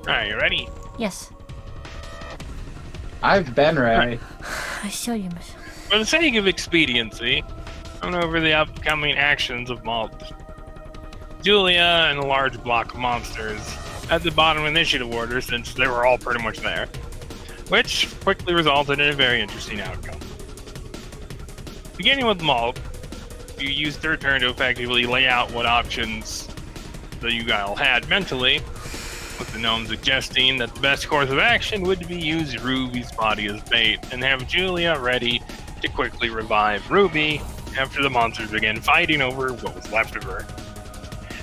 Alright, you ready? Yes. I've been ready. I show you, miss. For the sake of expediency, I'm going over the upcoming actions of Malt. Julia and a large block of monsters at the bottom initiative order since they were all pretty much there, which quickly resulted in a very interesting outcome. Beginning with Malt, you used their turn to effectively lay out what options that you all had mentally, with the gnome suggesting that the best course of action would be use Ruby's body as bait and have Julia ready to quickly revive Ruby after the monsters began fighting over what was left of her.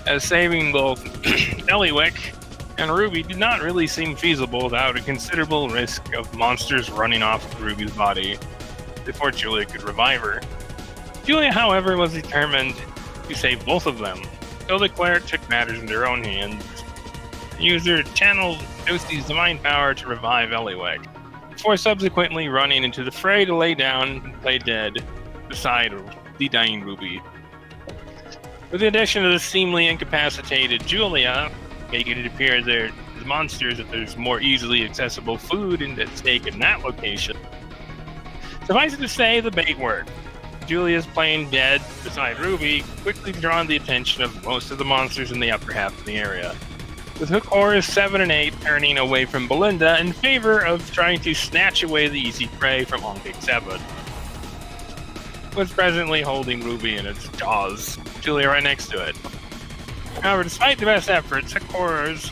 As saving both Eliwick and Ruby did not really seem feasible without a considerable risk of monsters running off with Ruby's body before Julia could revive her. Julia, however, was determined to save both of them, so the cleric took matters in their own hands and used her channeled Toasty's divine power to revive Eliwick, before subsequently running into the fray to lay down and play dead beside the dying Ruby. With the addition of the seemingly incapacitated Julia, making it appear there's monsters that there's more easily accessible food at stake in that location. Suffice it to say, the bait worked. Julia's playing dead beside Ruby quickly drawn the attention of most of the monsters in the upper half of the area, with hook horrors 7 and 8 turning away from Belinda in favor of trying to snatch away the easy prey from Onkig 7. Was presently holding Ruby in its jaws, Julia right next to it. However, despite the best efforts, hook horrors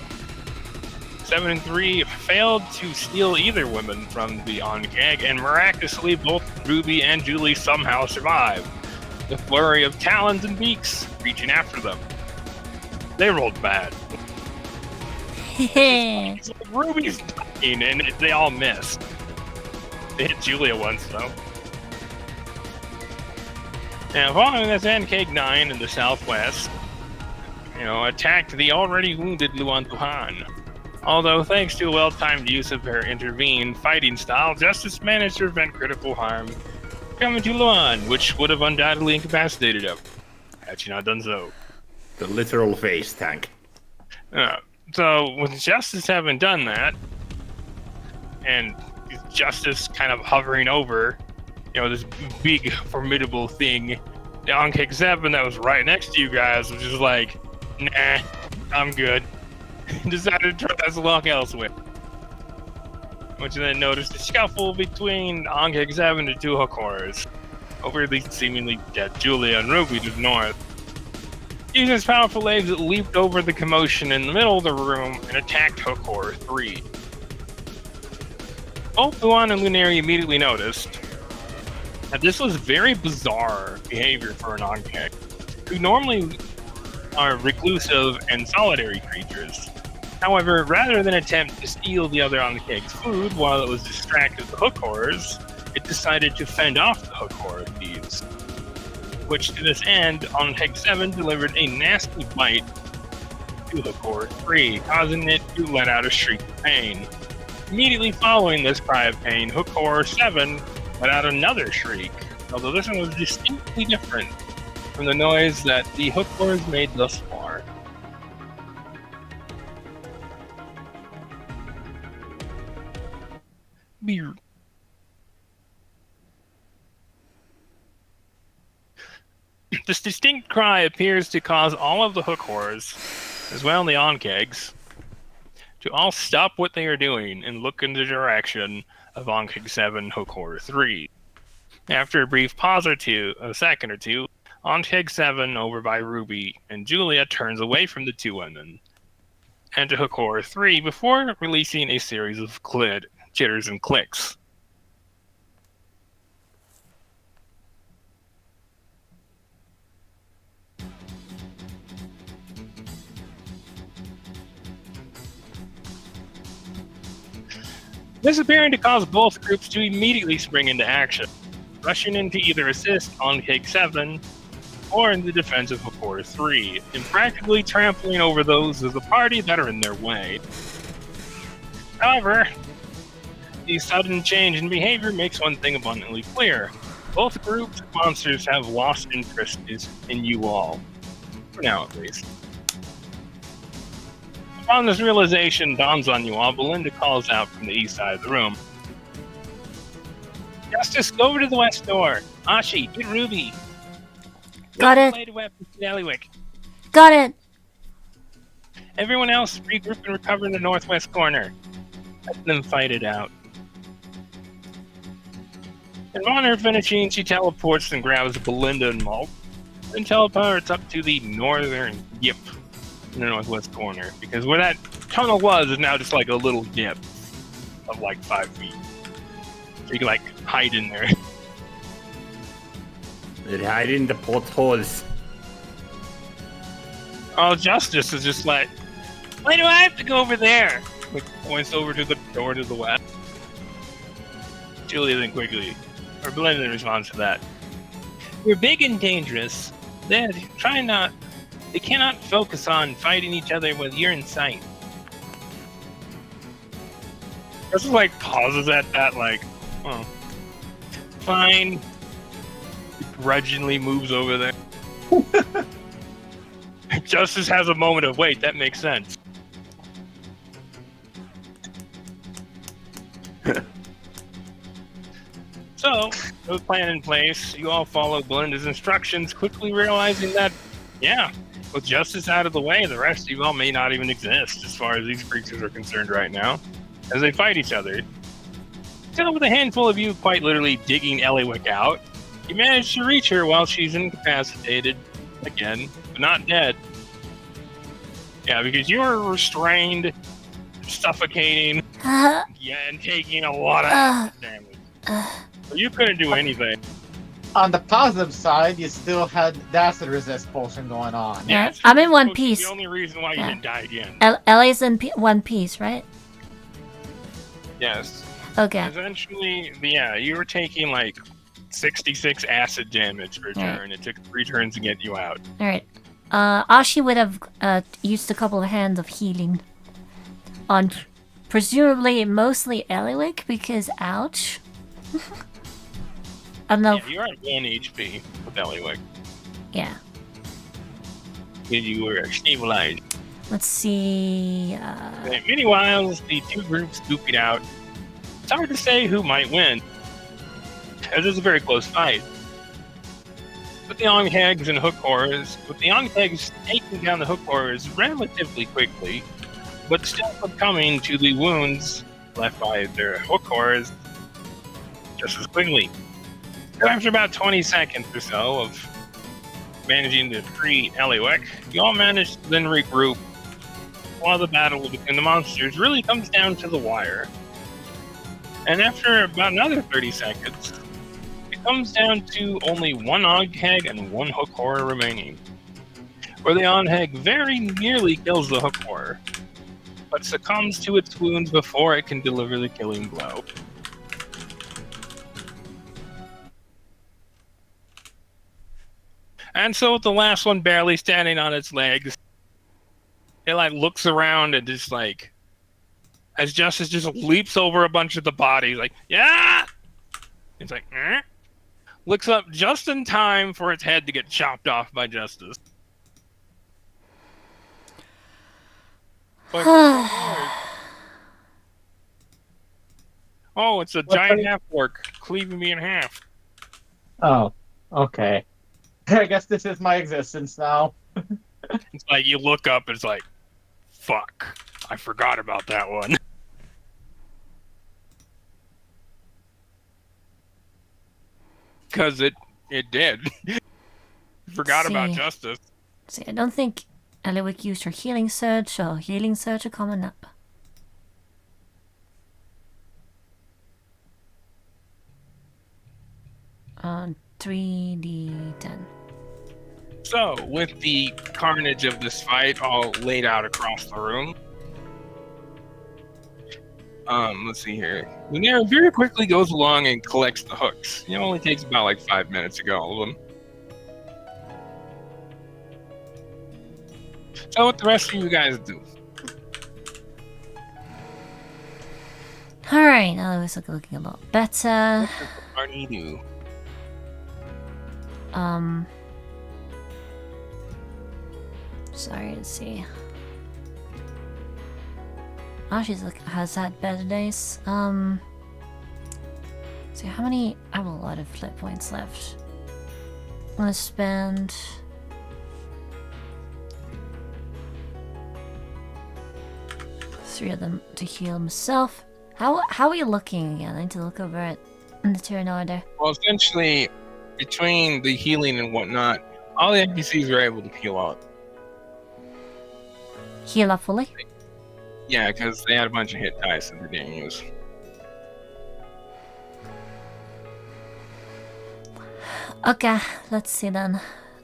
7 and 3 failed to steal either woman from the Onkig, and miraculously both Ruby and Julie somehow survived, the flurry of talons and beaks reaching after them. They rolled bad. Ruby's dying, and they all missed. They hit Julia once, though. Now, following this, Onkig 9 in the southwest, attacked the already wounded Luan Tuhan. Although, thanks to a well-timed use of her intervene fighting style, Justice managed to prevent critical harm coming to Luan, which would have undoubtedly incapacitated him, had she not done so. The literal face tank. So, with Justice having done that, and Justice kind of hovering over, this big, formidable thing, the Onkig 7 that was right next to you guys was just like, nah, I'm good. Decided to try to walk elsewhere. Which then noticed a scuffle between Onkig 7 and 2 hook horrors over the seemingly dead Julia and Ruby to the north. Using his powerful legs, it leaped over the commotion in the middle of the room and attacked hook horror 3. Both Luan and Lunari immediately noticed that this was very bizarre behavior for an Onkig, who normally are reclusive and solitary creatures. However, rather than attempt to steal the other Onkig's food while it was distracted with the hook horrors, it decided to fend off the hook horror thieves. Which, to this end, Onkig 7 delivered a nasty bite to hook horror 3, causing it to let out a shriek of pain. Immediately following this cry of pain, hook horror 7 let out another shriek, although this one was distinctly different from the noise that the hook horrors made thus far. This distinct cry appears to cause all of the hook horrors, as well as the Onkigs, to all stop what they are doing and look in the direction of Onkig 7 hook horror 3. After a brief pause or two, a second or two, Onkig 7 over by Ruby and Julia turns away from the two women and to hook horror 3 before releasing a series of jitters and clicks. This appearing to cause both groups to immediately spring into action, rushing in to either assist Onkig 7 or in the defense of hook horror 3, and practically trampling over those of the party that are in their way. However, the sudden change in behavior makes one thing abundantly clear. Both groups of monsters have lost interest in you all. For now, at least. Upon this realization dawns on you all, Belinda calls out from the east side of the room. Justice, go over to the west door. Ashi, get Ruby. Got it. Play to weapons to Eliwick. Got it. Everyone else regroup and recover in the northwest corner. Let them fight it out. And upon her finishing, she teleports and grabs Belinda and Malt, and teleports up to the northern yip in the northwest corner. Because where that tunnel was is now just like a little yip of like 5 feet. So you can like hide in there. They hide in the potholes. Oh, Justice is just like, why do I have to go over there? Like, points over to the door to the west. Julia then quickly, or Belinda responds to that. We're big and dangerous. They cannot focus on fighting each other when you're in sight. This is like pauses at that, like, oh, fine. Grudgingly moves over there. Justice has a moment of, wait, that makes sense. So, with a plan in place, you all follow Belinda's instructions, quickly realizing that, yeah, with Justice out of the way, the rest of you all may not even exist as far as these creatures are concerned right now, as they fight each other. Still, with a handful of you quite literally digging Eliwick out, you manage to reach her while she's incapacitated, again, but not dead. Yeah, because you're restrained, suffocating, yeah, and taking a lot of acid damage. So you couldn't do anything. On the positive side, you still had the acid resist potion going on. Yeah, I'm in one piece. The only reason why you didn't die again. Ellie's in one piece, right? Yes. Okay. Essentially, yeah, you were taking like 66 acid damage per turn. It took 3 turns to get you out. Alright. Ashi would have used a couple of hands of healing on presumably mostly Eliwick because ouch. I don't know. Yeah, you're at 1 HP with Eliwick. Yeah. You were stabilized. Let's see. Meanwhile, the two groups duke it out. It's hard to say who might win, as it's a very close fight. With the Onghegs and Hook Horrors, with the Onghegs taking down the Hook Horrors relatively quickly, but still succumbing to the wounds left by their Hook Horrors just as quickly. So after about 20 seconds or so of managing to free Eliwick, you all manage to then regroup while the battle between the monsters really comes down to the wire. And after about another 30 seconds, it comes down to only 1 Ongheg and 1 Hook Horror remaining, where the Ongheg very nearly kills the Hook Horror, but succumbs to its wounds before it can deliver the killing blow. And so with the last one barely standing on its legs, it like looks around and just like, as Justice just leaps over a bunch of the bodies, like, yeah! It's like, eh? Looks up just in time for its head to get chopped off by Justice. But, oh, it's a giant half-orc cleaving me in half. Oh, okay. I guess this is my existence now. It's like you look up and it's like, fuck, I forgot about that one. Because it did. Forgot about Justice. See, I don't think Eliwick used her healing surge, so healing surge are coming up. On 3d10. So, with the carnage of this fight all laid out across the room, let's see here. Lunera very quickly goes along and collects the hooks. It only takes about like 5 minutes to get all of them. So, what the rest of you guys do? Alright, now it's looking a lot better. What does the party do? Sorry to see. Oh, has had better days. See how many? I have a lot of flip points left. I'm gonna spend. Three of them to heal himself. How are you looking again? I need to look over at the turn order. Well, essentially, between the healing and whatnot, all the NPCs were able to heal up. Heal up fully? Yeah, because they had a bunch of hit dice that they didn't use. Okay, let's see then.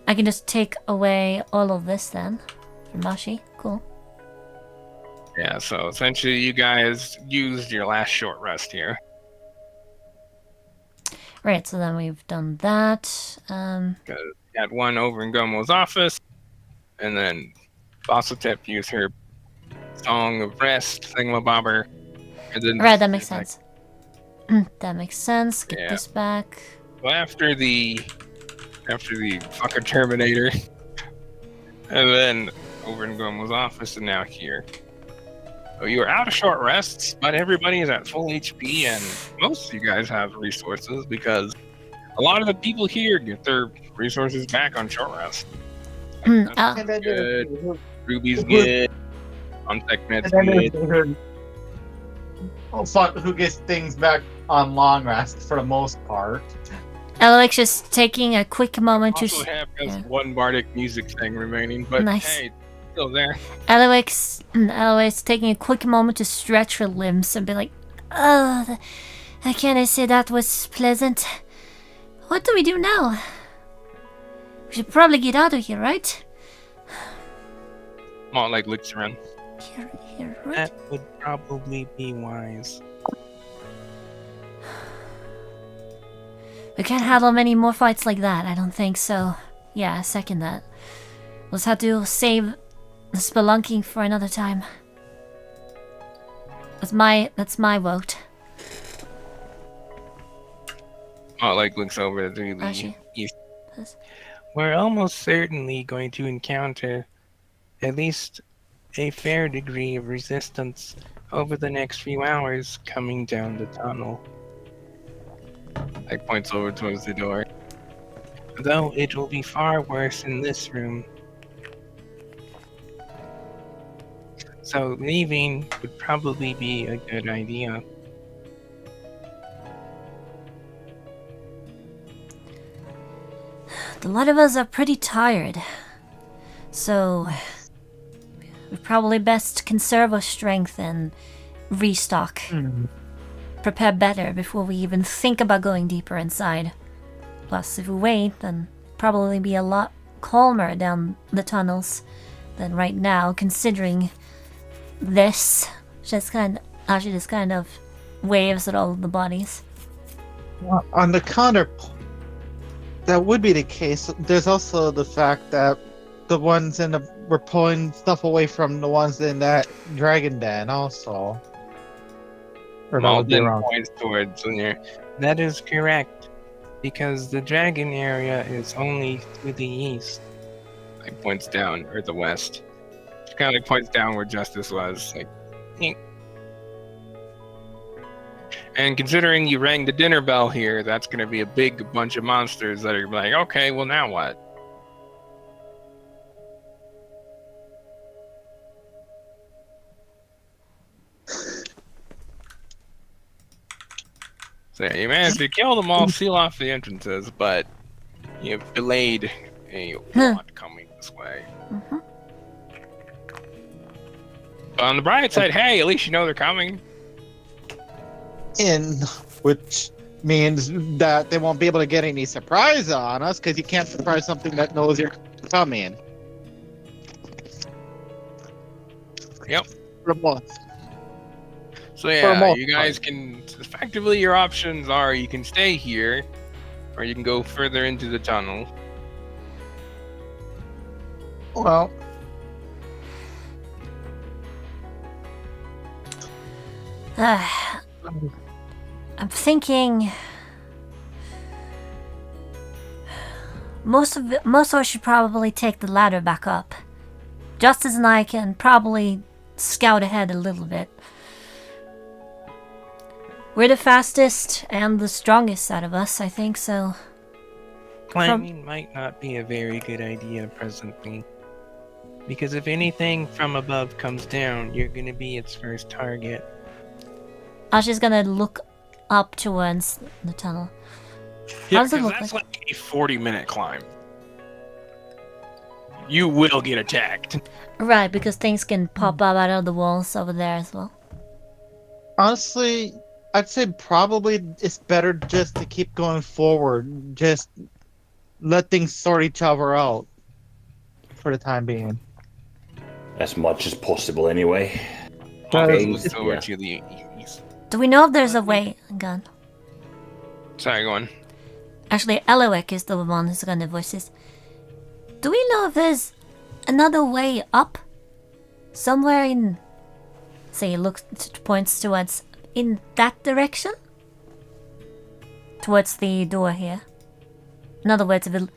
I can just take away all of this then. From Mashi. Cool. Yeah, so essentially you guys used your last short rest here. Right, so then we've done that. You had one over in Gomo's office, and then Bossotep used her Song of Rest thingamabobber. And then right, that makes sense. That makes sense. Get this back. Well, after the fucker Terminator, and then over in Gomo's office, and now here. So you are out of short rests, but everybody is at full HP, and most of you guys have resources because a lot of the people here get their resources back on short rest. That's good. Ruby's good. Contact Med's good. Oh fuck! Who gets things back on long rest for the most part? Alex just taking a quick moment Also has one bardic music thing remaining, but nice. Hey, still there. Alex taking a quick moment to stretch her limbs and be like, "Oh, can I say that was pleasant? What do we do now? We should probably get out of here, right?" Malt like looks around. Here, right? That would probably be wise. We can't handle many more fights like that, I don't think so. Yeah, second that. We'll just have to save the spelunking for another time. That's my vote. Malt like looks over to the east. We're almost certainly going to encounter at least a fair degree of resistance over the next few hours coming down the tunnel. Like points over towards the door. Though it will be far worse in this room. So leaving would probably be a good idea. A lot of us are pretty tired. So we're probably best to conserve our strength and restock. Prepare better before we even think about going deeper inside. Plus, if we wait, then probably be a lot calmer down the tunnels than right now, considering this just kind of waves at all of the bodies. On the counter, that would be the case. There's also the fact that the ones we're pulling stuff away from the ones in that dragon den also. Or Malden points towards Linear. That is correct, because the dragon area is only to the east. Like points down, or the west. She kind of like points down where Justice was. Like, Eek. And considering you rang the dinner bell here, that's going to be a big bunch of monsters that are like, okay, well now what? So yeah, you managed to kill them all, seal off the entrances, but you've delayed a lot coming this way. But on the bright side, hey, at least you know they're coming. Which means that they won't be able to get any surprise on us, because you can't surprise something that knows you're coming. Yep. Remote. So yeah, you guys can, effectively your options are you can stay here, or you can go further into the tunnel. Well, I'm thinking most of us should probably take the ladder back up. Justice and I can probably scout ahead a little bit. We're the fastest and the strongest out of us, I think, so... Climbing might not be a very good idea presently. Because if anything from above comes down, you're gonna be its first target. I was just gonna look up towards the tunnel. Yeah, How does it 'cause look that's like? like a 40-minute climb. You will get attacked. Right, because things can pop up out of the walls over there as well. Honestly, I'd say probably it's better just to keep going forward. Just let things sort each other out for the time being. As much as possible, anyway. Okay, Move yeah. over to the east. Do we know if there's a way? Gun. Sorry, go on. Actually, Eloek is the one who's gonna voice this. Do we know if there's another way up? Somewhere in... Say, it looks, points towards... In that direction? Towards the door here. In other words, if it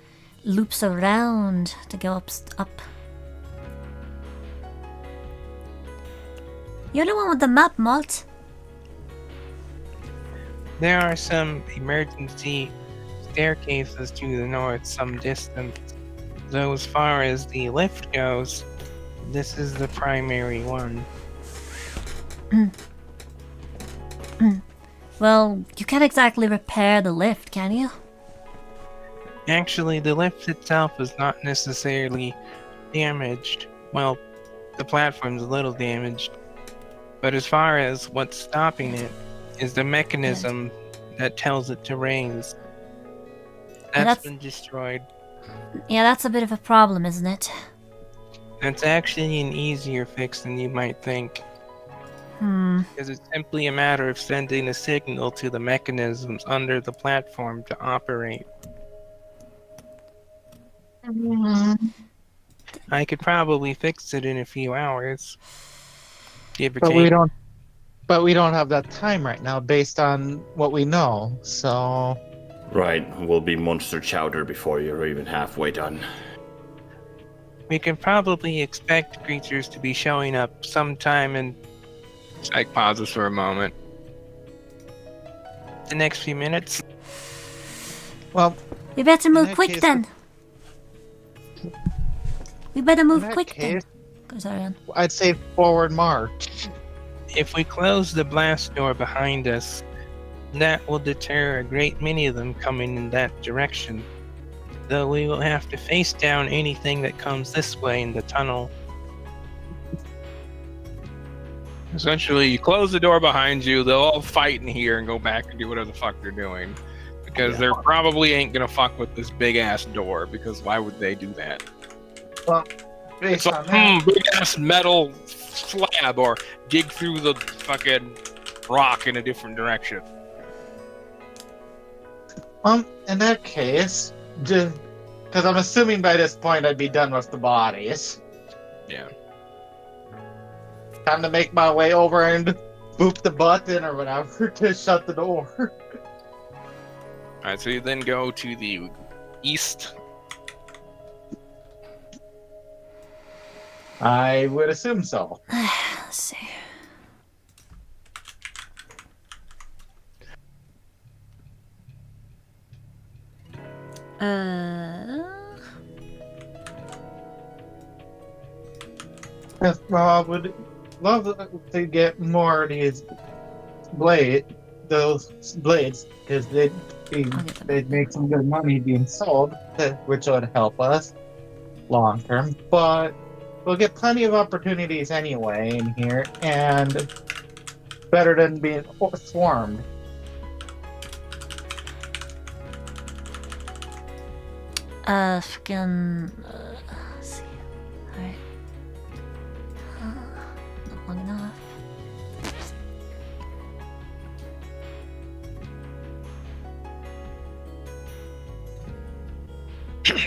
loops around to go up. You're the one with the map, Malt. There are some emergency staircases to the north some distance. Though as far as the lift goes, this is the primary one. Well, you can't exactly repair the lift, can you? Actually, the lift itself is not necessarily damaged. Well, the platform's a little damaged. But as far as what's stopping it is the mechanism that tells it to raise. That's been destroyed. Yeah, that's a bit of a problem, isn't it? That's actually an easier fix than you might think. Because it's simply a matter of sending a signal to the mechanisms under the platform to operate. I could probably fix it in a few hours. Give or but take. we don't have that time right now based on what we know. So Right, we'll be monster chowder before you're even halfway done. We can probably expect creatures to be showing up sometime in... Psych pauses for a moment. The next few minutes. well, We better In move that quick case, then. We better move that quick then. case- Go, sorry, on. I'd say forward march. If we close the blast door behind us, that will deter a great many of them coming in that direction. Though we will have to face down anything that comes this way in the tunnel. Essentially, you close the door behind you, they'll all fight in here and go back and do whatever the fuck they're doing. Because they probably ain't gonna fuck with this big ass door, because why would they do that? Well, It's based like, on that, big ass metal slab, or dig through the fucking rock in a different direction. in that case, just because I'm assuming by this point I'd be done with the bodies. Yeah. Time to make my way over and boop the button or whatever to shut the door. Alright, so you then go to the east. I would assume so. Let's see. Yes, well, I would love to get more of these those blades, because they'd make some good money being sold, which would help us long term. But we'll get plenty of opportunities anyway in here, and better than being swarmed. Fucking. Let's see. Alright. Not long enough.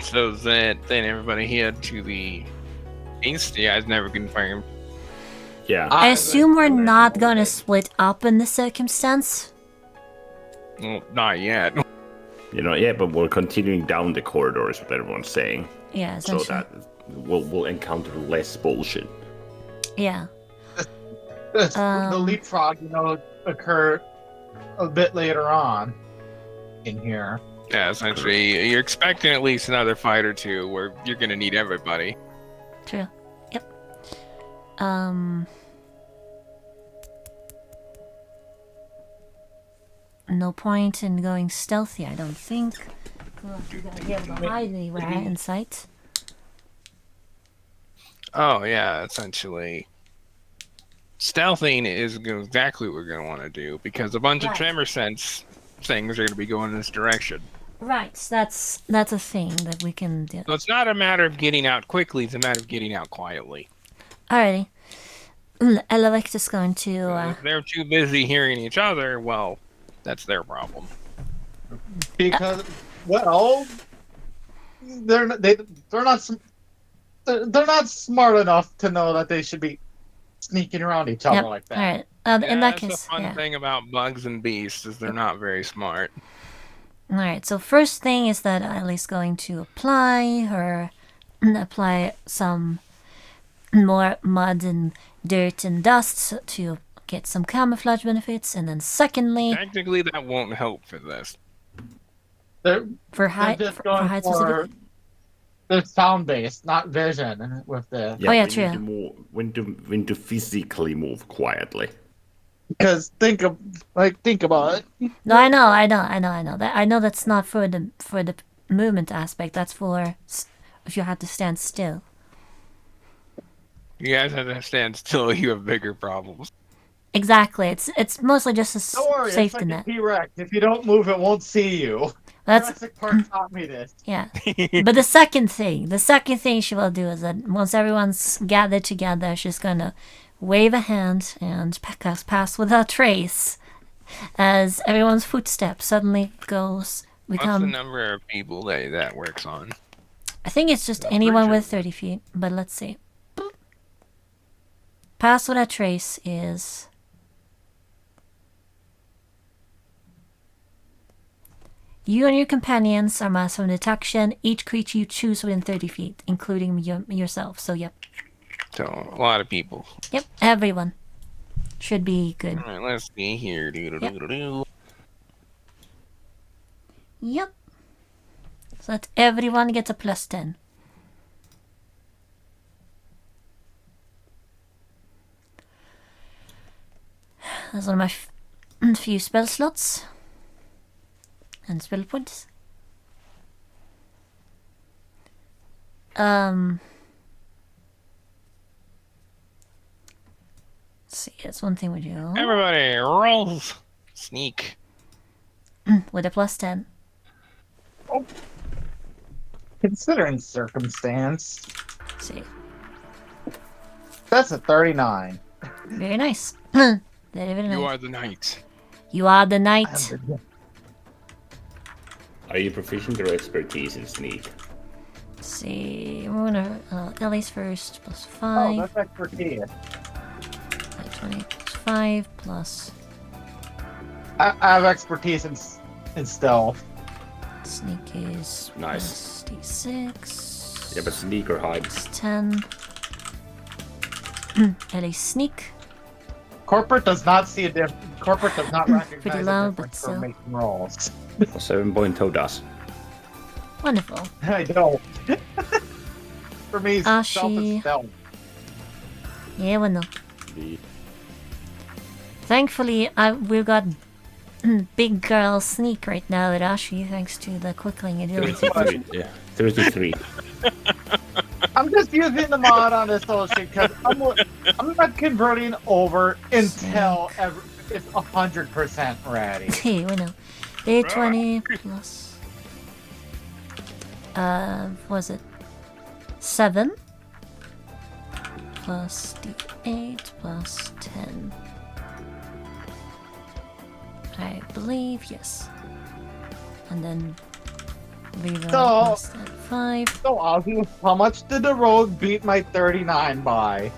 So then everybody head to the east. Yeah, it's never confirmed. Yeah. I assume we're not gonna split up in this circumstance. Well, not yet. You know, yeah, but we're continuing down the corridor is what everyone's saying. Yeah, So essentially. that we'll encounter less bullshit. Yeah. The leapfrog, occur a bit later on in here. Yeah, essentially, you're expecting at least another fight or two where you're gonna need everybody. True. Yep. No point in going stealthy, I don't think. You gotta be able to hide anywhere in sight. Oh yeah, essentially. Stealthing is exactly what we're gonna want to do because a bunch of Right. tremor sense things are gonna be going in this direction. Right, that's a thing that we can do. So it's not a matter of getting out quickly; it's a matter of getting out quietly. Alrighty. Elevect is going to. If they're too busy hearing each other, well, that's their problem. Because, well, they're not smart enough to know that they should be sneaking around each other like that. Alright. In that That's case, the fun thing about bugs and beasts is they're not very smart. Alright, so first thing is that Ellie's going to apply some more mud and dirt and dust to get some camouflage benefits, and then secondly, Technically, that won't help for this. They're height just for going height for specifically. the sound based, not vision. With the yeah, we true. Need to move, when to physically move quietly. because think about it. No, I know. I know that's not for the movement aspect. That's for if you have to stand still. You guys have to stand still. You have bigger problems. Exactly. It's mostly just a Don't worry, it's safety like a net. T-Rex. If you don't move, it won't see you. That's Jurassic Park taught me this. yeah. But the second thing she will do is that once everyone's gathered together, she's gonna wave a hand and pass without trace, as everyone's footsteps suddenly What's the become. number of people that works on? I think it's just anyone with 30 feet, but let's see. Pass without trace is. You and your companions are masked from detection. Each creature you choose within 30 feet, including yourself. So, yep. So, a lot of people. Yep, everyone. Should be good. Alright, let's see here. Doo-doo-doo-doo-doo. Yep. So that everyone gets a plus 10. That's one of my few spell slots. And spell points. Let's see, that's one thing we do. Everybody, rolls. Sneak. With a plus 10. Considering circumstance, Let's see. that's a 39. Very nice. Very, very nice. You are the knight. You are the knight. Are you proficient or expertise in sneak? Let's see. We're gonna Ellie's first plus Oh, 5. that's expertise. 20 plus 5 plus I have expertise in stealth. sneak is Nice. plus D6. Yeah, but sneak or hide. Plus 10. Ellie's sneak. Corporate does not see a difference. Corporate does not recognize Pretty a low, difference but for still. making rolls. 7.0 does. Wonderful. I don't. For me, stealth Ashi. is stealth. Yeah, well, no. The Thankfully, we've got big girl sneak right now at Ashi, thanks to the quickling agility. 33. Yeah, 33. I'm just using the mod on this whole shit because I'm not converting over until it's 100% ready. Hey, we know. D20 plus. Was it 7 plus D8 plus 10? I believe, yes. And then reroll plus that 5. So, Ozzy, how much did the rogue beat my 39 by?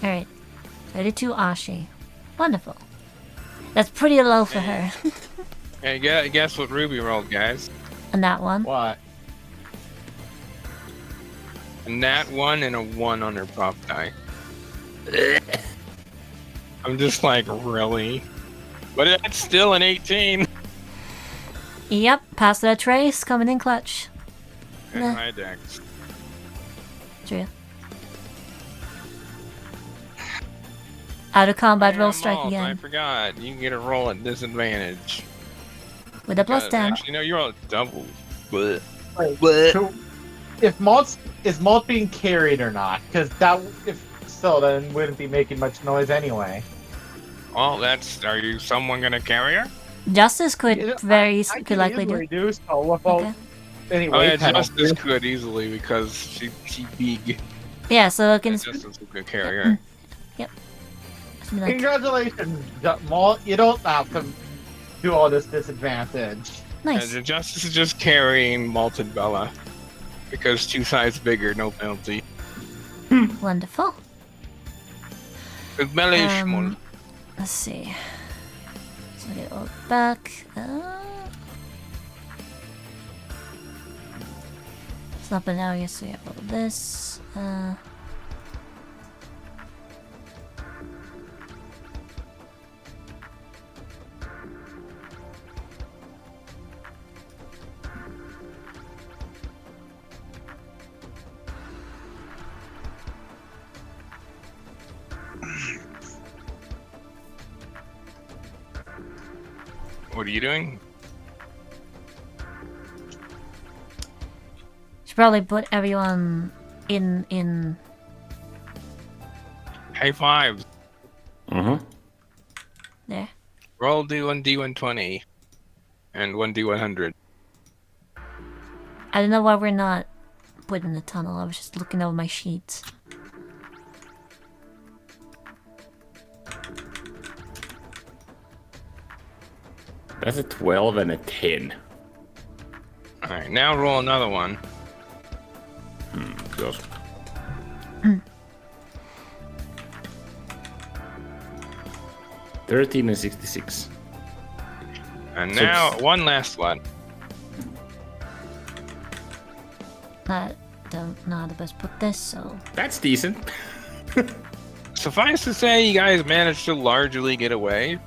Alright. 32 Ashi. Wonderful. That's pretty low for her. Hey, guess what Ruby rolled, guys? And that one. What? A nat 1 and a 1 on her prop die. I'm just like, really? But it's still an 18. Yep, pass that trace, coming in clutch. And Nah. my dex. True. Out of combat, roll strike I again. forgot. You can get a roll at disadvantage. With a plus 10. Actually, no, you roll double. But Wait, so if is Malt being carried or not? Because that, if so, then wouldn't be making much noise anyway. well, are you someone gonna carry her? Justice could I could can likely easily do. so without Okay. any Oh weight yeah, penalty. Justice could easily because she big. Yeah, so I can. Justice could carry her. Be like, Congratulations, Malt. You don't have to do all this disadvantage. nice. And Justice is just carrying Malted Bella because 2 sizes bigger, no penalty. Wonderful. With Bella is small. Let's see. So get all back. It's not been out yet, so you have all this. What are you doing? Should probably put everyone in. High fives. Mm-hmm. There. Roll D1 D120 and 1 D100. I don't know why we're not put in the tunnel. I was just looking over my sheets. That's a 12 and a 10. Alright, now roll another one. Goes. 13 and 66. And So now it's- one last one. I don't know how to best put this, so. That's decent. Suffice to say, you guys managed to largely get away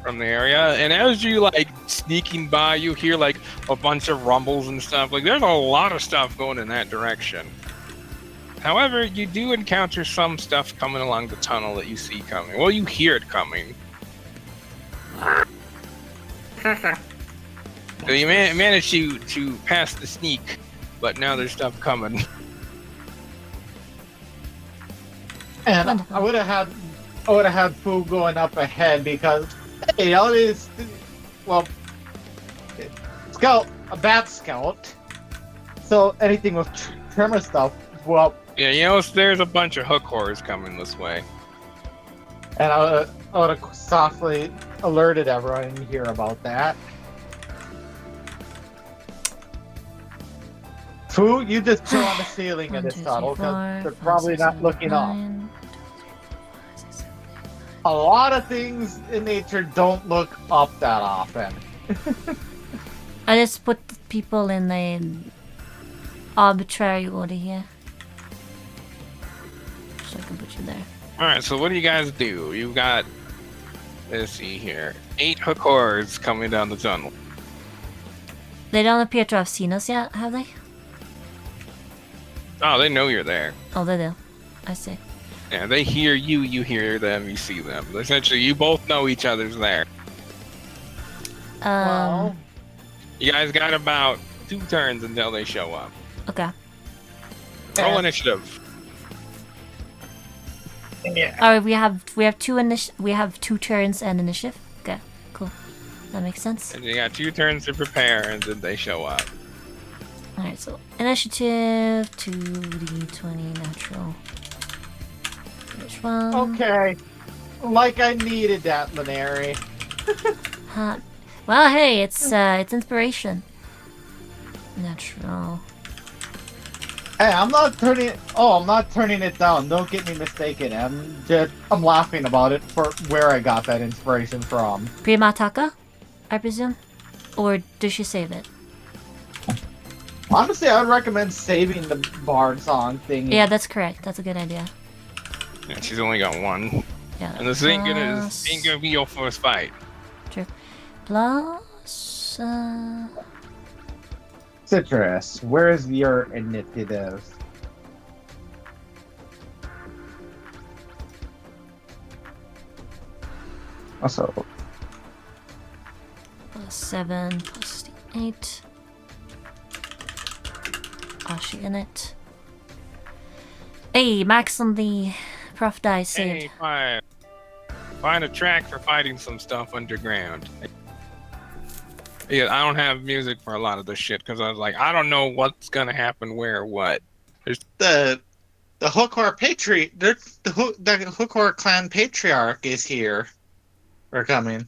from the area. And as you like sneaking by, you hear like a bunch of rumbles and stuff. Like there's a lot of stuff going in that direction. However, you do encounter some stuff coming along the tunnel that you see coming. Well, you hear it coming. So you managed to pass the sneak, but now there's stuff coming. And Wonderful. I would have had Fu going up ahead because hey, all these, well, a bat scout. So anything with tremor stuff, well, Yeah, you know, there's a bunch of hook horrors coming this way. and I would have softly alerted everyone and hear about that. Fu, you just chill on the ceiling of 1, this 2, 3, tunnel 4, because they're 5, probably 6, not 7, looking up. 9. A lot of things in nature don't look up that often. I just put the people in the arbitrary order here. So I can put you there. Alright, so what do you guys do? You've got, let's see here, 8 hook horrors coming down the tunnel. They don't appear to have seen us yet, have they? Oh, they know you're there. Oh, they do. I see. Yeah, they hear you, you hear them, you see them. Essentially, you both know each other's there. Well, You guys got about 2 turns until they show up. Okay. Roll and- initiative. Alright, we have 2 turns and initiative. Okay, cool. That makes sense. And you got 2 turns to prepare, and then they show up. Alright, so initiative 2d20 natural. Which one? okay. Like I needed that, Laneri. Well, hey, it's inspiration. Natural. Hey, I'm not turning it. Oh, I'm not turning it down. Don't get me mistaken. I'm laughing about it for where I got that inspiration from. Primataka, I presume? Or did she save it? Honestly, I would recommend saving the bard song thing. Yeah, that's correct. That's a good idea. Yeah, she's only got one. Yeah. And this ain't gonna be your first fight. True. Plus, Citrus, where's your initiative? Also, plus 7 plus the 8. Ashi in it. Hey, max on the prof die saved. Hey, find a track for fighting some stuff underground. Yeah, I don't have music for a lot of this shit because I was like, I don't know what's gonna happen where, what. There's the Hookor the Hookor clan patriarch is here. We're coming.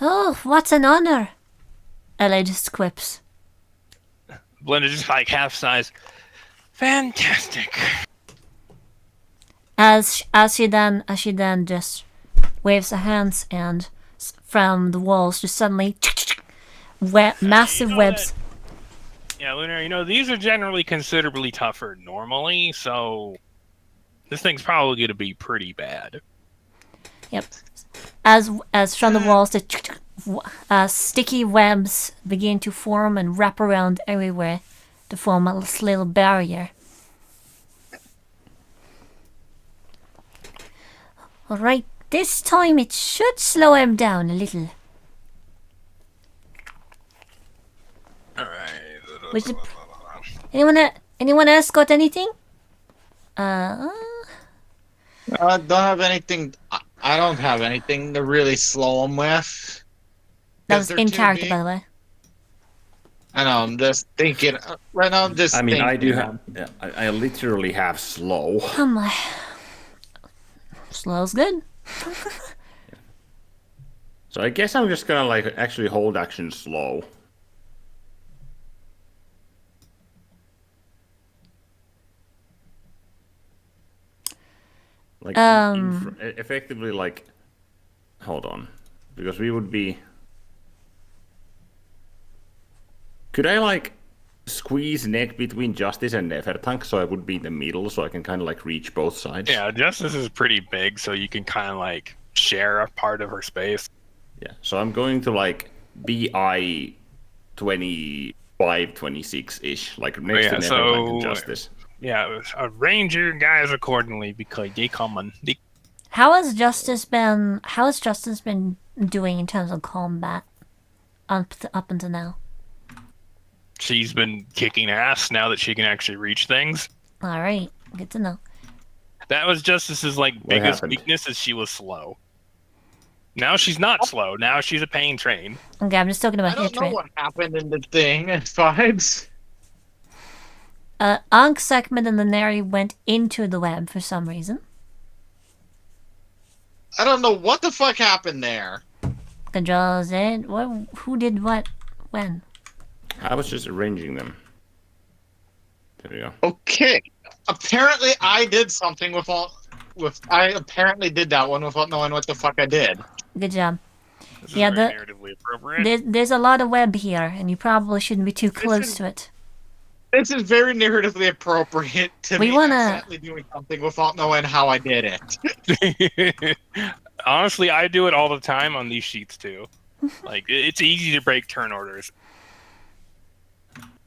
Oh, what an honor! LA just quips. Blender just like half size. Fantastic. As she then just waves her hands and from the walls just suddenly massive webs. Yeah, Lunar, these are generally considerably tougher normally, so this thing's probably going to be pretty bad. Yep. As from the walls, the sticky webs begin to form and wrap around everywhere to form a little barrier. Alright, this time it should slow him down a little. Alright. Anyone else got anything? I don't have anything. I don't have anything to really slow them with. That was in character, by the way. I know. I'm just thinking. Right now, I'm just. I mean, thinking. I do have. I literally have slow. Slow's good. So I guess I'm just gonna like actually hold action slow. Like effectively, like, hold on, because we would be. Could I like squeeze neck between Justice and Nefertank so I would be in the middle so I can kind of like reach both sides? Yeah, Justice is pretty big, so you can kind of like share a part of her space. Yeah, so I'm going to like BI 25, 26-ish, like next to Nefertank and Justice. Yeah, arrange your guys accordingly because they coming. How has Justice been doing in terms of combat up until now? She's been kicking ass now that she can actually reach things. Alright, good to know. That was Justice's like biggest weakness, is she was slow. Now she's not slow. Now she's a pain train. Okay, I'm just talking about hit I don't know what happened in the thing as vibes. Ankh, Sekhmet, and the Neri went into the web for some reason. I don't know what the fuck happened there. Controls it. Who did what? When? I was just arranging them. There we go. Okay. Apparently, I did something I apparently did that one without knowing what the fuck I did. Good job. This is very narratively appropriate. There's a lot of web here, and you probably shouldn't be too close to it. This is very narratively appropriate to me accidentally doing something without knowing how I did it. Honestly, I do it all the time on these sheets too. Like, it's easy to break turn orders.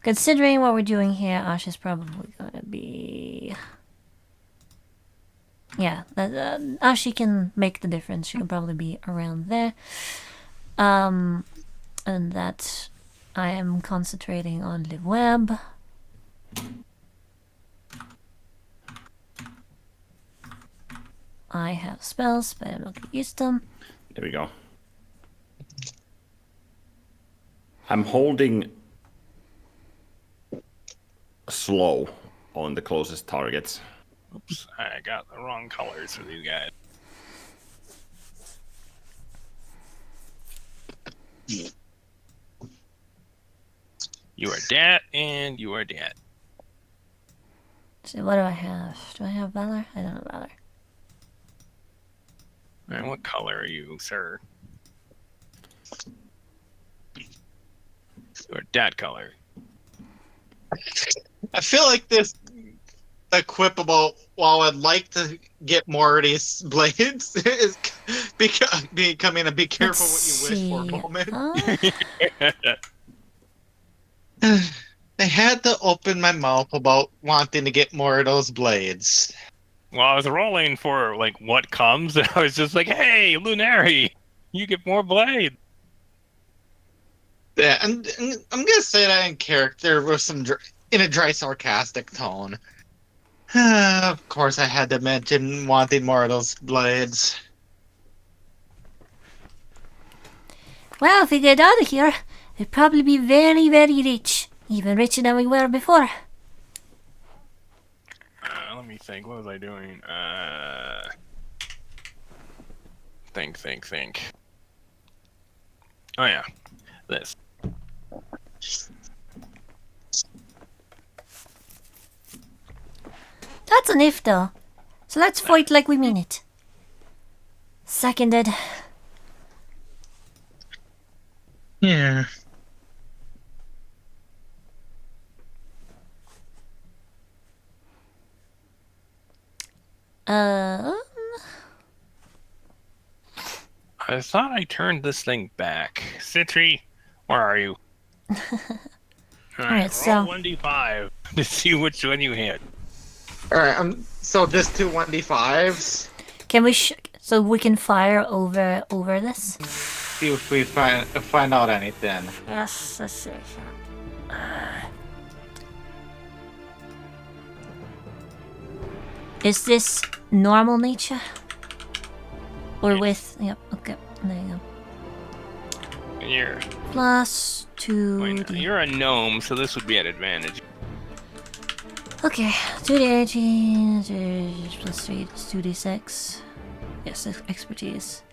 Considering what we're doing here, Ash is probably gonna be... Yeah, Ashi can make the difference. She can probably be around there. And that I am concentrating on the web. I have spells, but I'm not going to use them. There we go. I'm holding slow on the closest targets. Oops, I got the wrong colors for these guys. You are dat, and you are dat. So what do I have? Do I have Valor? I don't have Valor. And what color are you, sir? You are dat color. I feel like this equip about, while I'd like to get more of these blades, is becoming a be careful Let's what you wish for see. moment. Uh, I had to open my mouth about wanting to get more of those blades. Well, I was rolling for like what comes, and I was just like, "Hey, Lunari, you get more blade." Yeah, and I'm gonna say that in character with some in a dry, sarcastic tone. Of course, I had to mention wanting more of those blades. well, if we get out of here, we'll probably be very, very rich. Even richer than we were before. Let me think. What was I doing? Think. Oh yeah, this. That's an if, though. So let's fight like we mean it. Seconded. Yeah. I thought I turned this thing back. Citri, where are you? Alright, so- roll 1d5 to see which one you hit. Alright, so just 2 1d5s. Can we so we can fire over this? See if we find out anything. Yes, let's see. Is this normal nature? Or with... Yep, okay. There you go. You're, Plus 2... wait, no, you're a gnome, so this would be an advantage. Okay, 2d18 plus 3 is 2d6. Yes, expertise.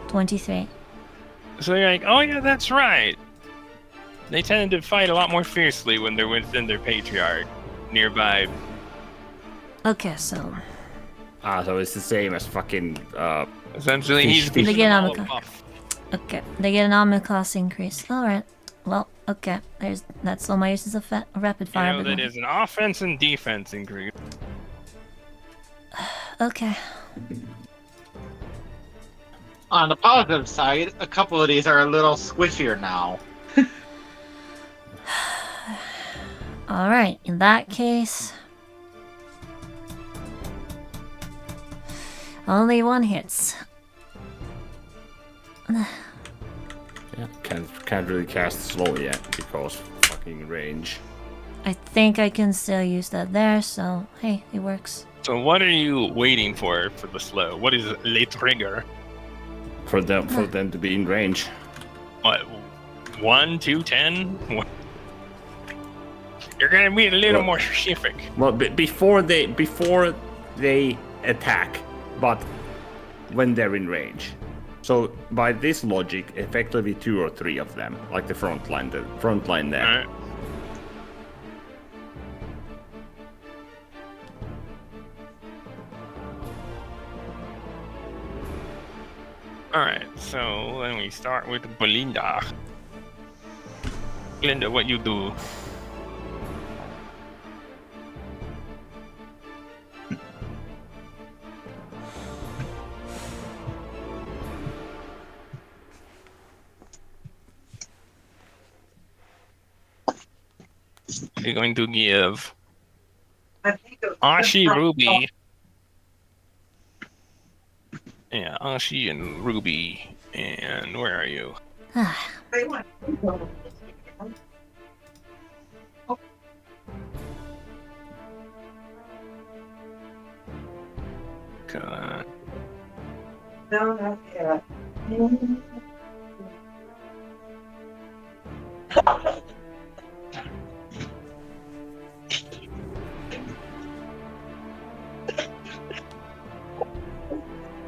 23. So you're like, oh yeah, that's right. They tend to fight a lot more fiercely when they're within their patriarch nearby. Okay, so... So it's the same as fucking, Essentially, Fish, he's fish. beating They get them on all the buff. Okay, they get an armor class increase. Alright. Well, okay. That's all my uses of rapid You fire. know, but that no- is an offense and defense increase. Okay. On the positive side, a couple of these are a little squishier now. Alright, in that case... Only one hits. yeah, can't really cast slow yet because fucking range. I think I can still use that there, so hey, it works. So what are you waiting for the slow? What is le trigger? For them to be in range. What? 1, 2, 10? You're gonna be a little more specific. Well, before they attack, but when they're in range. So by this logic, effectively 2 or 3 of them, like the front line there. Alright. Alright, so then we start with Belinda. Belinda, what you do? You're going to give Ashi Ruby. Yeah, Ashi and Ruby. And where are you? Come on. No, not yet.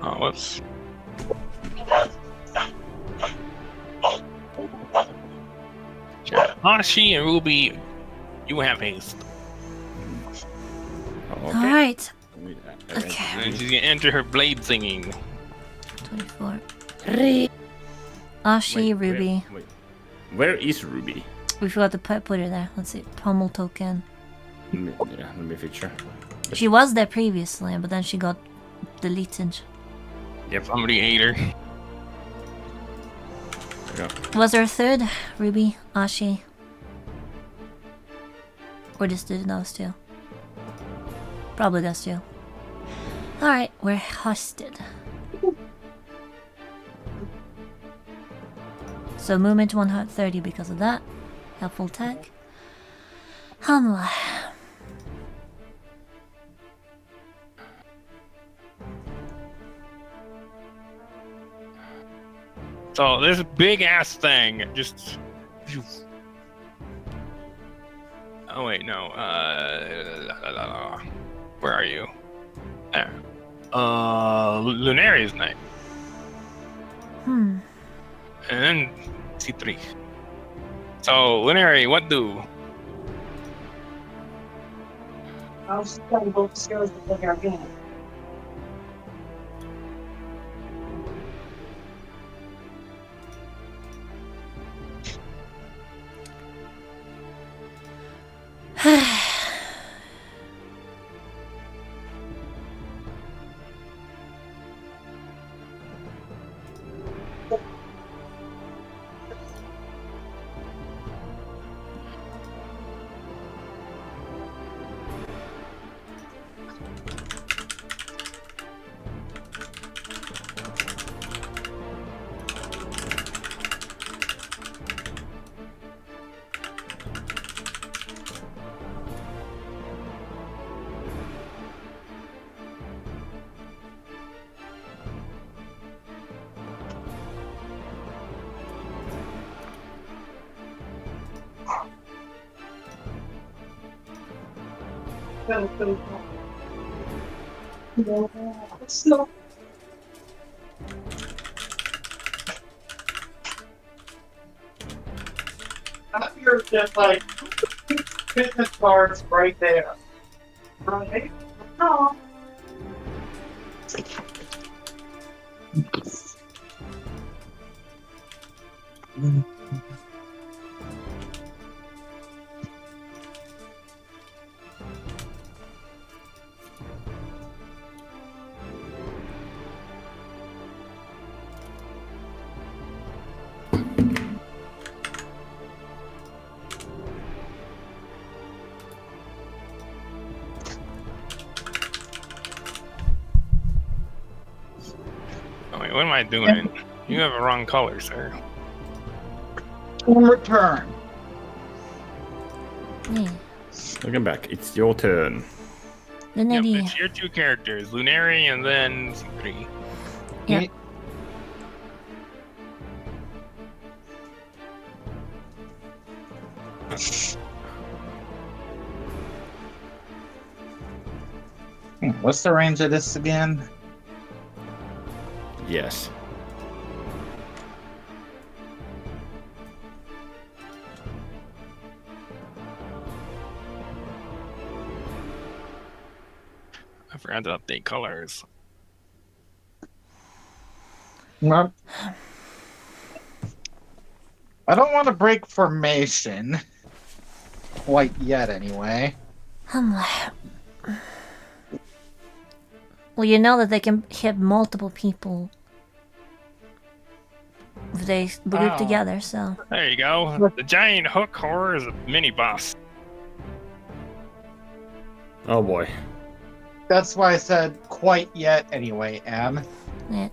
Oh, whoops. Ashi and Ruby, you have haste. Okay. Alright. And Okay. And she's gonna enter her blade singing. 24. Wait, Ashi, Ruby. Where is Ruby? We forgot to put her there. Let's see. Pommel token. Let me feature. She was there previously, but then she got deleted. Yep, somebody ate her. There we go. Was there a third? Ruby, Ashi? Or just did those two? Probably those two. Alright, we're hosted. So movement 130 because of that. Helpful tech. Hanla. So this big ass thing just. Oh wait, no. Where are you? There. Lunari's night, and then C3. So Lunari, what do? I was just trying to go upstairs to play our game. No. Up here, just like business cards right there. Right? No. Oh wait, what am I doing? You have a wrong color, sir. In return. Yeah. Welcome back. It's your turn. The Yep, Nitty. it's your two characters, Lunari and then C3. Yeah. What's the range of this again? Yes. I forgot to update colors. Well, I don't want to break formation. Quite yet, anyway. Well, you know that they can hit multiple people if they group Oh. together, so. There you go. The giant hook horror is a mini boss. Oh boy. That's why I said quite yet, anyway, Am. Yeah.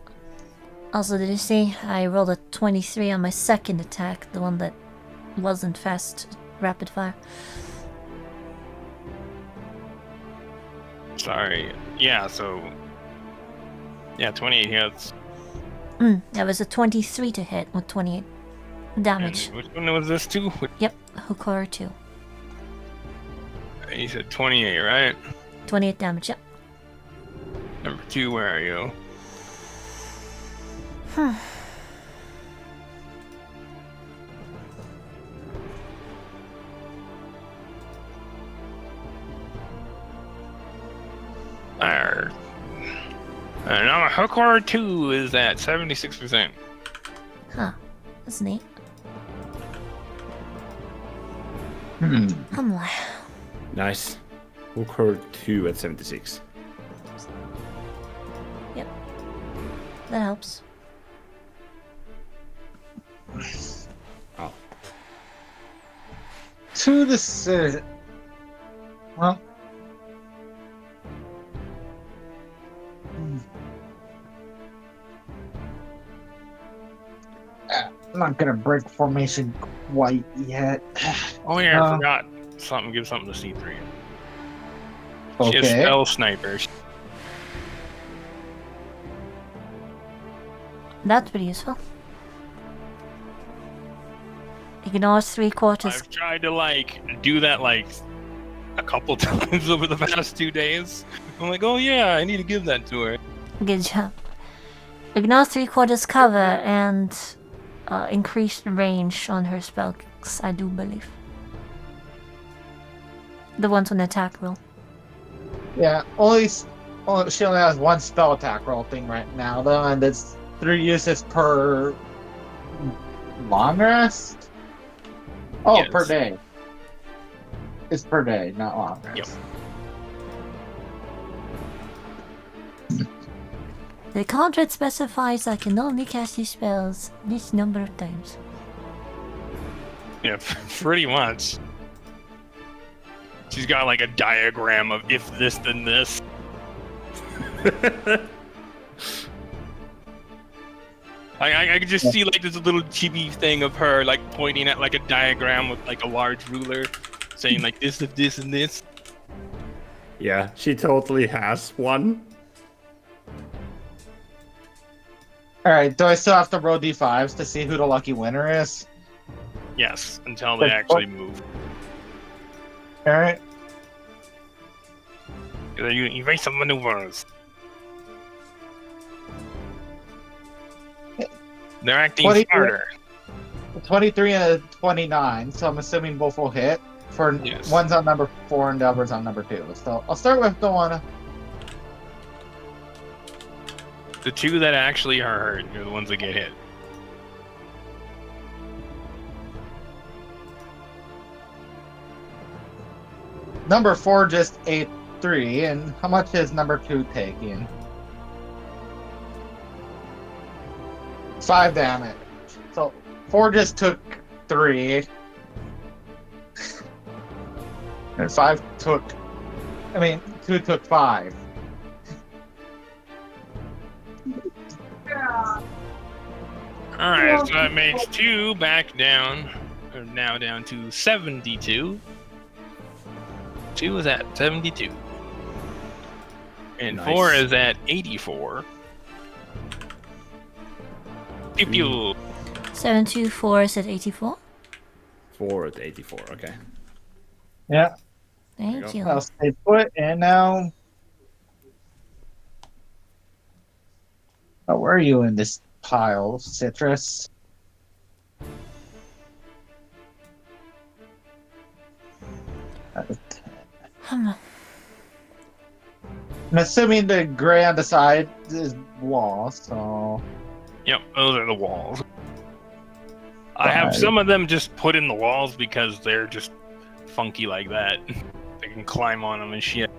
Also, did you see? I rolled a 23 on my second attack, the one that wasn't fast rapid fire. Sorry. Yeah, so. Yeah, 28 hits. That was a 23 to hit with 28 damage. And which one was this to? Yep, Hukor 2. You said 28, right? 28 damage, yep. Number 2, where are you? Arr. Now Hokor 2 is at 76%. Huh. That's neat. Hmm. Nice. Hooker 2 at 76. Yep. That helps. Oh. To the city. Well. I'm not gonna break formation quite yet. Oh yeah, I forgot something. Give something to C3. She has Okay. spell sniper. That's pretty useful. Ignores 3/4. I've tried to do that a couple times over the past 2 days. I'm like, oh yeah, I need to give that to her. Good job. Ignores 3/4 cover and increased range on her spells, I do believe. The ones on attack roll. Yeah, she only has one spell attack roll thing right now, though, and it's 3 uses per long rest. Oh, Yes. per day. It's per day, not long rest. Yep. The contract specifies I can only cast these spells this number of times. Yeah, pretty much. She's got a diagram of if this then this. I could just see this little chibi thing of her pointing at a diagram with a large ruler, saying this if this and this. Yeah, she totally has one. Alright, do I still have to roll d5s to see who the lucky winner is? Yes, until they actually move. Alright. You erase some maneuvers. They're acting 23. smarter. 23 and a 29, so I'm assuming both will hit. Yes. One's on number 4 and the other's on number 2. So I'll start with the one. The two that actually are hurt are the ones that get hit. Number 4 just ate 3, and how much is number 2 taking? 5 damage. So 4 just took 3. And 5 took... 2 took 5. Alright, so that makes 2 back down. Or now down to 72. 2 is at 72. And Nice. 4 is at 84. Pew pew. 724 is at 84. 4 at 84, okay. Yeah, Thank you. I'll stay put, and now... Oh, where are you in this pile, Citrus? Hmm. I'm assuming the gray on the side is wall, so... Yep, those are the walls. I have Right. some of them just put in the walls because they're just funky like that. They can climb on them and shit.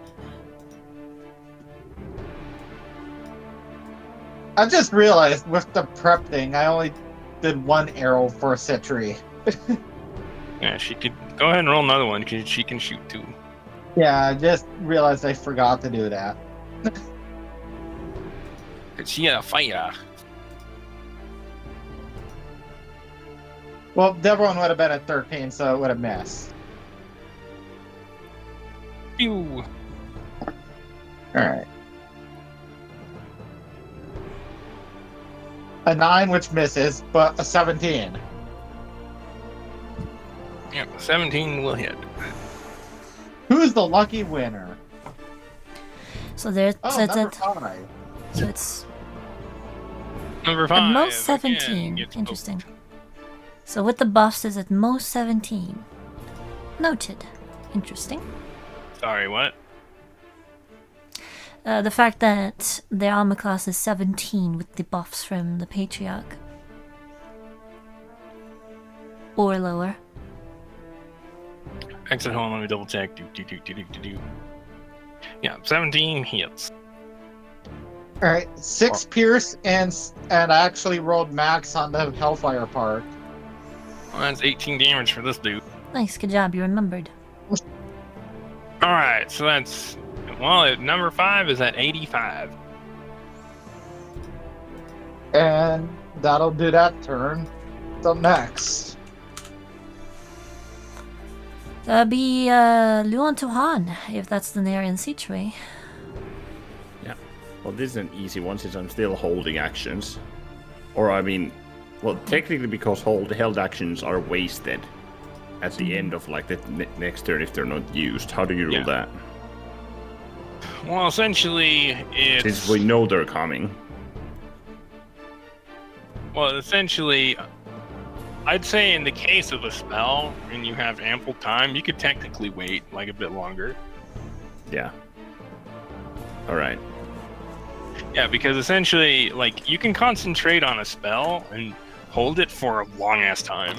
I just realized with the prep thing, I only did 1 arrow for Citri. Yeah, she could go ahead and roll another one because she can shoot too. Yeah, I just realized I forgot to do that. Cause she had a fire. Well, the other one would have been at 13, so it would have missed. Pew. Alright. A 9, which misses, but a 17. Yep, 17 will hit. Who's the lucky winner? So there's Oh, number 5. so it's Number 5. at most again, 17. gets Interesting. poked. So with the buffs is at most 17. Noted. Interesting. Sorry, what? The fact that their armor class is 17 with the buffs from the Patriarch. Or lower. Exit home, let me double check. Yeah, 17 hits. All right, 6 pierce and I actually rolled max on the Hellfire part. Well, that's 18 damage for this dude. Nice, good job, you remembered. Alright, so that's... Well, number 5 is at 85. And that'll do that turn. So next. That'll be Luan Tohan, if that's the Narian Siegeway. Yeah. Well, this is an easy one since I'm still holding actions. Or, I mean, well, technically because held actions are wasted at the end of, like, the next turn if they're not used. How do you rule that? Well, essentially, it's... Since we know they're coming. Well, essentially, I'd say in the case of a spell, and you have ample time, you could technically wait, like, a bit longer. Yeah. Alright. Yeah, because essentially, like, you can concentrate on a spell and hold it for a long-ass time.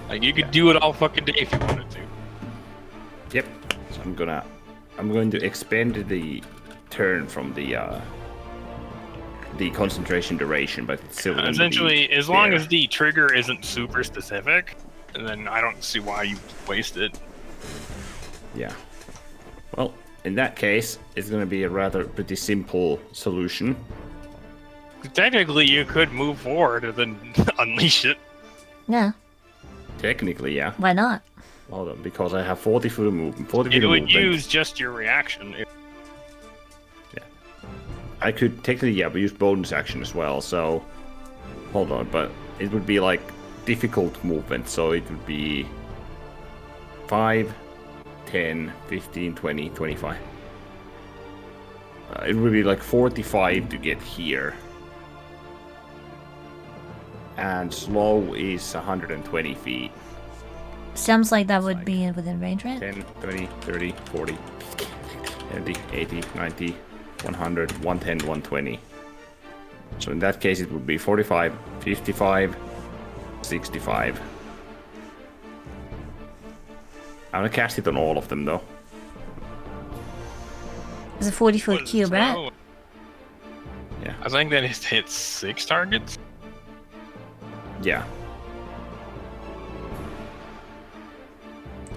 Like, you could do it all fucking day if you wanted to. Yep. So I'm going to expand the turn from the concentration duration, but it's still essentially, as long as the trigger isn't super specific, then I don't see why you waste it. Yeah. Well, in that case, it's going to be a rather pretty simple solution. Technically, you could move forward and then unleash it. Yeah, Technically, yeah. why not? Hold on, because I have 40 foot of movement. 40 feet It of would movement. use just your reaction. I could technically, yeah, but use bonus action as well, so... Hold on, but it would be, like, difficult movement, so it would be... 5, 10, 15, 20, 25. It would be, like, 45 to get here. And slow is 120 feet. Sounds like that would be within range, right? 10, 20, 30, 40, 50, 70, 80, 90, 100, 110, 120. So in that case it would be 45, 55, 65. I'm gonna cast it on all of them though. It's a 40-foot cube, right? Yeah. I think that it hits 6 targets. Yeah.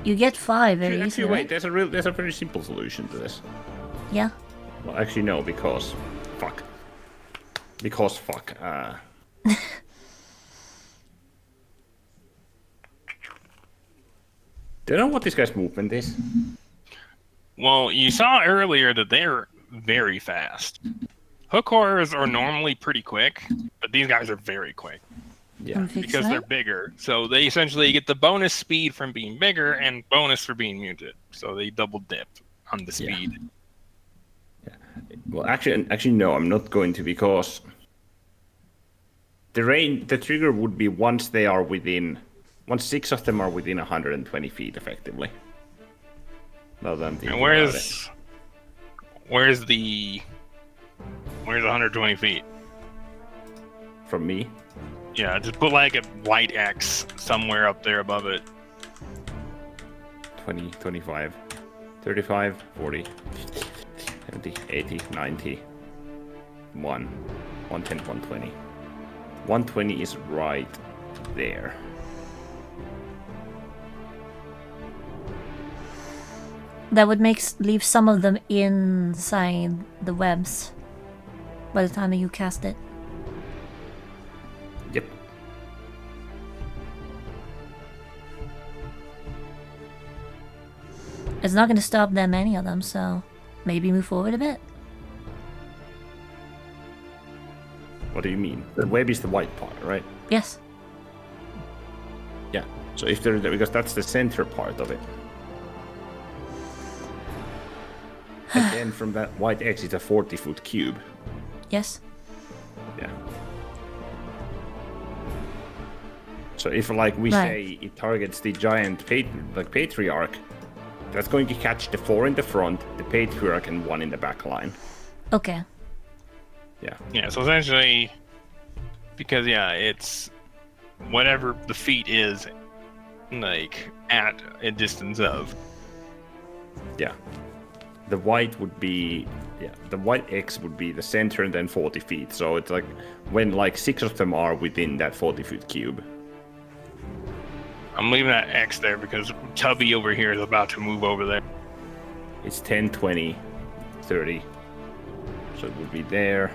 You get 5 very Actually, easily, wait, right? there's a very simple solution to this. Yeah. Well, actually no, because... Fuck. Because fuck. Do you know what this guy's movement is? Well, you saw earlier that they're very fast. Hook horrors are normally pretty quick, but these guys are very quick Yeah. because they're bigger. So they essentially get the bonus speed from being bigger and bonus for being muted. So they double dip on the speed. Well, actually, no, I'm not going to, because the trigger would be once 6 of them are within 120 feet, effectively. Now that I'm thinking And about it. where's 120 feet? From me? Yeah, just put like a white X somewhere up there above it. 20, 25, 35, 40, 70, 80, 90, 110, 120. 120 is right there. That would leave some of them inside the webs by the time that you cast it. Yep. It's not going to stop that many of them, so maybe move forward a bit. What do you mean? The web is the white part, right? Yes. Yeah. So if they're because that's the center part of it. And then from that white X, it's a 40-foot cube. Yes. Yeah. So if, like, we say it targets the giant patriarch, that's going to catch the 4 in the front, the patriarch, and 1 in the back line. Okay. Yeah, so essentially, because it's whatever the feat is, like at a distance of. Yeah. The white would be the white X would be the center and then 40 feet. So it's like when like 6 of them are within that 40-foot cube. I'm leaving that X there because Tubby over here is about to move over there. It's 10, 20, 30. So it would be there.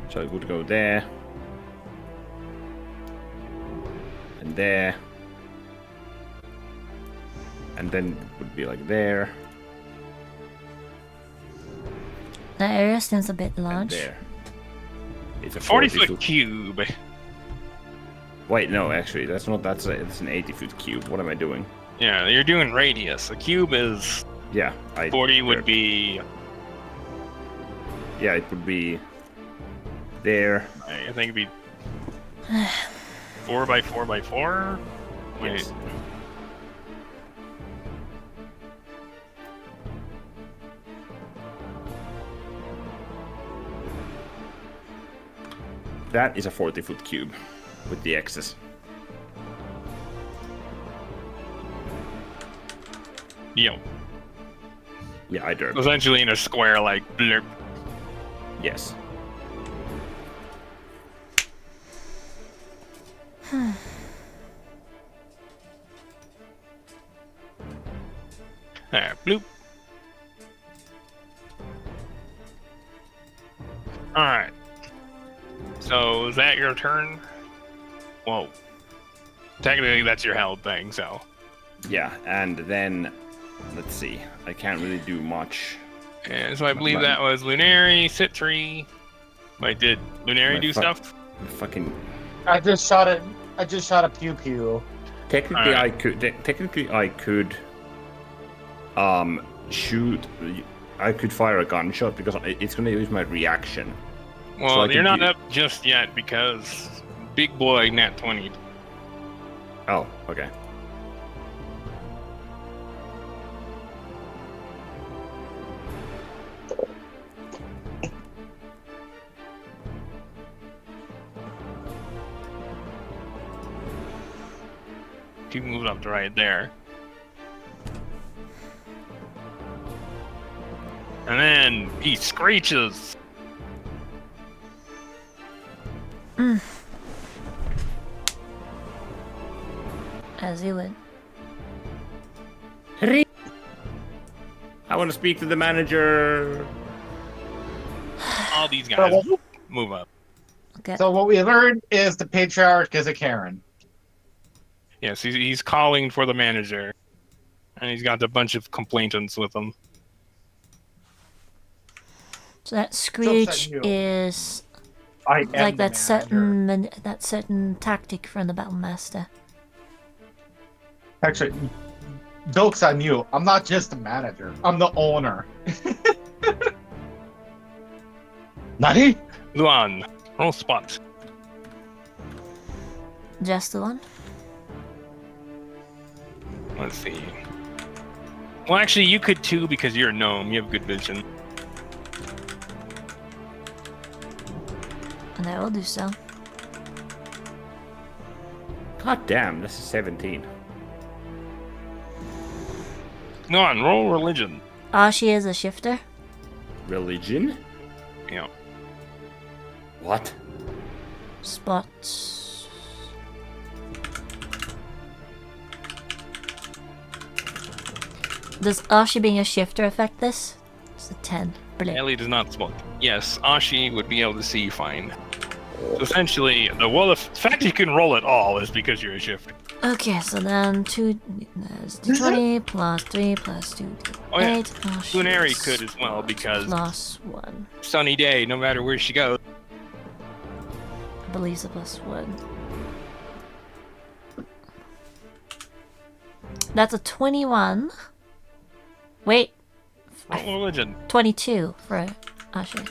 So it would go there. And there. And then it would be like there. The area seems a bit And large. there. It's a 40-foot cube. Wait, no, actually, that's not. It's an 80-foot cube. What am I doing? Yeah, you're doing radius. A cube is Yeah, 40 would be. Yeah, it would be there. I think it'd be 4 by 4 by 4. Wait. Yes. That is a 40-foot cube with the X's. Yo. Yeah, I derp. Essentially in a square, like blurp. Yes. There, bloop. Alright. So, is that your turn? Whoa. Technically, that's your held thing, so. Yeah, and then let's see. I can't really do much. And so I believe that was Lunari, Citri. Wait, did Lunari My do fu- stuff? Fucking. I just shot it. I just shot a pew pew. Technically, Alright. I could. Shoot. I could fire a gunshot because it's gonna use my reaction. Well, So I you're can not do- up just yet because big boy nat 20. Oh, okay. He moved up to right there. And then he screeches. As you would. I want to speak to the manager. All these guys So, move up. Okay. so what we learned is the patriarch is a Karen. Yes, he's calling for the manager. And he's got a bunch of complainants with him. So that screech you. is I am like the that manager. certain tactic from the battle master. Actually, joke's on you. I'm not just the manager. I'm the owner. Nani? Luan, roll spot. Just the one. Let's see. Well, actually, you could too because you're a gnome. You have good vision. And I will do so. God damn, this is 17. Luan, roll religion. She is a shifter. Religion? Yeah. What? Spots. Does Ashi being a shifter affect this? It's a 10. Brilliant. Ellie does not spot. Yes, Ashi would be able to see fine. So essentially, the fact you can roll at all is because you're a shifter. Okay, so then 20 plus 3 plus 2 Oh, yeah. 8 Lunari could as well because plus 1. sunny day, no matter where she goes. I believe it's a plus 1. That's a 21. Wait, Roll religion. 22 for Ashi.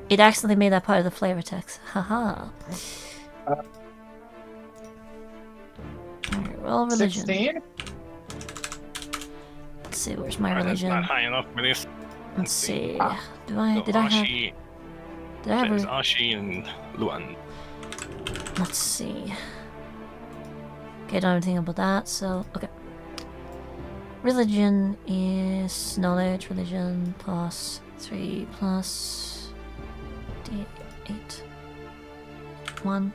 It accidentally made that part of the flavor text. Haha. Alright, roll religion. 16? Let's see, where's my That's religion? not high enough for this. Let's see. So Did I have says Ashi and Luan. Let's see. Okay, don't think about that, so okay. Religion is knowledge, religion plus 3 plus D8. 1.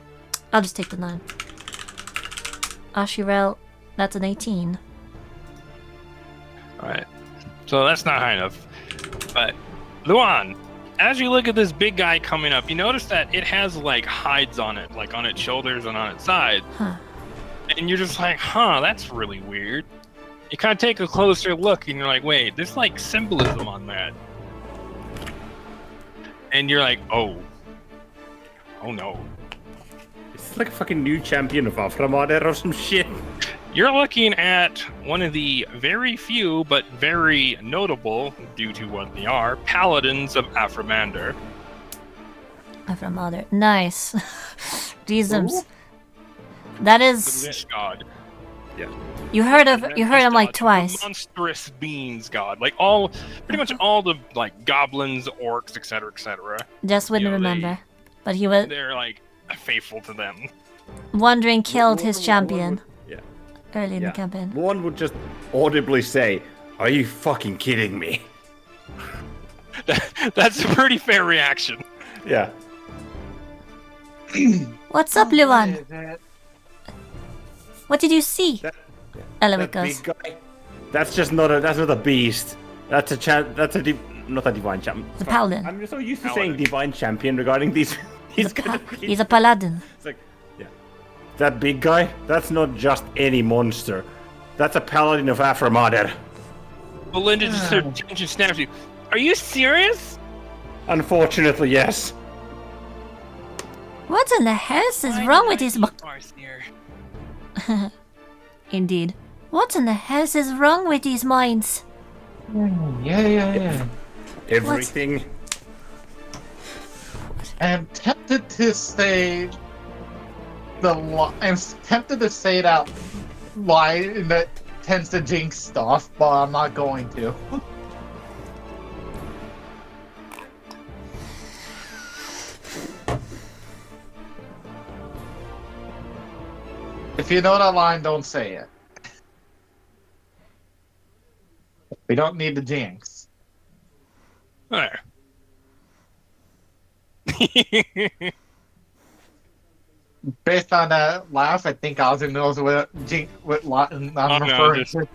I'll just take the 9. Ashirel, that's an 18. Alright. So that's not high enough. But Luan, as you look at this big guy coming up, you notice that it has like hides on it, like on its shoulders and on its side. Huh. And you're just like, huh, that's really weird. You kind of take a closer look and you're like, wait, there's like symbolism on that. And you're like, oh no. It's like a fucking new champion of Aframader or some shit. You're looking at one of the very few, but very notable, due to what they are, paladins of Aframander. Aframader. Nice. That is. This god. Yeah. You heard him like twice. Monstrous beings god. Like pretty much all the like goblins, orcs, etc., etc. Just wouldn't You know, remember. But he was They're like faithful to them. wandering killed his champion Yeah. early in Yeah. the campaign. One would just audibly say, "Are you fucking kidding me?" That's a pretty fair reaction. Yeah. What's up, Luan? What did you see? That Elevate that goes. big guy. That's just not a beast. That's not a divine champion. The paladin. I'm so used to Paladin. saying divine champion regarding these. He's a paladin. It's like, yeah. That big guy, that's not just any monster. That's a paladin of Aframader. Belinda just her attention snaps you. Are you serious? Unfortunately, yes. What in the hell is wrong with his Indeed. What in the hell is wrong with these minds? Yeah. Everything. I'm tempted to say I'm tempted to say that line that tends to jinx stuff, but I'm not going to. If you know that line, don't say it. We don't need the jinx. There. Based on that laugh, I think Ozzy knows what line I'm Oh, no, referring just- to.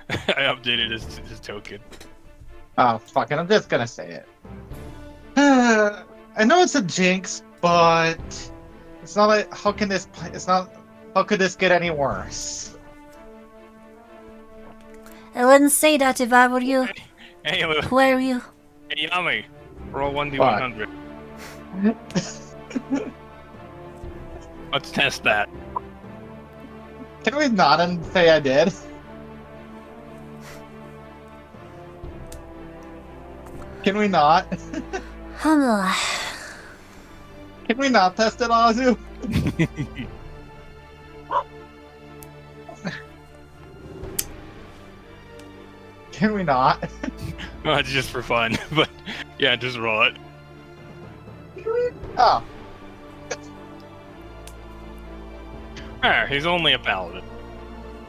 I updated his token. Oh, fuck it, I'm just gonna say it. I know it's a jinx, but it's not like, how could this get any worse? I wouldn't say that if I were you. Hey, Who are you? hey, Yami. Roll 1d100. Let's test that. Can we nod and say I did? Can we not? Humla. Can we not test it, Azu? Can we not? Well, it's just for fun, but yeah, just roll it. Oh, He's only a paladin.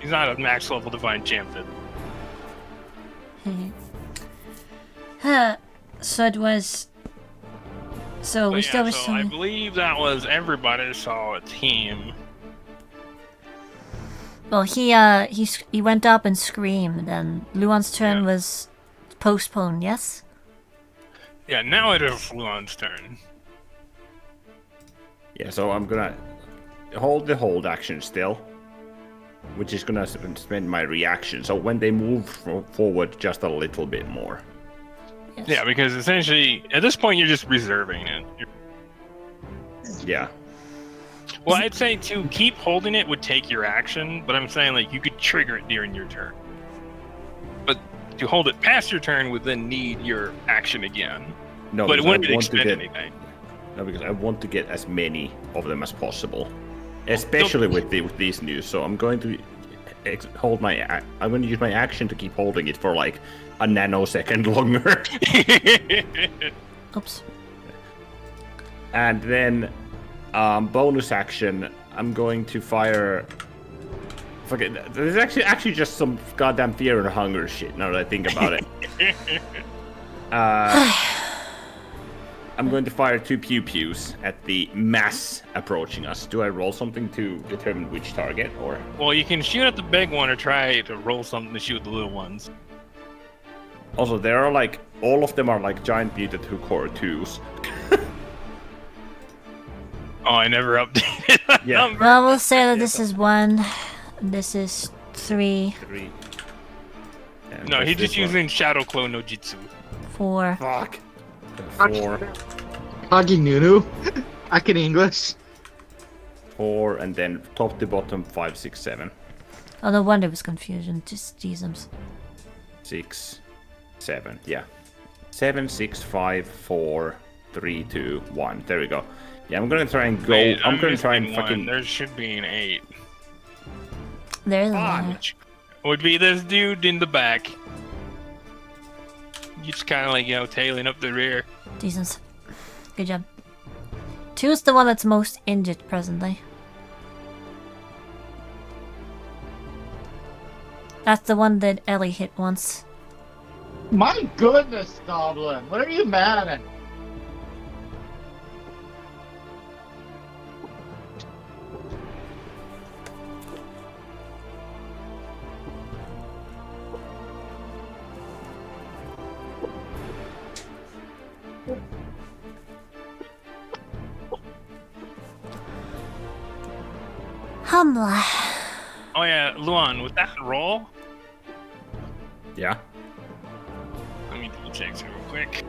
He's not a max level divine champion. So it was. So we But still yeah, were so I saying. believe that was everybody saw a team. Well, he went up and screamed, and Luan's turn Yeah. was postponed. Yes. Yeah, now it is Luan's turn. Yeah, so I'm gonna hold the hold action still, which is gonna spend my reaction. So when they move forward just a little bit more. Yes. Yeah, because essentially, at this point, you're just reserving it. Yeah. Well, I'd say to keep holding it would take your action, but I'm saying like you could trigger it during your turn. But to hold it past your turn would then need your action again. No, But it because I wouldn't want to expend get anything. no, because I want to get as many of them as possible, especially with these news. So I'm going to hold my. I'm going to use my action to keep holding it for like a nanosecond longer. Oops. And then, bonus action, I'm going to fire. Forget. There's actually just some goddamn fear and hunger shit. Now that I think about it. I'm going to fire 2 pew-pews at the mass approaching us. Do I roll something to determine which target, or? Well, you can shoot at the big one or try to roll something to shoot the little ones. Also, there are like all of them are like giant mutant who core 2s. Oh, I never updated that Yeah. number. Well, we'll say that this is 1. This is 3. 3. And No, what's he's just this one? using Shadow Clone no Jutsu. 4. Fuck. 4, Hagi Nunu. I can English. 4, and then top to bottom 5, 6, 7, Oh, no wonder it was confusion. Just Jesus. 6, 7. Yeah. 7, 6, 5, 4, 3, 2, 1. There we go. Yeah, I'm gonna try and go. Wait, I'm gonna try and missing one. fucking. There should be an 8. There's Fuck. one. Would be this dude in the back. Just kind of like, tailing up the rear. Jesus. Good job. 2's the one that's most injured presently. That's the one that Ellie hit once. My goodness, Goblin. What are you mad at? Humla. Oh yeah, Luan, with that roll, Yeah. let me double check real quick.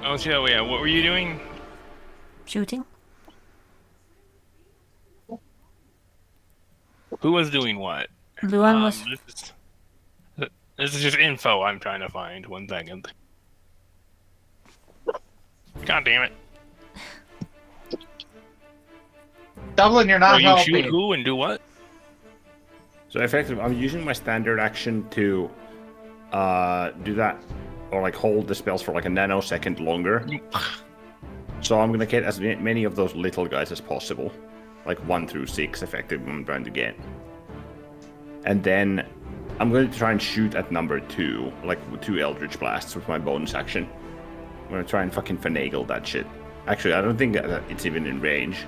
Oh, so yeah, what were you doing? Shooting? Who was doing what? Luan was. This is just info I'm trying to find. 1 second. God damn it. Goblin, you're Oh, not you shoot helping. who and do what? So effectively, I'm using my standard action to do that, or like hold the spells for like a nanosecond longer. So I'm gonna get as many of those little guys as possible, like 1 through 6, effectively. I'm trying to get, and then I'm going to try and shoot at number 2, like 2 Eldritch Blasts with my bonus action. I'm gonna try and fucking finagle that shit. Actually, I don't think that it's even in range.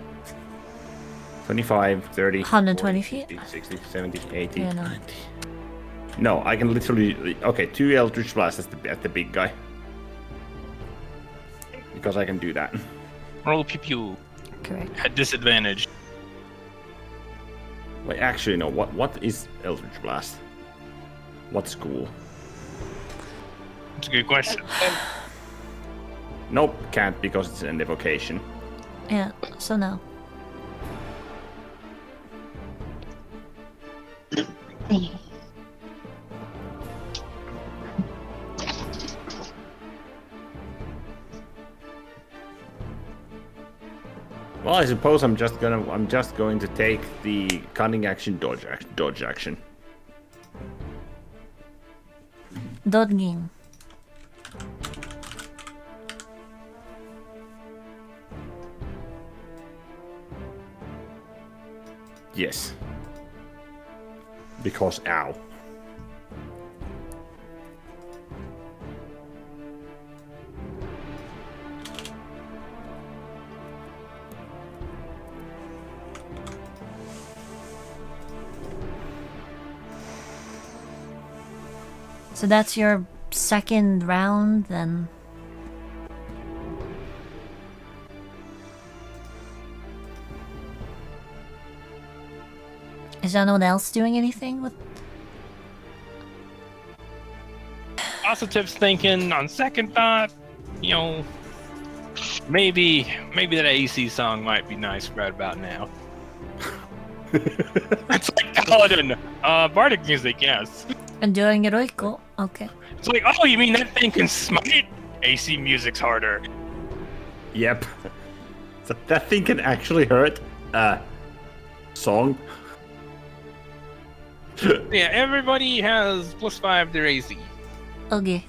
25, 30, 120 40, feet? 50, 60, 70, 80, Yeah, no. 90. No, I can literally... Okay, 2 Eldritch Blasts at the big guy. Because I can do that. Roll pew pew Correct. at disadvantage. Wait, actually, no. What is Eldritch Blast? What school? That's a good question. Nope, can't because it's an evocation. Yeah, so no. Well, I suppose I'm just going to take the cunning action dodge action. Dodging. Yes. Because ow. So that's your second round, then. Is anyone else doing anything with? Positive's thinking on second thought, maybe that AC song might be nice right about now. It's like paladin. Bardic music, yes. And doing Heroico. Okay. It's like, oh, you mean that thing can smite? AC music's harder. Yep. So that thing can actually hurt. Song. Yeah, everybody has +5 to AC. Okay.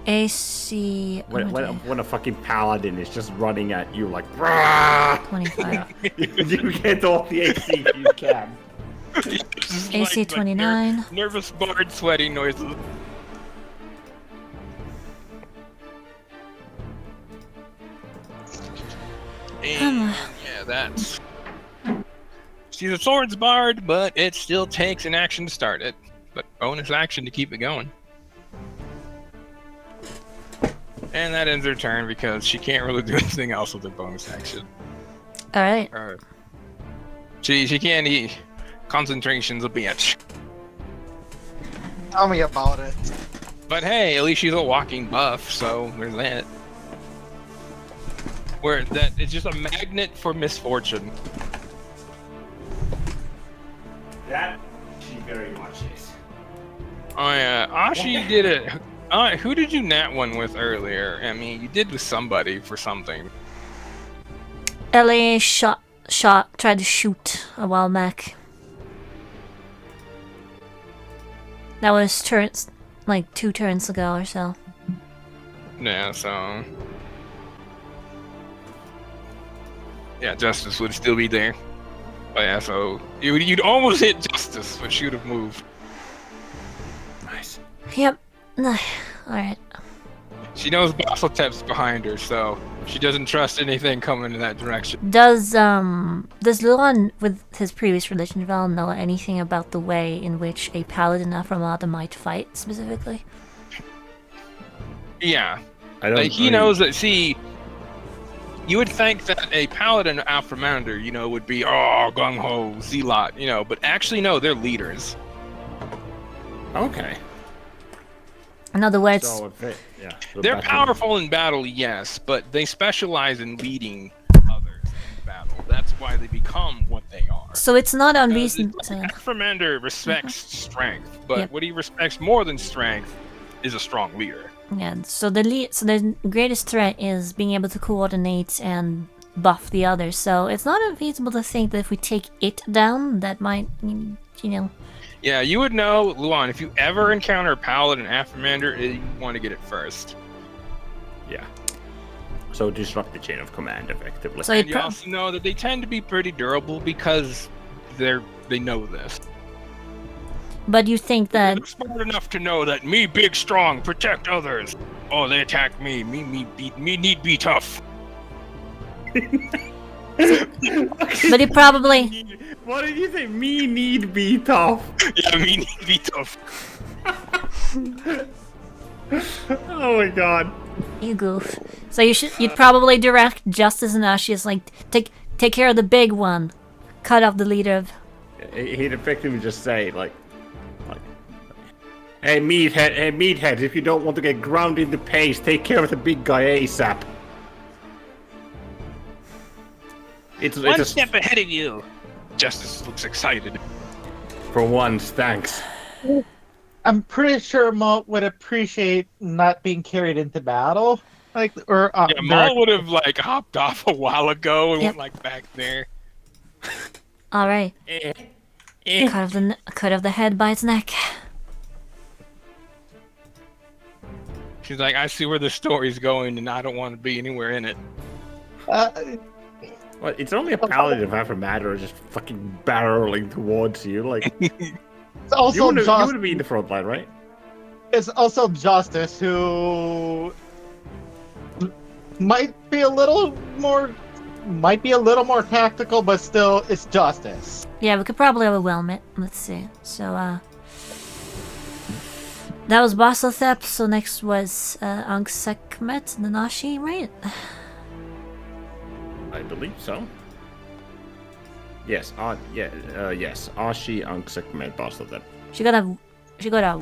AC. When a fucking paladin is just running at you like, "Rah!" 25. You get all the AC you can. Just AC like 29. Nervous bard sweaty noises. And, yeah, that's. She's a swords bard, but it still takes an action to start it. But bonus action to keep it going. And that ends her turn because she can't really do anything else with her bonus action. All right. She can't eat. Concentration's a bitch. Tell me about it. But hey, at least she's a walking buff, so there's that. Where that it's just a magnet for misfortune. That she very much is. Oh yeah, Ashi did it. Who did you nat one with earlier? I mean, you did with somebody for something. LA tried to shoot a while back. That was like 2 turns ago or so. Yeah, so. Yeah, Justice would still be there. But yeah, so you'd almost hit Justice, but she would have moved. Nice. Yep. Alright. She knows Basiltep's behind her, so she doesn't trust anything coming in that direction. Does Luan, with his previous religion Val, know anything about the way in which a paladin Aframata might fight specifically? Yeah. I He knows that, see, you would think that a paladin Aframander, would be, gung-ho, zealot, but actually, no, they're leaders. Okay. In other words, So They're powerful in battle, yes, but they specialize in leading others in battle. That's why they become what they are. so it's not unreasonable. Aframander respects strength, but Yep. what he respects more than strength is a strong leader. Yeah, so the greatest threat is being able to coordinate and buff the others. So it's not unfeasible to think that if we take it down, that might, Yeah, you would know, Luan, if you ever encounter a paladin Aframander, you want to get it first. Yeah. So disrupt the chain of command effectively. So And you also know that they tend to be pretty durable because they know this. But you think that They're smart enough to know that me big strong protect others. Oh, they attack me. Me need be tough. but he probably What did you say? Me need be tough. Yeah, me need be tough. Oh my god. you goof. So you'd probably direct Justice and Ashi's like take care of the big one. Cut off the leader of He'd effectively just say like hey meathead, if you don't want to get ground into paste, take care of the big guy ASAP. It's One a step ahead of you. Justice looks excited. for once, thanks. I'm pretty sure Mo would appreciate not being carried into battle. Yeah, Maul would have hopped off a while ago and Yep. went back there. all right. Cut off the head by its neck. She's like, I see where the story's going, and I don't want to be anywhere in it. Well, it's only a paladin of Aframatter just fucking barreling towards you. Like It's also you wouldn't Justice. be in the front line, right? It's also Justice who might be a little more tactical, but still, it's Justice. Yeah, we could probably overwhelm it. Let's see. So that was Basilthep, so next was Ankh Sekhmet Nanashi, right? I believe so. Yes, yes. Ashi, Sekhmet, boss of them. She got a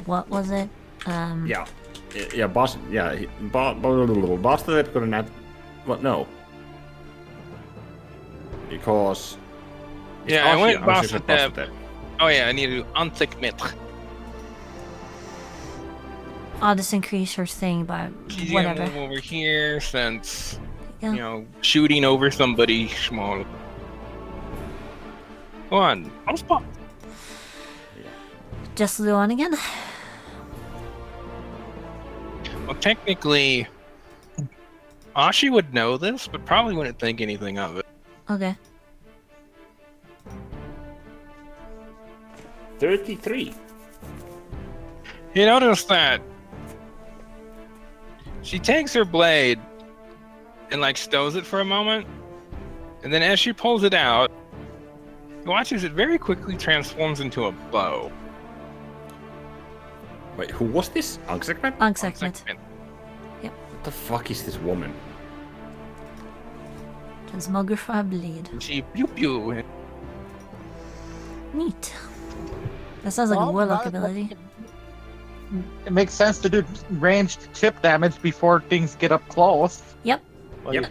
what was it? Yeah, boss. Yeah, boss of them got a Well, no. Because... Yeah, I went boss step. step. Oh yeah, I need to untick metre. I'll just increase her thing by whatever. Move over here since Yeah. you know shooting over somebody small. Go on, on spot. Just Luan again. Well, technically, Ashi would know this, but probably wouldn't think anything of it. Okay. 33. You notice that she takes her blade and like stows it for a moment, and then as she pulls it out, you watch as it very quickly transforms into a bow. Wait, who was this? Angsakmet? Unsegment. What the fuck is this woman? Transmogrify blade. She pew pew. Neat. That sounds like a warlock ability. It makes sense to do ranged chip damage before things get up close. Yep. Yep.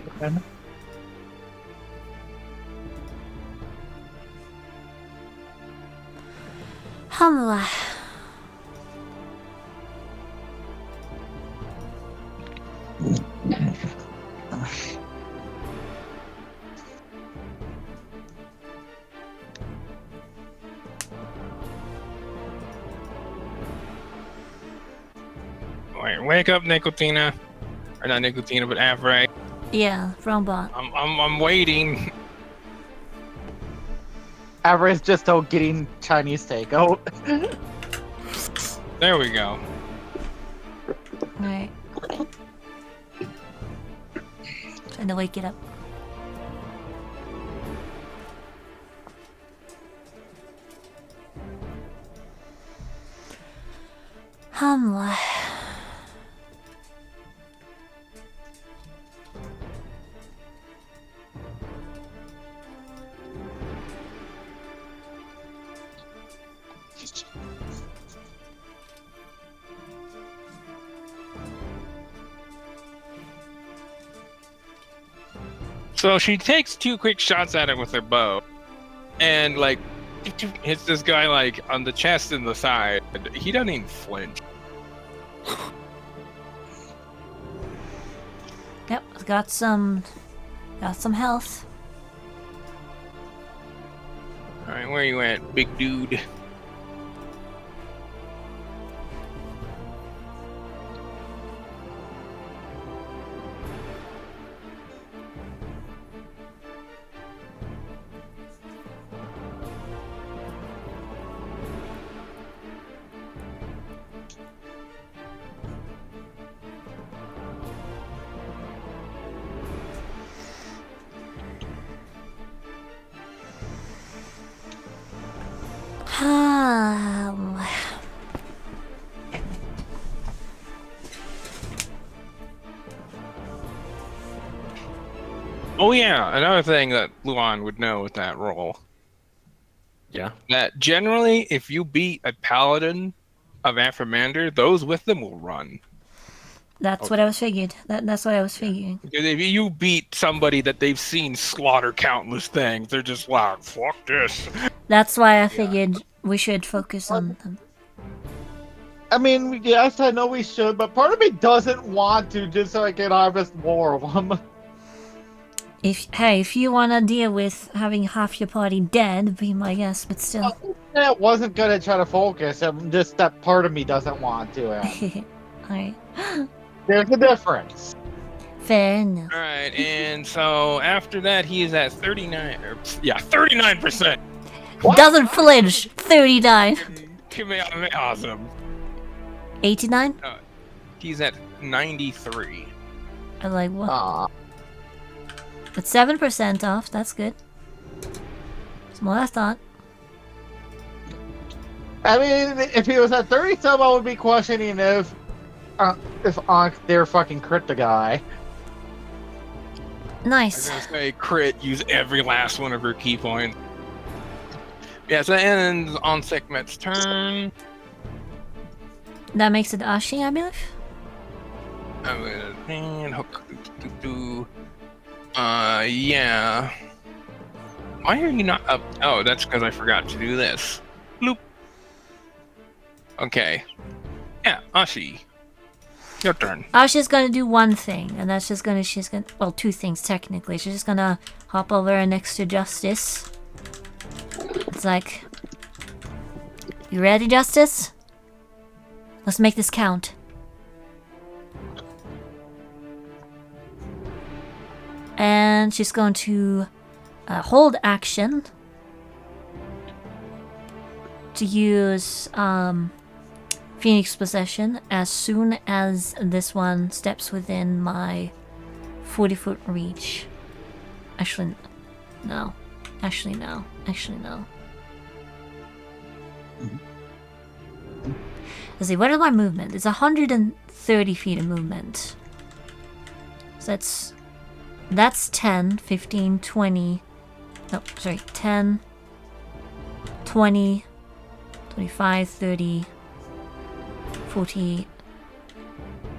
Alhamdulillah. Wake up, Nicotina. Or not Nicotina, but Avray. Yeah, wrong bot. I'm waiting. Average just out getting Chinese takeout. There we go. Alright. Trying to wake it up. Alhamdulillah. So she takes 2 quick shots at it with her bow, and like hits this guy like on the chest and the side. He doesn't even flinch. Yep, it's got some health. All right, where you at, big dude? Oh yeah, another thing that Luan would know with that roll. Yeah. That generally, if you beat a paladin of Amphimander, those with them will run. That's what I was figured. That's what I was figuring. Because if you beat somebody that they've seen slaughter countless things, they're just like, fuck this. That's why I figured we should focus on them. I mean, yes, I know we should, but part of me doesn't want to just so I can harvest more of them. If you wanna deal with having half your party dead, be my guest, but still. I wasn't gonna try to focus. I'm just that part of me doesn't want to. Alright. There's a difference. Fair enough. Alright, and so after that, he is at 39%. Doesn't flinch! 39. Awesome. 89? He's at 93. I like what? Aw. But 7% off, that's good. It's more than I thought. I mean, if he was at 37, I would be questioning if Ankh dare fucking crit the guy. I Nice. was gonna say crit, use every last one of her key points. Yeah, so that ends on Sekhmet's turn. That makes it Ashi, I believe. I'm gonna hook. Yeah. Why are you not up? Oh, that's because I forgot to do this. Bloop. Okay. Yeah, Ashi. Your turn. She's gonna do one thing, and that's just gonna, well, two things technically. She's just gonna hop over next to Justice. It's like, you ready, Justice? Let's make this count. And she's going to hold action to use Phoenix Possession as soon as this one steps within my 40-foot reach. Actually, no. Actually, no. Actually, no. Let's see, what is my movement? It's 130 feet of movement. So that's 10, 15, 20. No, sorry, 10, 20, 25, 30, 40.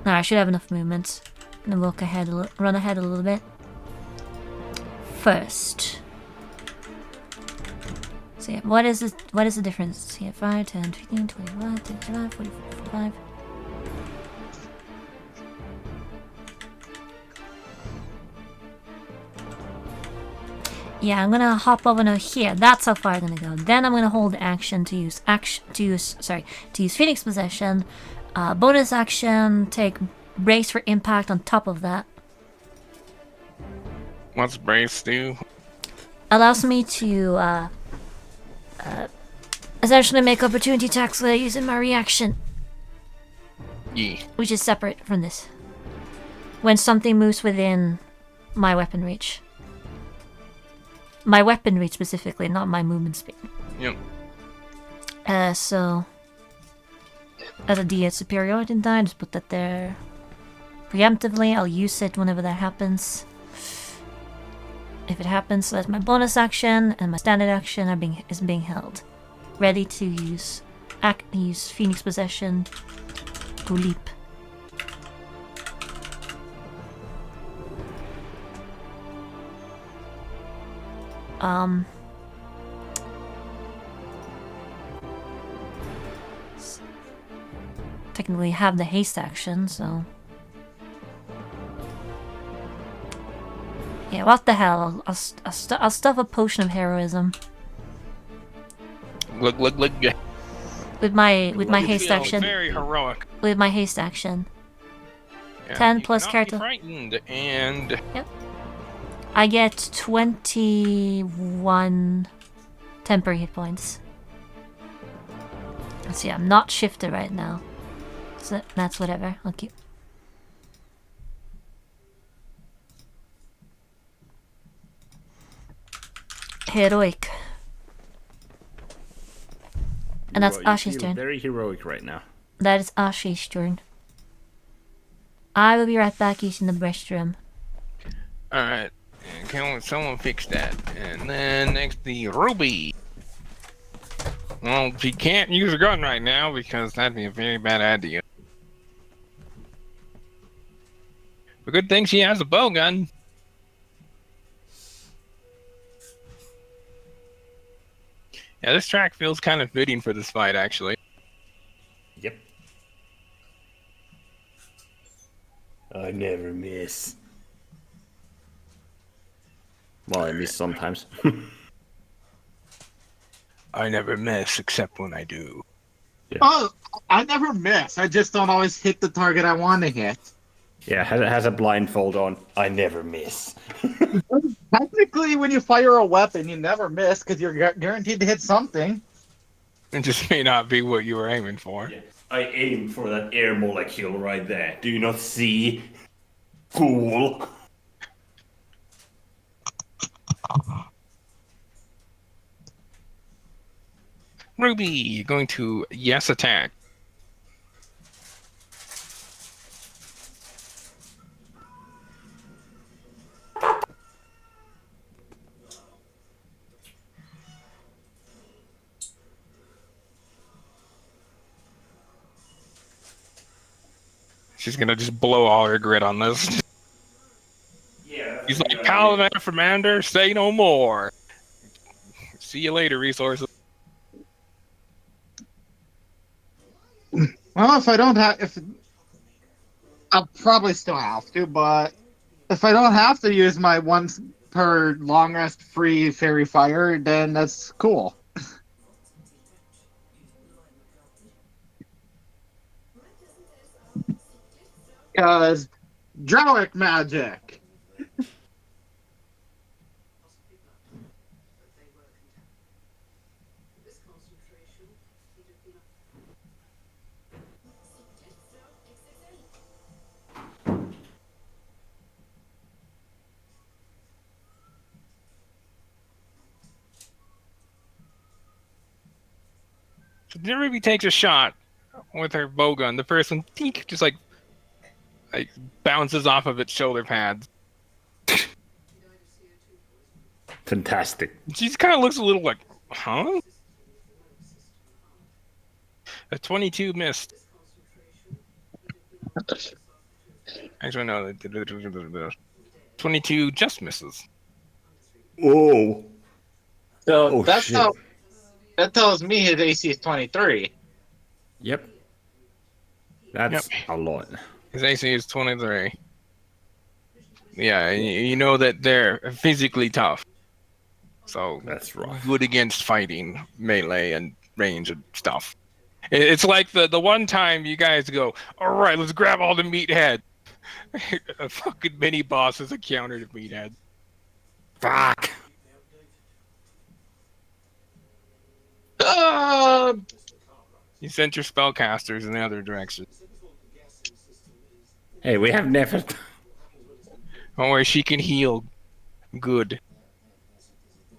No, I should have enough movement. I'm gonna look ahead, run ahead a little bit. First. So yeah, what is the difference? Yeah, 5, 10, 15, 25, 35, 40, 45. Yeah, I'm gonna hop over here. That's how far I'm gonna go. Then I'm gonna hold action to use Phoenix Possession. Bonus action, take brace for impact on top of that. What's brace do? Allows me to essentially make opportunity attacks without using my reaction, Yeah. which is separate from this. When something moves within my weapon reach. My weapon reach specifically, not my movement speed. Yep. So as a D8 superiority die, just put that there preemptively. I'll use it whenever that happens. If it happens, so that's my bonus action, and my standard action is being held. Ready to use Phoenix Possession to leap. Technically have the haste action, so yeah. What the hell? I'll stuff a potion of heroism Look. with my You haste feel action. Very heroic. With my haste action, Yeah, 10 you plus cannot be character. frightened, and I get 21 temporary hit points. Let's see, I'm not shifted right now. So that's whatever. Okay. Heroic. And that's You Ashi's feel turn. very heroic right now. That is Ashi's turn. I will be right back using the restroom. all right. Can someone fix that? And then next, the Ruby. Well, she can't use a gun right now because that'd be a very bad idea. But good thing she has a bow gun. Yeah, this track feels kind of fitting for this fight, actually. Yep. I never miss. Well, I miss sometimes. I never miss except when I do. Oh, I never miss. I just don't always hit the target I want to hit. Yeah, has a blindfold on. I never miss. Technically, when you fire a weapon, you never miss because you're guaranteed to hit something. It just may not be what you were aiming for. Yeah, I aim for that air molecule right there. Do you not see? Fool. Ruby, you're going to yes attack. She's gonna just blow all her grit on this. Yeah. He's like Paladin Commander, say no more. See you later, resources. Well, if I don't have, I'll probably still have to, but if I don't have to use my once per long rest free fairy fire, then that's cool. Because Drowic magic. So Ruby takes a shot with her bowgun. The person just like bounces off of its shoulder pads. Fantastic. She just kind of looks a little like, huh? A 22 missed. Actually, no. 22 just misses. Oh. So Oh, that's shit. how. That tells me his AC is 23. Yep. That's a lot. His AC is 23. Yeah, you know that they're physically tough. So That's rough. good against fighting, melee, and range and stuff. It's like the one time you guys go, all right, let's grab all the meathead. A fucking mini boss is a counter to meathead. Fuck. You sent your spellcasters in the other direction. Hey, we have never. Don't worry, she can heal. Good.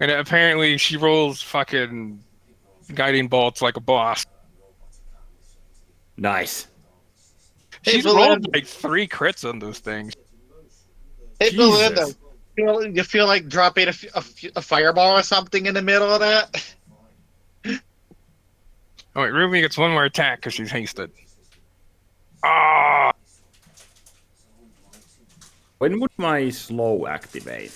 And apparently she rolls fucking guiding bolts like a boss. Nice. Hey, She's rolled Belinda. like 3 crits on those things. Hey, Jesus. Belinda, you feel like dropping a fireball or something in the middle of that? Oh wait, Ruby gets one more attack because she's hasted. Ah! When would my slow activate?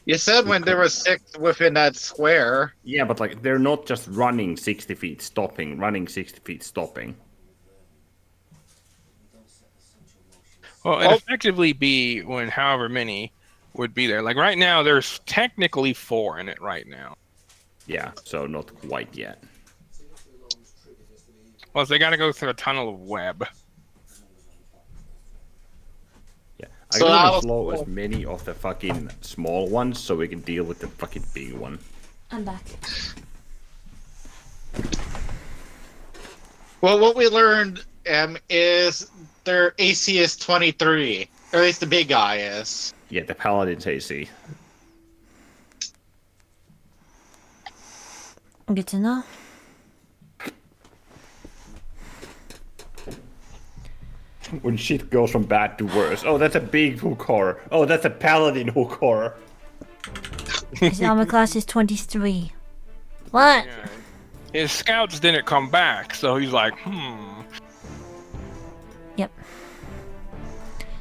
You said when there were 6 within that square. Yeah, but like they're not just running 60 feet, stopping, running 60 feet, stopping. Well, it'd effectively be when however many would be there. Like right now, there's technically 4 in it right now. Yeah, so not quite yet. Plus, they gotta go through a tunnel of web. Yeah, So I I'll- gotta slow as many of the fucking small ones so we can deal with the fucking big one. I'm back. Well, what we learned is their AC is 23. Or at least the big guy is. Yeah, the paladin's AC. Good to know. When shit goes from bad to worse. Oh, that's a big hook horror. Oh, that's a paladin hook horror. His armor class is 23. What? Yeah. His scouts didn't come back, so he's like, Yep.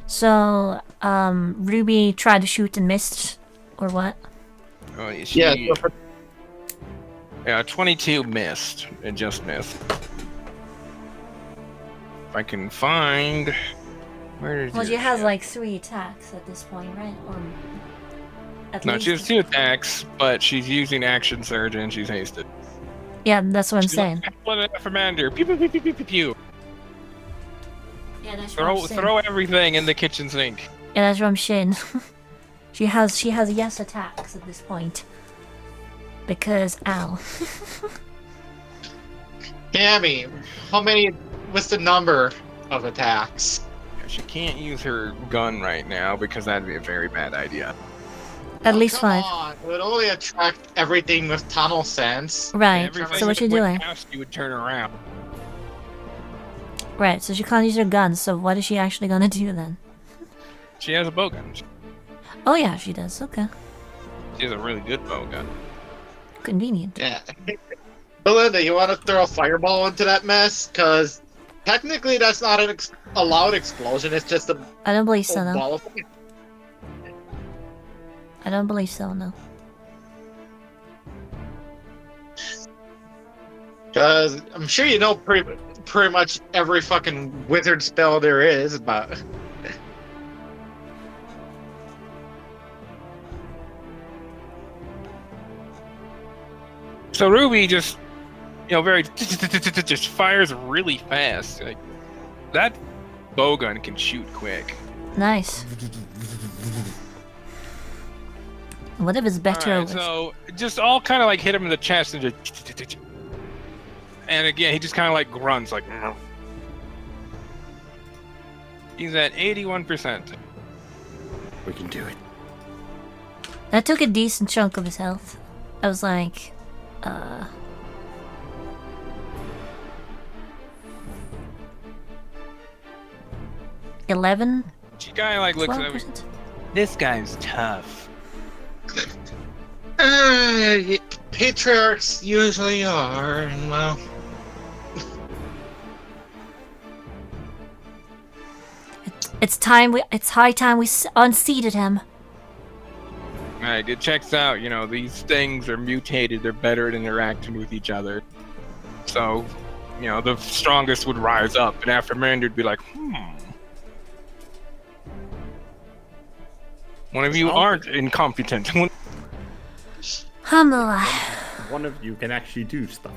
So, Ruby tried to shoot and missed, or what? Oh, Yeah, so for- Yeah, 22 missed. It just missed. If I can find... Where is Well, your she has shit? like 3 attacks at this point, right? Or at No, least. she has 2 attacks, but she's using action surge and she's hasted. Yeah, that's what I'm She's saying. like, "Paladin Commander, pew pew pew pew pew pew pew. Yeah, that's what I'm Throw, saying. throw everything in the kitchen sink. Yeah, that's what I'm saying. she has yes attacks at this point. Because ow. Cammy, how many? What's the number of attacks? Yeah, she can't use her gun right now because that'd be a very bad idea. At least Come 5. on, it would only attract everything with tunnel sense. Right. Everything So what that you went doing? past you would turn around. Right. So she can't use her gun. So what is she actually gonna do then? She has a bowgun. Oh yeah, she does. Okay. She has a really good bowgun. Convenient. Yeah. Belinda, you want to throw a fireball into that mess? Because technically that's not a loud explosion, it's just a I don't believe so though. ball of I don't believe so, no. Because I'm sure you know pretty much every fucking wizard spell there is, but... So Ruby just, just fires really fast. Like, that bowgun can shoot quick. Nice. What if it's better? Alright, so just all kind of like hit him in the chest and just... And again, he just kind of like grunts like... He's at 81%. We can do it. That took a decent chunk of his health. I was like... 11? She kind of like looks at me. 12%? This guy's tough. Patriarchs usually are, and well... It's high time we unseated him. Alright, it checks out, these things are mutated, they're better at interacting with each other. So, the strongest would rise up, and after a minute it'd be like, One of you aren't incompetent. Alhamdulillah. One of you can actually do stuff.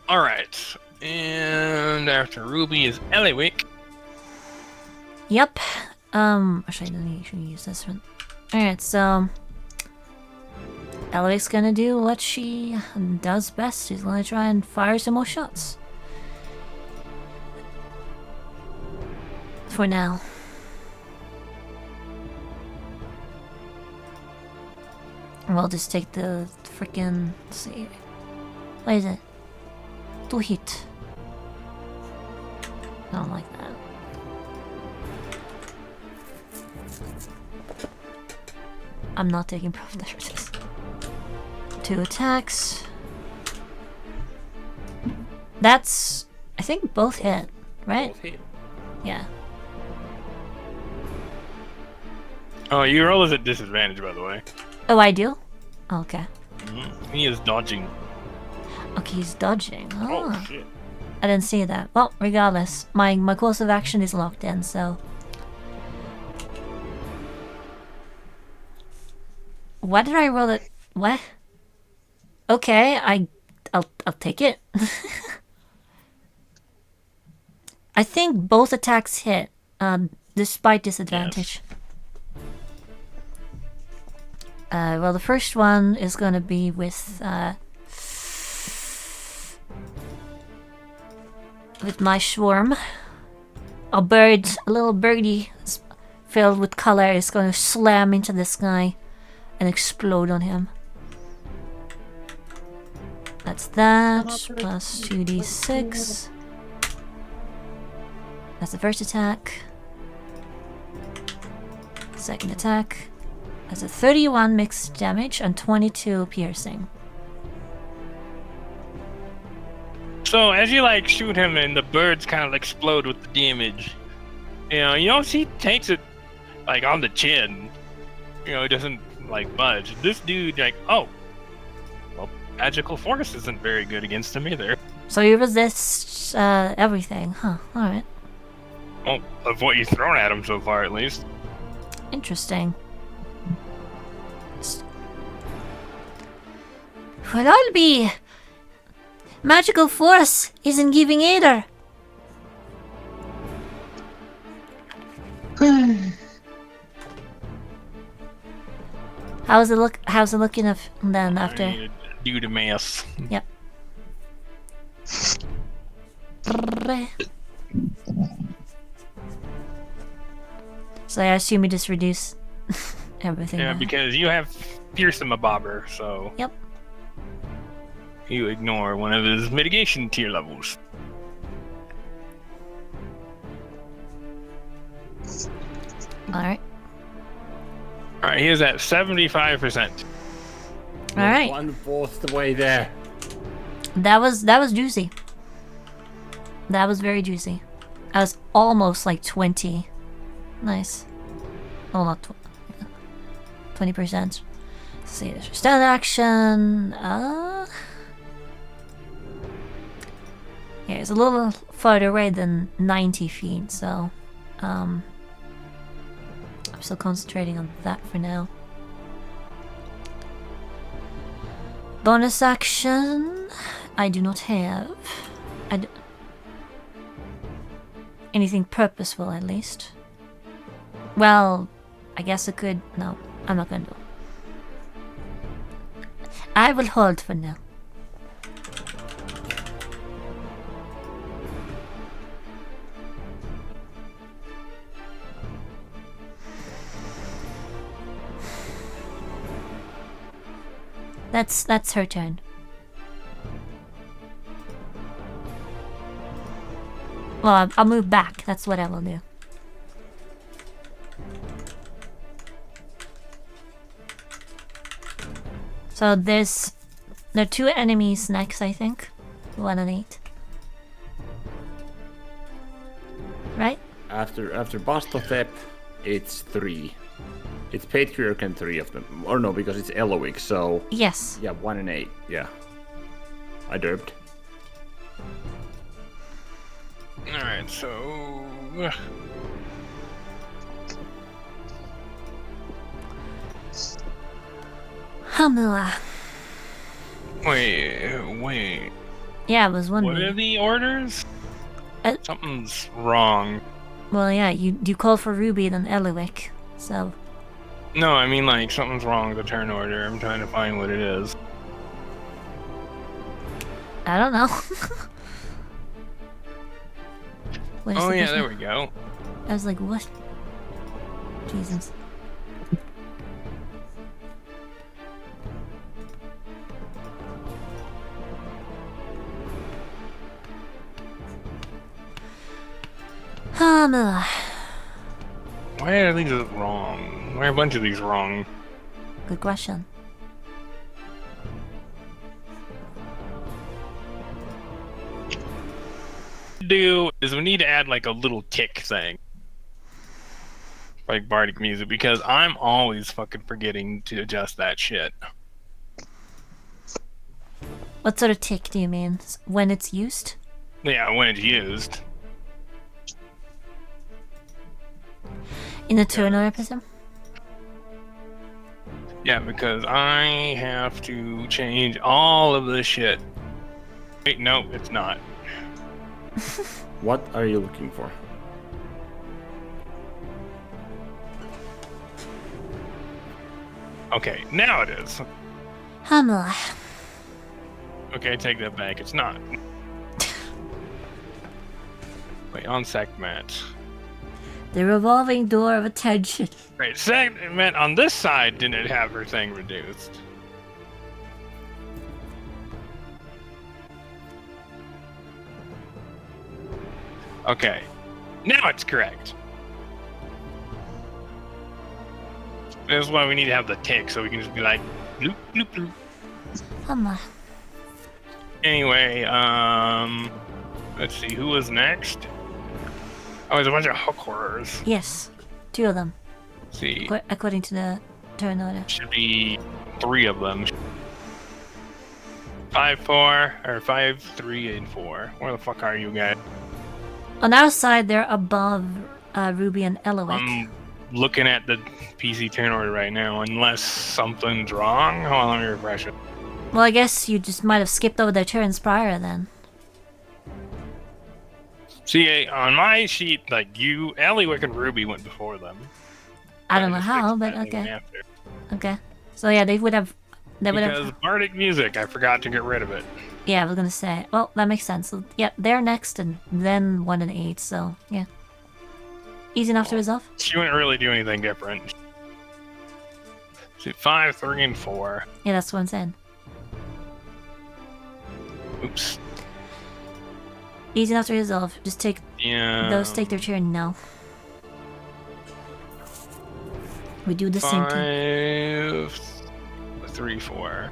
Alright, and after Ruby is Eliwick. Yep. Actually, I didn't actually use this one. Alright, so... Eliwick's gonna do what she does best. She's gonna try and fire some more shots. For now. We'll just take the freaking... Let's see. What is it? 2 hit. I don't like that. I'm not taking profit. There it is. 2 attacks. That's... I think both hit, right? Both hit. Yeah. Oh, your roll is at disadvantage, by the way. Oh, I do? Okay. He is dodging. Okay, he's dodging. Oh, Oh, shit. I didn't see that. Well, regardless, my course of action is locked in, so... Why did I roll it? What? Okay, I'll take it. I think both attacks hit, despite disadvantage. Well, the first one is gonna be with my swarm. A little birdie filled with color is gonna slam into this guy and explode on him. That's that, plus 2d6. That's the first attack. Second attack. That's a 31 mixed damage and 22 piercing. So as you shoot him and the birds kind of explode with the damage, he takes it on the chin. He doesn't budge. This dude well, magical force isn't very good against him either. So you resist everything, huh? Alright. Well, of what you've thrown at him so far, at least. Interesting. Well, I'll be... Magical force isn't giving either. How's it looking then after? I need to do the math. Yep. So I assume you just reduce everything. Yeah, then. because you have Fearsome a Bobber, so Yep. you ignore one of his mitigation tier levels. Alright. Alright, he is at 75%. Alright. 1/4 the way there. That was juicy. That was very juicy. I was almost like 20. Nice. Oh, not 20%. Let's see, there's stand action. Yeah, it's a little farther away than 90 feet, so I'm still concentrating on that for now. Bonus action, I do not have. Anything purposeful, at least. Well, I guess I could. No, I'm not gonna do it. I will hold for now. That's her turn. Well, I'll move back. That's what I will do. So there are 2 enemies next, I think. 1 and 8. Right? After Bastotep, it's 3. It's Patriarch and 3 of them. Or no, because it's Eloic, so... Yes. Yeah, 1 and 8. Yeah. I derped. Alright, so... Hamula. Wait. Yeah, it was one. What are the orders? Something's wrong. Well, yeah, you called for Ruby then Eloic, so... No, I mean like something's wrong with the turn order. I'm trying to find what it is. I don't know. What is Oh the yeah, question? there we go. I was like, what? Jesus. Hamula. Why are these wrong? Why are a bunch of these wrong? Good question. Do is we need to add like a little tick thing, like bardic music, because I'm always fucking forgetting to adjust that shit. What sort of tick do you mean? When it's used? Yeah, when it's used. In the turn order, presume? Yeah, because I have to change all of this shit. Wait, no, it's not. What are you looking for? Okay, now it is. Hamula. Okay, take that back. It's not. Wait, on segment. The revolving door of attention. Right, segment on this side didn't have her thing reduced. Okay, now it's correct. That's why we need to have the tick, so we can just be like, bloop, bloop, bloop. Hamula. Anyway, let's see, who was next? Oh, there's a bunch of hook horrors. Yes, 2 of them, Let's see, according to the turn order. should be 3 of them. 5, 4, or 5, 3, and 4. Where the fuck are you guys? On our side, they're above Ruby and Eloic. I'm looking at the PC turn order right now, unless something's wrong. Hold on, let me refresh it. Well, I guess you just might have skipped over their turns prior then. See, on my sheet, like you, Eloic and Ruby went before them. I don't know just how, fixed but that okay. after. Okay. So yeah, they would have... Because bardic music, I forgot to get rid of it. Yeah, I was gonna say. Well, that makes sense. So, yeah, they're next, and then 1 and 8. So yeah, easy enough to resolve. She wouldn't really do anything different. See, 5, 3, and 4. Yeah, that's what I'm saying. Oops. Easy enough to resolve. Just take those. Take their turn now. We do the same thing. 5, 3, 4.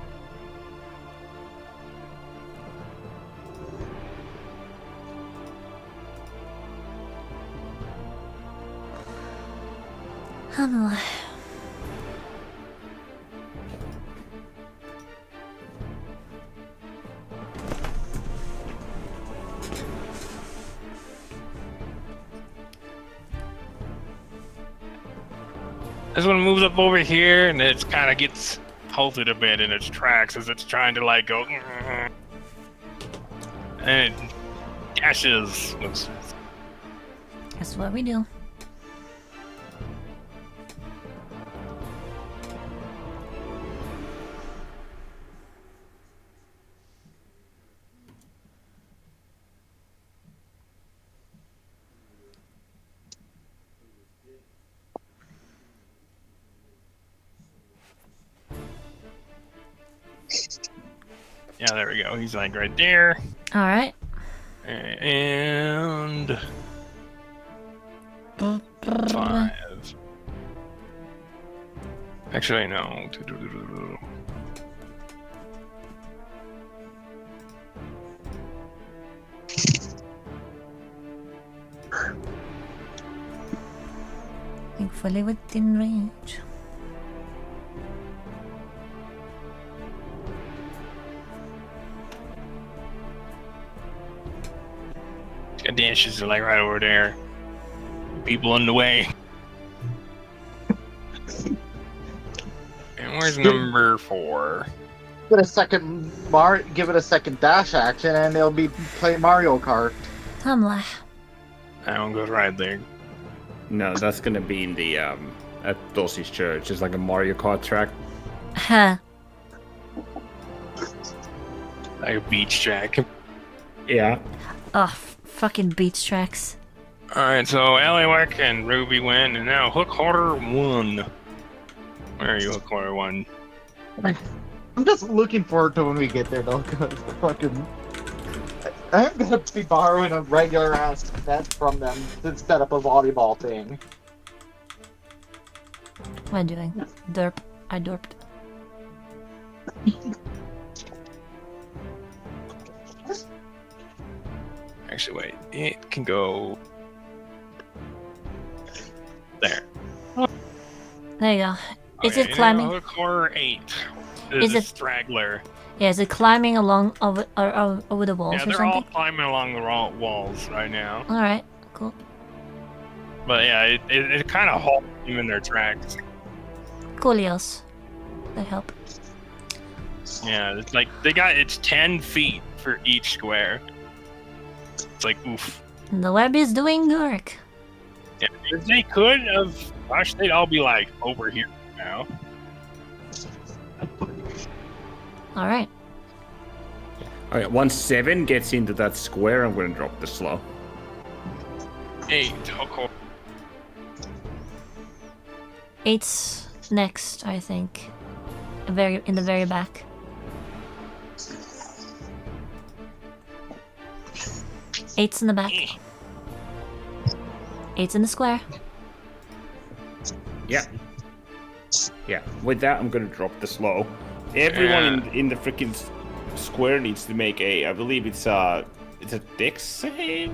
Um, This one moves up over here, and it kind of gets halted a bit in its tracks as it's trying to like go, and it dashes. That's what we do. Yeah, there we go. He's like right there. All right. And 5. Actually, no. Thankfully within range. Got dashes are like right over there. People in the way. And where's number 4? Give it a second dash action, and they'll be playing Mario Kart. Hamla. That one goes right there. No, that's gonna be in the at Dosie's church. It's like a Mario Kart track. Huh. Like a beach track. Yeah. Oh, fucking beach tracks. Alright, so Eliwick and Ruby win, and now Hook Horror 1. Where are you, Hook Horror 1? I'm just looking forward to when we get there, though, because fucking... I'm gonna be borrowing a regular ass net from them to set up a volleyball thing. What am I doing? Derp. I derped. Actually, wait. It can go... there. There you go. Is Okay, it climbing? Hook Horror 8. Is Is a it- straggler. Yeah, is it climbing along over the walls Yeah, or they're something? all climbing along the walls right now. Alright, cool. But yeah, it kind of halts them in their tracks. Coolios. That help. Yeah, it's like it's 10 feet for each square. It's like oof. The web is doing work. Yeah, if they could have, gosh, they'd all be like over here now. Alright. Okay, once 7 gets into that square, I'm gonna drop the slow. 8. Hook Horror. 8's next, I think. In the very back. Eight's in the back. 8's in the square. Yeah. Yeah. With that, I'm gonna drop the slow. Everyone in the freaking square needs to make I believe it's a dex save?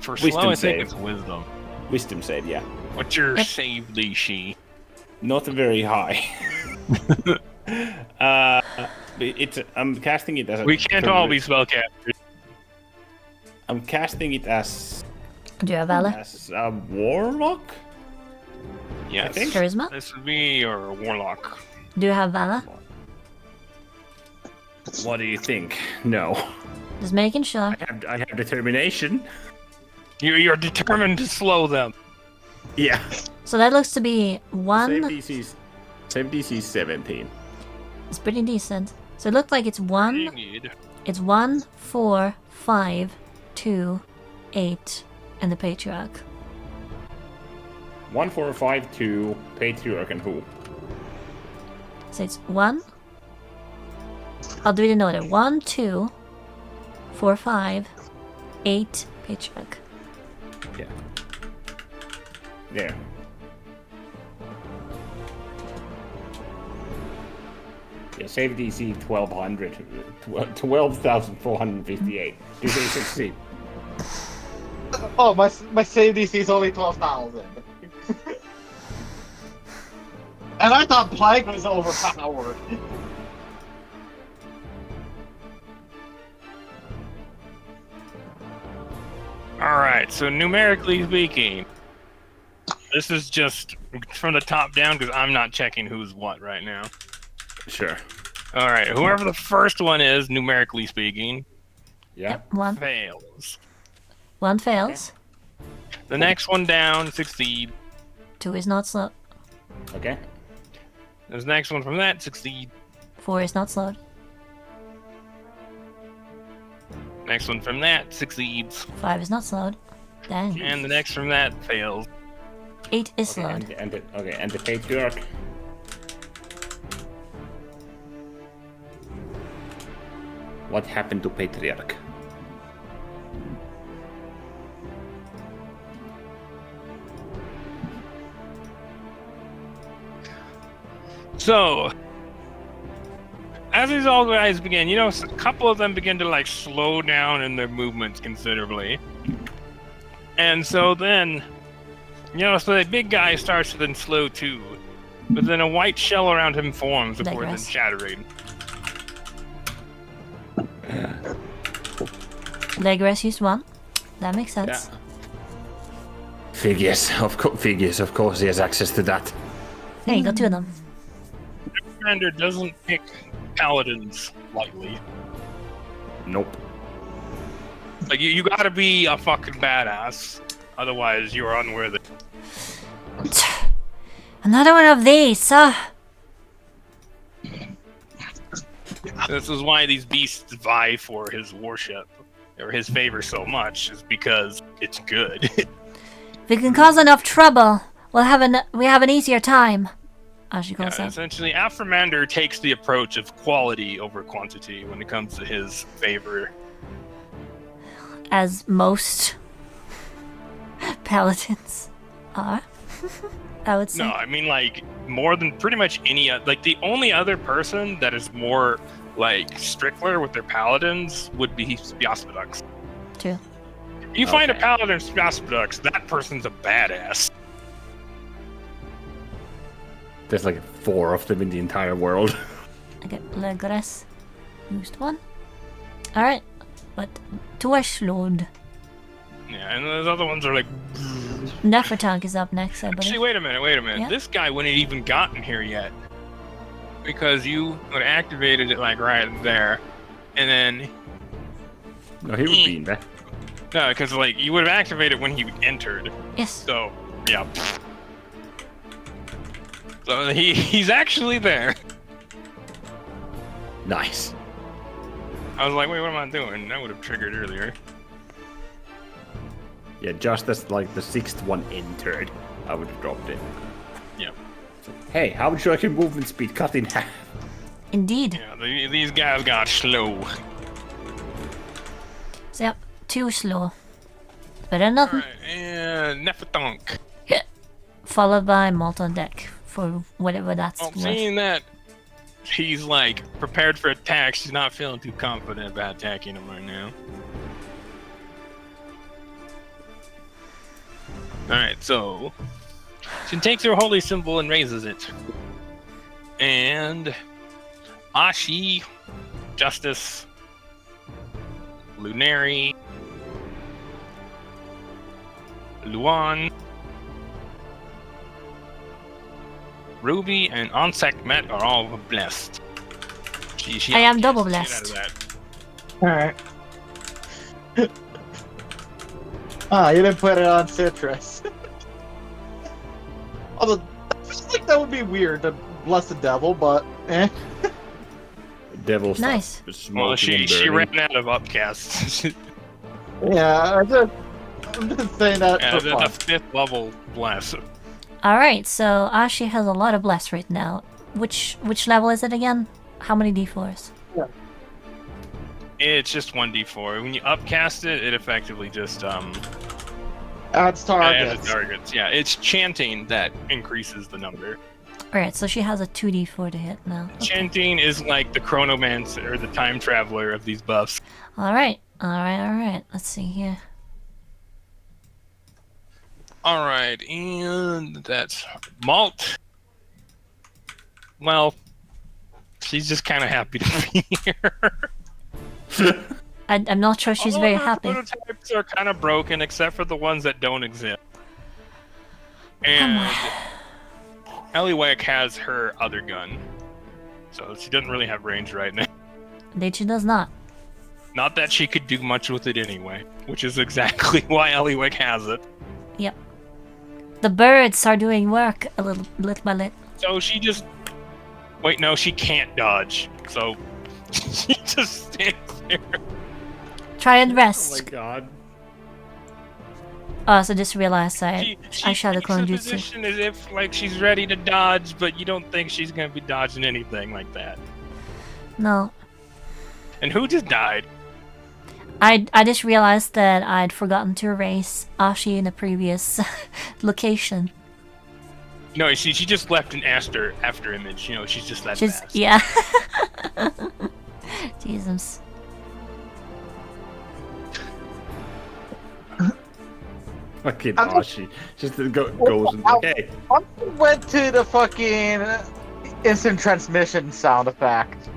For Wisdom slow, I think save. it's wisdom. Wisdom save, yeah. What's your Yep. save, Lishi? Not very high. I'm casting it as a... We can't all be spellcasters. I'm casting it as Do you have Valor? a warlock? Yes. think- Charisma? This would be your warlock. Do you have Valor? What do you think? No. Just making sure. I have determination. You're determined to slow them. Yeah. So that looks to be Save 1. DC 17. It's pretty decent. So it looked like it's You 1. need. It's 1, 4, 5, 2, 8, and the Patriarch. 1, 4, 5, 2, Patriarch and who? So it's 1. I'll do it in order. 1, 2, 4, 5, 8, Patriarch. Yeah. There. Yeah, save DC 1200. 12,458. Do they succeed? Oh, my save DC is only 12,000. And I thought Plague was overpowered. Alright, so numerically speaking, this is just from the top down because I'm not checking who's what right now. Sure. Alright, whoever the first one is, numerically speaking, Yeah. Yep, one. fails. One fails. The next one down succeed. 2 is not slowed. Okay. The next one from that succeed. 4 is not slowed. Next one from that succeeds. 5 is not slowed. Dang. And the next from that fails. 8 is Okay, slowed. and the patriarch. What happened to patriarch? So, as these old guys begin, you know, a couple of them begin to like slow down in their movements considerably. And so then, you know, so the big guy starts to then slow too. But then a white shell around him forms before then Digress. shattering. Leg rest used 1. That makes sense. Figures, of course, he has access to that. There you go, 2 of them. Commander doesn't pick paladins lightly. Nope. Like, you gotta be a fucking badass. Otherwise, you're unworthy. Another one of these. This is why these beasts vie for his worship, or his favor so much, is because it's good. If we can cause enough trouble, we have an easier time. Ashiko said. Essentially, Aframander takes the approach of quality over quantity when it comes to his favor. As most paladins are, I would say. No, I mean, like, more than pretty much any other. Like, the only other person that is more, like, strickler with their paladins would be Spyaspodux. True. You find a paladin of Spyaspodux, that person's a badass. There's like 4 of them in the entire world. Okay, Legres used 1. Alright, but 2 are slowed. Yeah, and those other ones are like. Nefertank is up next, I believe. Actually, wait a minute. Yeah. This guy wouldn't even gotten here yet. Because you would activated it, like, right there. And then. No, he would be in there. No, because, like, you would have activated when he entered. Yes. So, yeah. So he's actually there. Nice. I was like, wait, what am I doing? That would have triggered earlier. Yeah, just as like the 6th one entered, I would have dropped it. Yep. Hey, how would you like your movement speed cut in half? Indeed. Yeah, these guys got slow. So, yep, 2 slow. Better than nothing. Alright, and Nefertonk. Followed by Molten Deck for whatever that's Well, worth. seeing that he's, like, prepared for attacks, he's not feeling too confident about attacking him right now. Alright, so she takes her holy symbol and raises it. And Ashi, Justice, Lunari, Luan, Ruby, and Onsekmet are all blessed. She I am double outcasts the shit blessed. out of that. Alright. You didn't put it on citrus. Although, I feel like that would be weird to bless the devil, but eh. Devil stuff. Nice. Well, she burning. ran out of upcasts. Yeah, I'm just saying that Yeah, for the fun. 5th level bless. Alright, so Ashi has a lot of bless right now. Which level is it again? How many d4s? It's just 1d4. When you upcast it, it effectively just Adds adds targets. targets. Yeah, it's chanting that increases the number. Alright, so she has a 2d4 to hit now. Okay. Chanting is like the chronomancer or the time traveler of these buffs. Alright. Let's see here. All right, and that's Malt. well, she's just kind of happy to be here. I'm not sure she's All very of her happy. prototypes are kind of broken, except for the ones that don't exist. Come And on. Eliwick has her other gun, so she doesn't really have range right now. Indeed, she does not. Not that she could do much with it anyway, which is exactly why Eliwick has it. Yep. The birds are doing work a little by little. So she just... Wait, no, she can't dodge, so she just stands there. Try and Oh rest. my god. Oh, so just realized I shadow takes a clone jutsu. position as if like she's ready to dodge, but you don't think she's gonna be dodging anything like that. No. And who just died? I just realized that I'd forgotten to erase Ashi in a previous location. No, she just left an after image. You know, she's just that Just fast. yeah. Jesus. Fucking I'm Ashi. Just goes and like, hey. I went to the fucking instant transmission sound effect.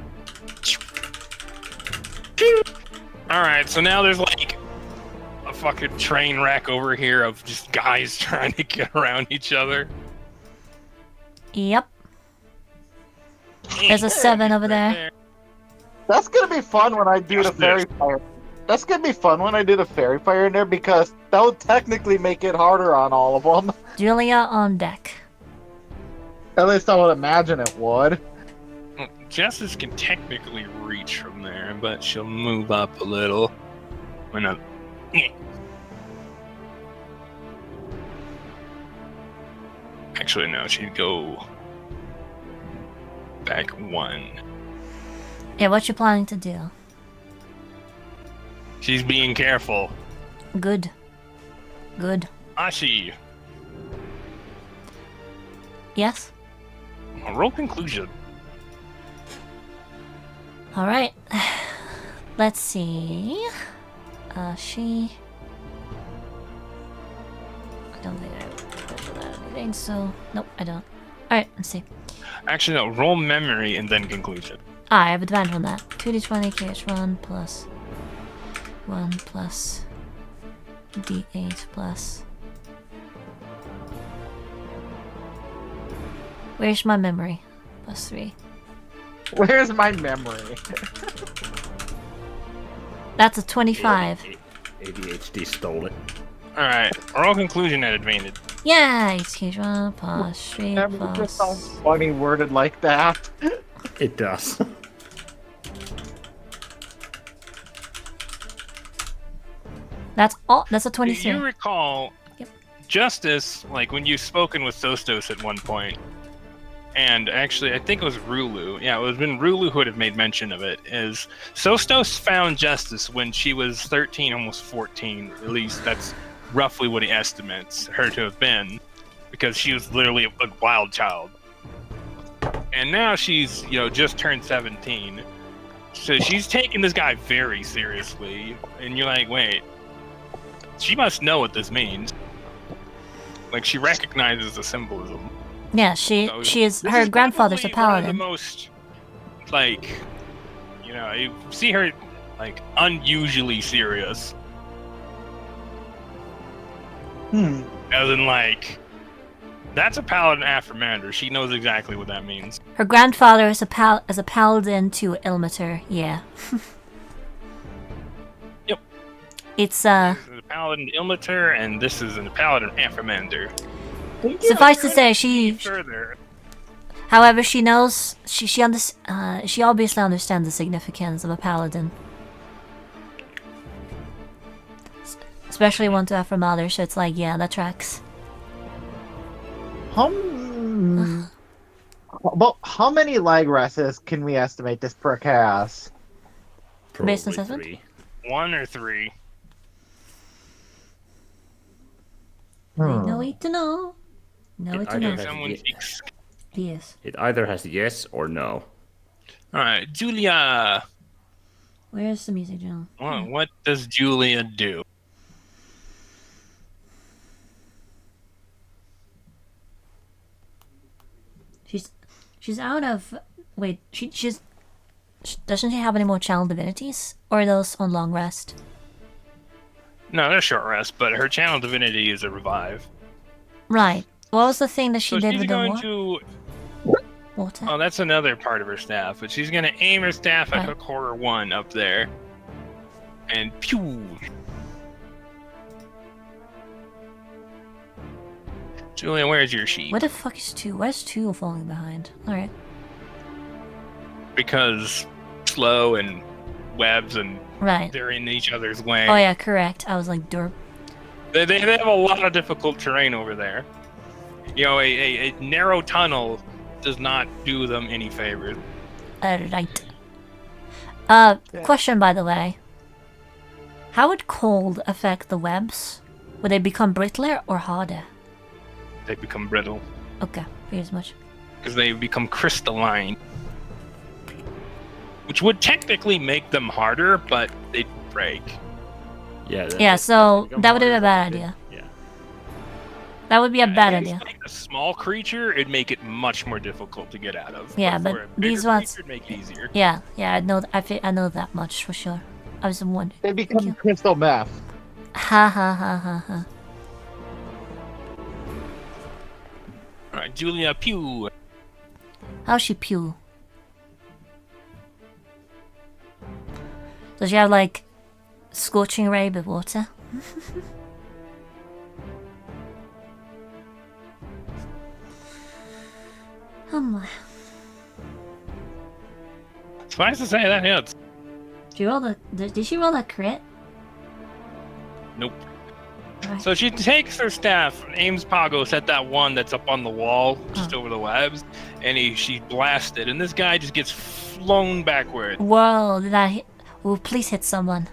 Alright, so now there's like a fucking train wreck over here of just guys trying to get around each other. Yep. There's a 7 over there. That's gonna be fun when I do Yes, the fairy fire. That's gonna be fun when I do the fairy fire in there because that would technically make it harder on all of them. Julia on deck. At least I would imagine it would. Justice can technically reach from there, but she'll move up a little. When not. Actually, no, she'd go back 1. Yeah, what you planning to do? She's being careful. Good. Good. Ashi, Yes? roll conclusion. Alright. Let's see. She... I don't think I special that anything, so... Nope, I don't. Alright, let's see. Actually, no, roll memory and then conclusion. I have advantage on that. 2d20 Ch.1 plus 1 plus d8 plus... Where's my memory? Plus 3. Where's my memory? That's a 25. ADHD stole it. Alright, roll conclusion at advantage. Yeah, Ch.1 plus 3 Memory just plus... sounds funny worded like that. It does. That's all. That's a Do 23. you recall Yep. Justice, like when you've spoken with Sostos at one point, and actually I think it was Rulu. Yeah, it was when Rulu who would have made mention of it, is Sostos found Justice when she was 13, almost 14. At least that's roughly what he estimates her to have been, because she was literally a wild child. And now she's, just turned 17. So she's taking this guy very seriously. And you're like, wait, she must know what this means. Like, she recognizes the symbolism. Yeah, So she is. this Her is grandfather's a probably one of the paladin. most, you see her, unusually serious. As in, that's a paladin Afromander. She knows exactly what that means. Her grandfather is a paladin to Ilmater. Yeah. Yep. It's This is a paladin Ilmater, and this is a paladin Afromander. Suffice to say, she. Further, However, she knows. She obviously understands the significance of a paladin. Especially one to Afromater, so it's like, yeah, that tracks. How many lag rests can we estimate this per cast? Based on Probably assessment? 3. 1 or 3. No need to know. No need to I know. don't know. Someone Yeah. speaks. Yes. It either has yes or no. Alright, Julia. Where's the music, John? What does Julia do? She's out of. Wait, doesn't she have any more channel divinities? Or are those on long rest? No, they're short rest, but her channel divinity is a revive. Right. What was the thing that she So did she's with going the to. water? Oh, that's another part of her staff, but she's going to aim her staff at Right. her Koro 1 up there. And pew! Julian, where's your sheep? Where the fuck is 2? Where's 2 falling behind? Alright. Because slow and webs and Right. they're in each other's way. Oh yeah, correct. I was like, derp. They have a lot of difficult terrain over there. You know, a narrow tunnel does not do them any favors. Right. Question by the way. How would cold affect the webs? Would they become brittler or harder? They become brittle Okay, figured as much. because they become crystalline, which would technically make them harder, but they'd break. Yeah. Yeah, so that would be a bad idea. Yeah. That would be a bad Against, idea. like, a small creature, it'd make it much more difficult to get out of. Yeah, for but a bigger these ones- creature, it'd make it easier. Yeah, I know. I know that much for sure. I was wondering. They become you. crystal meth. Ha ha ha ha ha. All right, Julia, pew. How's she pew? Does she have like scorching ray with water? Suffice to say that hits. Did she roll a crit? Nope. Right. So she takes her staff, aims Pagos at that one that's up on the wall, just over the webs, and she blasts it, and this guy just gets flown backward. Whoa, did that hit? Oh, please hit someone.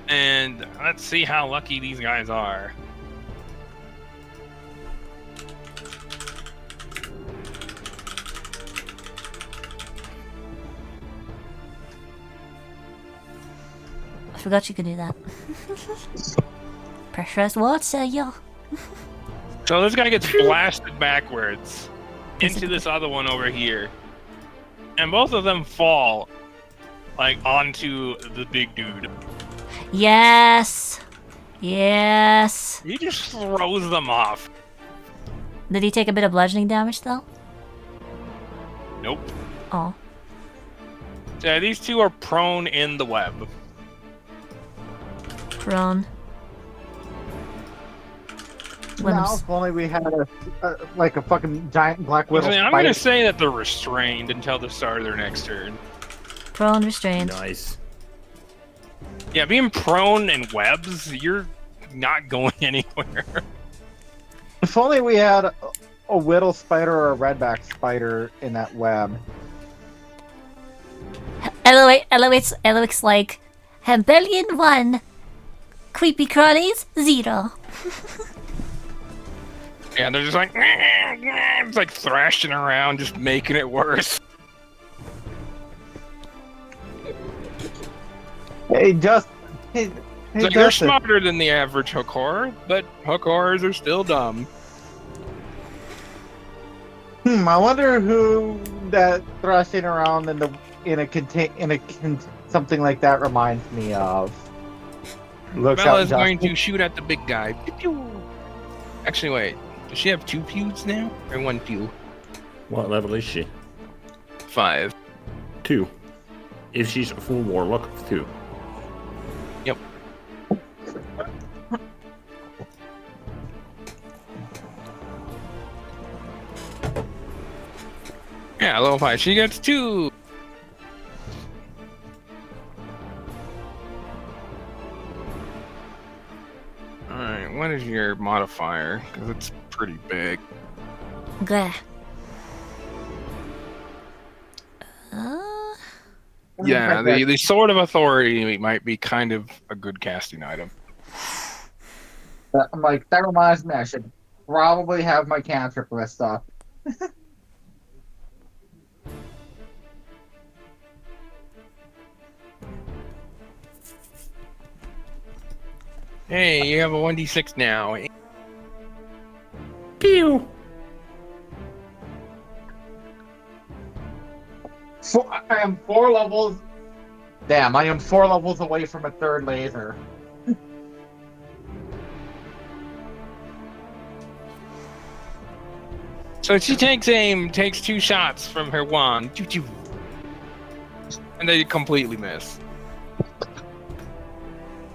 And let's see how lucky these guys are. I forgot you could do that. Pressurized water, yo. So this guy gets blasted backwards into this other one over here. And both of them fall, like, onto the big dude. Yes. Yes. He just throws them off. Did he take a bit of bludgeoning damage though? Nope. Oh. Yeah, these two are prone in the web. Prone. Now, if only we had like a fucking giant black widow I'm spider. gonna say that they're restrained until the start of their next turn. Prone restrained. Nice. Yeah, being prone in webs, you're not going anywhere. If only we had a whittle spider or a redback spider in that web. Eloix like Hembellion 1, Creepy Crawlies 0. Yeah, they're just like, it's like thrashing around, just making it worse. Hey, just hey, It's like they're smarter than the average hook horror, but hook horrors are still dumb. I wonder who that thrashing around something like that reminds me of. Looks Bella out is going Justin. to shoot at the big guy. Pew, pew. Actually, wait. Does she have 2 pews now? Or 1 pew? What level is she? 5. 2. If she's a full warlock, 2. Yep. Yeah, level 5. She gets 2. Alright, what is your modifier? Because it's pretty big. Gah. Yeah, the Sword of Authority might be kind of a good casting item. I'm like, that reminds me, I should probably have my cantrip list up. Hey, you have a 1d6 now. Pew! I am 4 levels. Damn, I am 4 levels away from a 3rd laser. So she takes aim, takes 2 shots from her wand, choo choo, and they completely miss.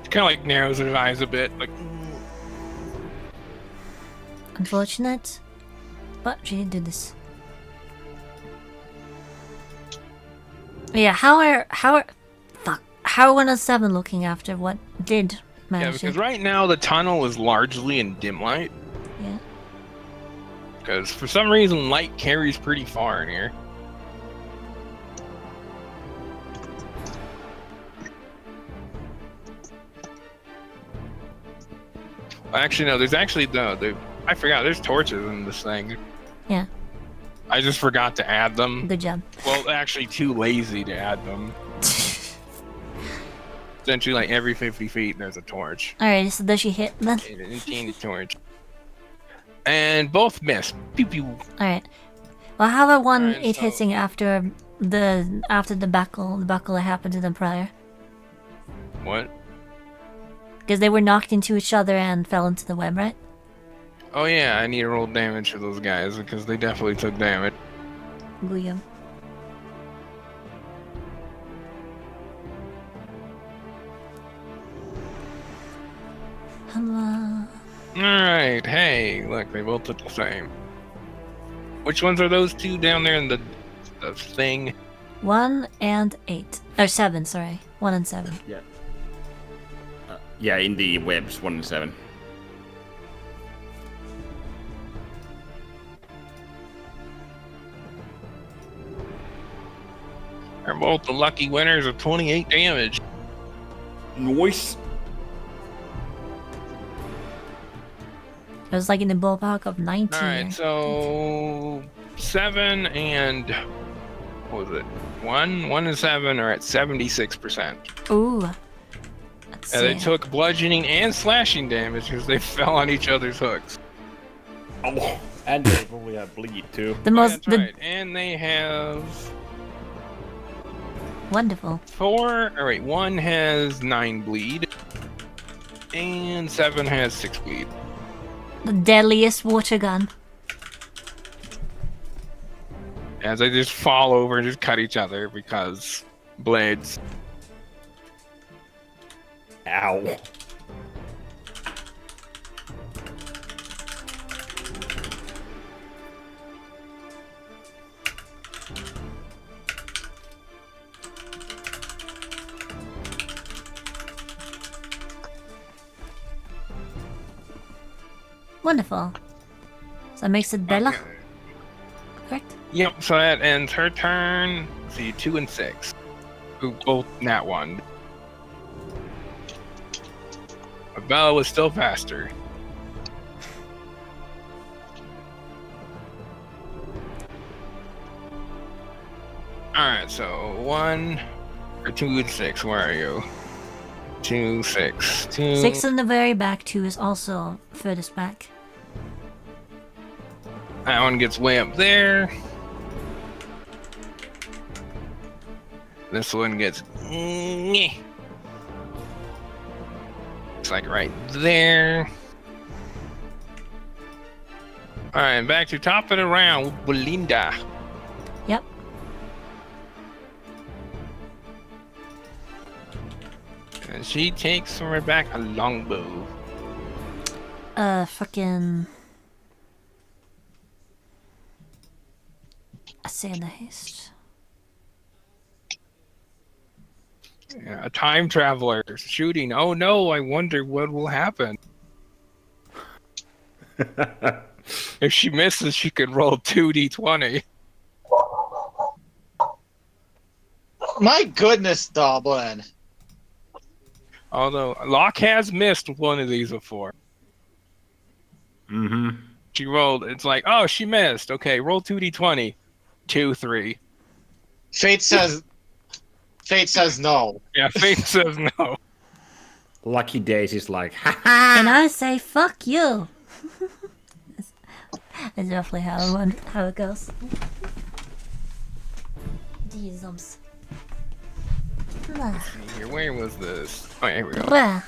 She kind of like narrows her eyes a bit, like. Unfortunate, but she did this. Yeah, how are 107 looking after what did Yeah, manage because it? right now the tunnel is largely in dim light. Yeah. Because for some reason light carries pretty far in here. Actually, no. There's actually I forgot. There's torches in this thing. Yeah. I just forgot to add them. Good job. Well, actually, too lazy to add them. Essentially, like every 50 feet, there's a torch. Alright, so does she hit then? A torch. And both miss. Pew pew. Alright. Well, how about one Alright, it so- hitting after the buckle that happened to them prior? What? Because they were knocked into each other and fell into the web, right? Oh yeah, I need to roll damage for those guys because they definitely took damage. Guyo. Hello. Alright, hey, look, they both look the same. Which ones are those two down there in the thing? 1 and 8. Or 7, sorry. 1 and 7. Yeah. Yeah, in the webs, 1 and 7. They're both the lucky winners of 28 damage. Nice. It was like in the ballpark of 19. Alright, so 7 and what was it? 1 and 7 are at 76%. Ooh. Let's And they see. took bludgeoning and slashing damage because they fell on each other's hooks. Oh, and they probably have bleed too. The Oh, most that's the right. And they have wonderful. 1 has 9 bleed. And 7 has 6 bleed. The deadliest water gun. As they just fall over and just cut each other because blades. Ow. Wonderful. So that makes it Bella, Okay. correct? Yep, so that ends her turn. Let's see, 2 and 6. Who both nat 1. But Bella was still faster. Alright, so 1 or 2 and 6, where are you? 2, 6. 2. 6 in the very back, 2 is also furthest back. That one gets way up there. This one gets. It's like right there. Alright, back to top of the round with Belinda. Yep. And she takes from her back a longbow. Fucking. I say in the haste. Yeah, a time traveler shooting. Oh no, I wonder what will happen. If she misses, she could roll 2d20. My goodness, Doblin. Although Locke has missed one of these before. Mm-hmm. She rolled. It's like, oh, she missed. Okay, roll 2d20. 2, 3. Fate says no. Yeah, Fate says no. Lucky Days is like, ha And I say, fuck you! That's roughly how it goes. Teasums. Here, where was this? Oh, here we go. Well,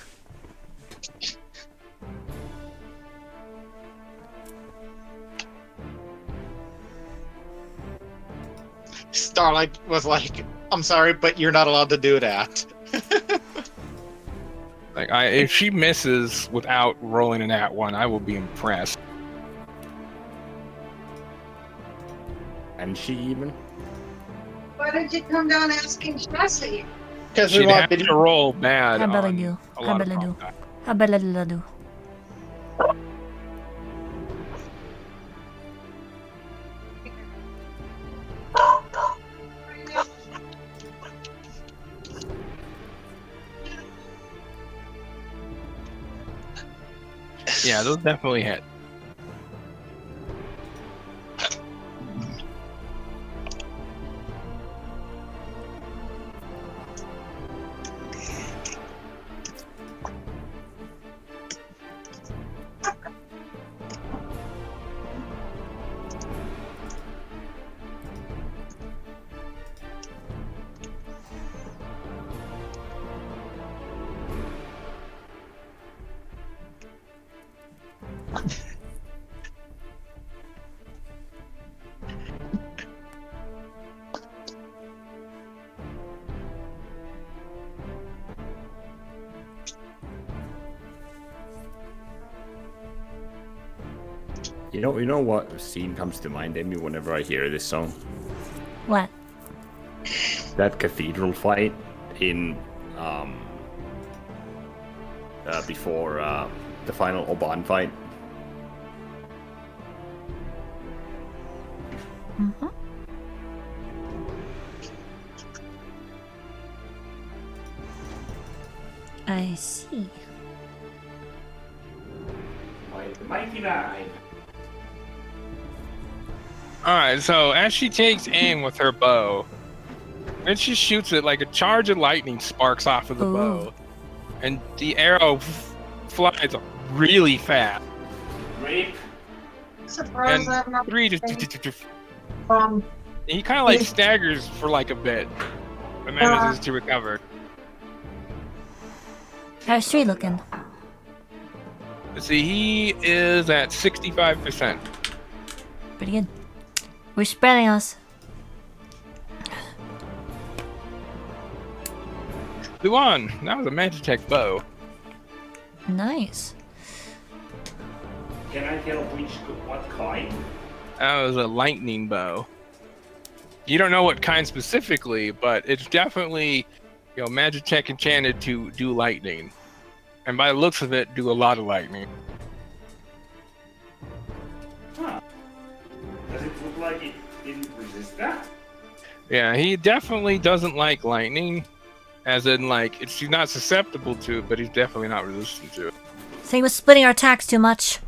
Starlight was like, "I'm sorry, but you're not allowed to do that." Like, if she misses without rolling an @1, I will be impressed. And she even? Why did you come down asking Jesse? Because we She'd want have to video. roll bad on Habaladu. a lot of Habaladu. combat. Habalaladu. Yeah, those definitely hit. You know what scene comes to mind, Amy, whenever I hear this song? What? That cathedral fight in before the final Oban fight. Mm-hmm. I see. Mighty Nine. Alright, so as she takes aim with her bow, when she shoots it, like a charge of lightning sparks off of the Ooh. bow. And the arrow flies really fast. Rape. Surprised And I have not. three just he kind of like staggers for like a bit, but manages to recover. How's Sri looking? Let's see, he is at 65%. Pretty good. We're spreading us. Luan, that was a Magitech bow. Nice. Can I tell what kind? That was a lightning bow. You don't know what kind specifically, but it's definitely, you know, Magitech enchanted to do lightning. And by the looks of it, do a lot of lightning. Huh. Does it look like it didn't resist that? Yeah, he definitely doesn't like lightning. As in, like, he's not susceptible to it, but he's definitely not resistant to it. So he was splitting our attacks too much.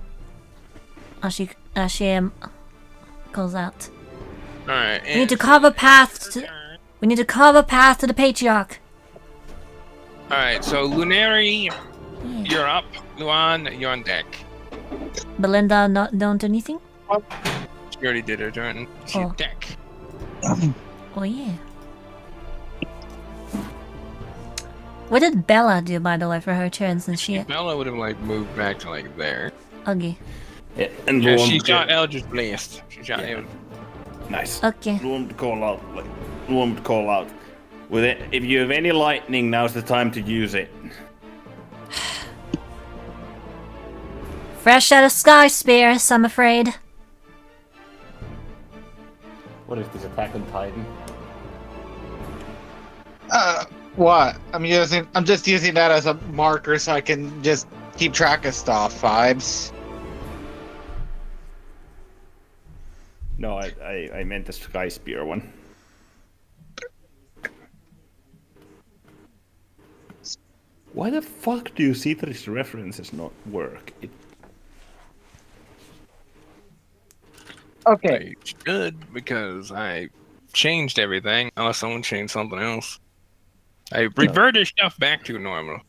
As she calls out. Alright, We need to carve a path to. We need to carve a path to the patriarch. Alright, so Lunari, Yeah. you're up. Luan, you're on deck. Belinda, don't do anything. She already did her turn. She's Oh. deck. Oh yeah. What did Bella do, by the way, for her turn since she... Bella would have, like, moved back to, like, there. Okay. Yeah, and Yeah, Luan she would shot get- Eldritch Blast. She shot Yeah. him. Nice. Okay. Luan would call out. Luan would call out. With it, if you have any lightning, now's the time to use it. Fresh out of Sky Spears, I'm afraid. What is this, Attack on Titan? What? I'm just using that as a marker so I can just keep track of stuff. Vibes. No, I meant the Sky Spear one. Why the fuck do Citrus references not work? Okay. I should, because I changed everything, unless someone changed something else. I reverted stuff back to normal.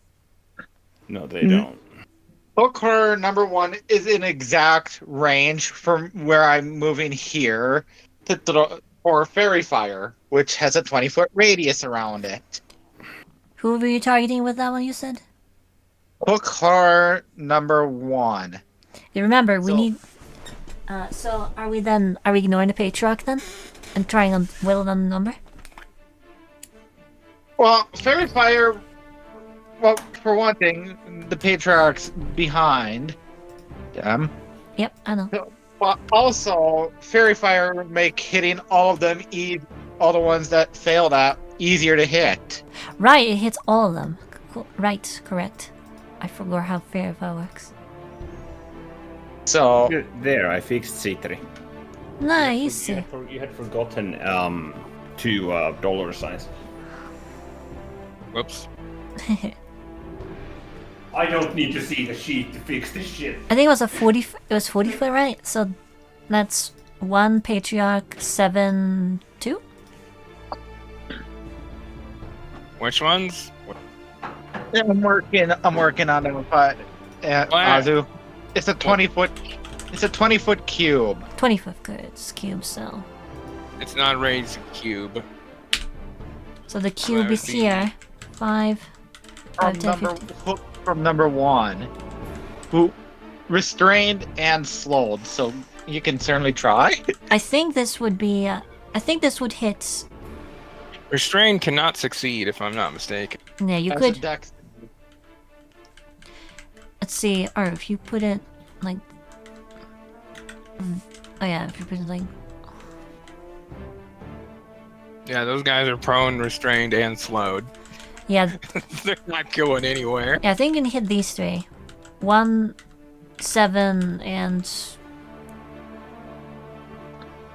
No, they don't. Book horror number 1 is in exact range from where I'm moving here to throw for fairy fire. which has a 20-foot radius around it. Who were you targeting with that one? You said. Hook horror number 1. You remember we So- need. So are we then? Are we ignoring the patriarch then, and trying to whittle down the number? Well, Fairy Fire. Well, for one thing, the patriarch's behind them. Yep, I know. But also, Fairy Fire would make hitting all of them, all the ones that fail that, easier to hit. Right, it hits all of them. Right, correct. I forgot how fair that works. So, There, I fixed C3. Nice. You had forgotten two dollar signs. Whoops. I don't need to see the sheet to fix this shit. I think it was 40 foot, right? So that's 1 patriarch, 7, 2? Which ones? yeah, I'm working on it, but Azu, it's a 20-foot. It's a 20-foot cube. 20 foot goods, cube, so. It's not raised cube. So the cube is see. here. 5, 5, 10, 15. From number 1, who restrained and slowed. So you can certainly try. I think this would be. I think this would hit. Restrain cannot succeed, if I'm not mistaken. Yeah, you That's a could. dex. Let's see. Or if you put it like. Oh yeah, if you put it like. Yeah, those guys are prone, restrained, and slowed. Yeah, They're not going anywhere. yeah. I think you can hit these 3. 1, 7, and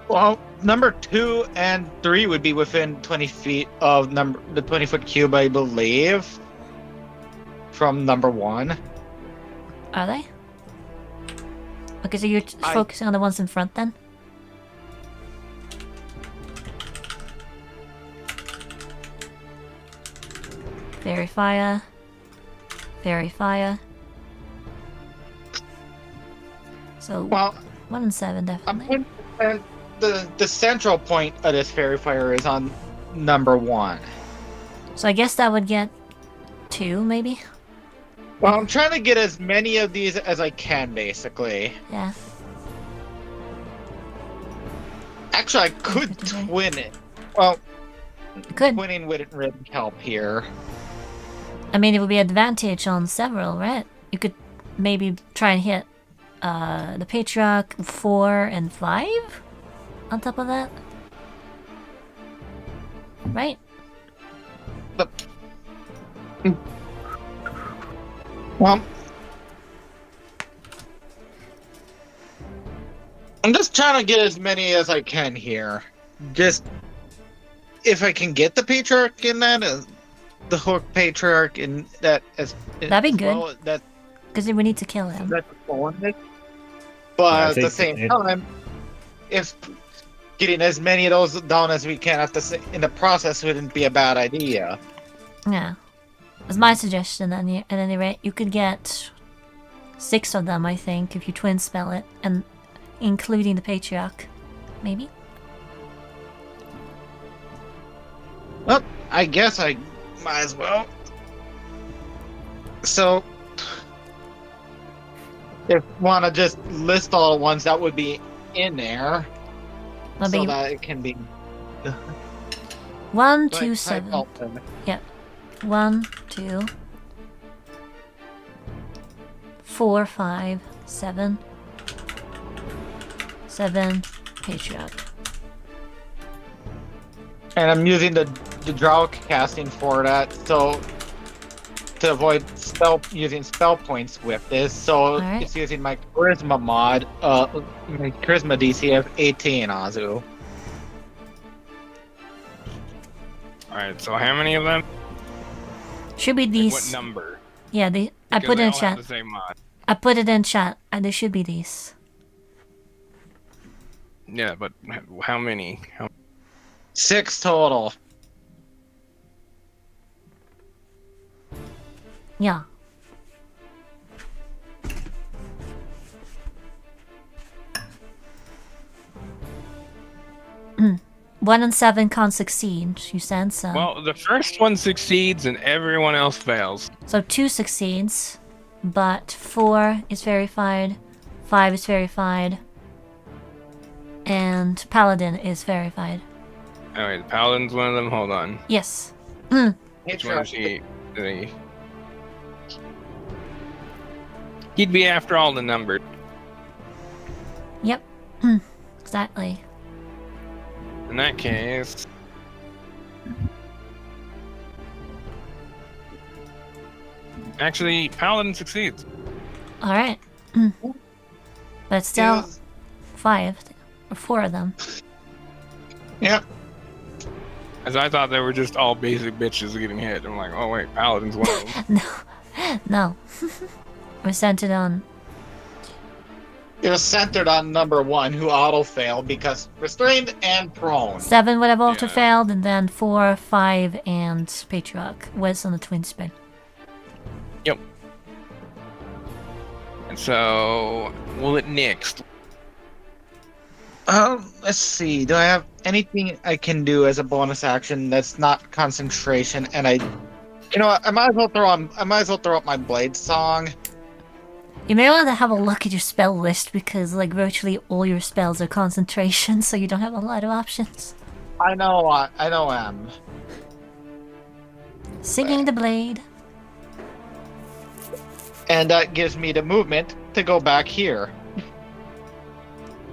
Well, number 2 and 3 would be within 20 feet of the 20-foot cube, I believe. From number 1. are they? Okay, so you're focusing on the ones in front then. Fairy fire. Fairy fire. So Well, 1 and 7 I'm definitely. putting the central point of this fairy fire is on number 1. So I guess that would get 2 maybe. Well, I'm trying to get as many of these as I can, basically. Yeah. Actually, I could Okay. twin it. Well, Good. twinning wouldn't really help here. I mean, it would be advantage on several, right? You could maybe try and hit the patriarch 4 and 5 on top of that, right? Well, I'm just trying to get as many as I can here. Just if I can get the patriarch in that, the hook patriarch in that as That'd be as good. well, that Because we need to kill him. that's the bonus. I But at the think same it- time, if getting as many of those down as we can in the process wouldn't be a bad idea. Yeah. That's my suggestion at any rate. You could get 6 of them, I think, if you twin spell it, and including the patriarch. Maybe? Well, I guess I might as well. So, if you want to just list all the ones that would be in there, That'll so be that it can be 1, like, 2, type 7. out them. 1, 2, 4, 5, 7. 7 patriarch. And I'm using the draw casting for that, so to avoid using spell points with this, so Alright. it's using my charisma mod, my charisma DC of 18, Azu. Alright, so how many of them? Should be Like, these. what number? Yeah, I Because put it they in all have chat. the same mod. I put it in chat, and there should be these. Yeah, but how many? 6 total. Yeah. 1 and 7 can't succeed, you said, so... Well, the first one succeeds and everyone else fails. So 2 succeeds, but 4 is verified, 5 is verified, and Paladin is verified. Alright, the Paladin's one of them. Hold on. Yes. Which one is he? He'd be after all the numbers. Yep. Exactly. In that case... Actually, Paladin succeeds. Alright. But still, 5, or 4 of them. Yep. As I thought they were just all basic bitches getting hit. I'm like, oh wait, Paladin's one of them. No. We're centered on... It was centered on number 1, who auto-failed because restrained and prone. 7 would have auto Yeah. failed, and then 4, 5, and Patriarch was on the twin spin. Yep. And so, will it next? Let's see. Do I have anything I can do as a bonus action that's not concentration? And you know what? I might as well throw up my blade song. You may want to have a look at your spell list because, like, virtually all your spells are concentration, so you don't have a lot of options. I know. Singing the blade. And that gives me the movement to go back here.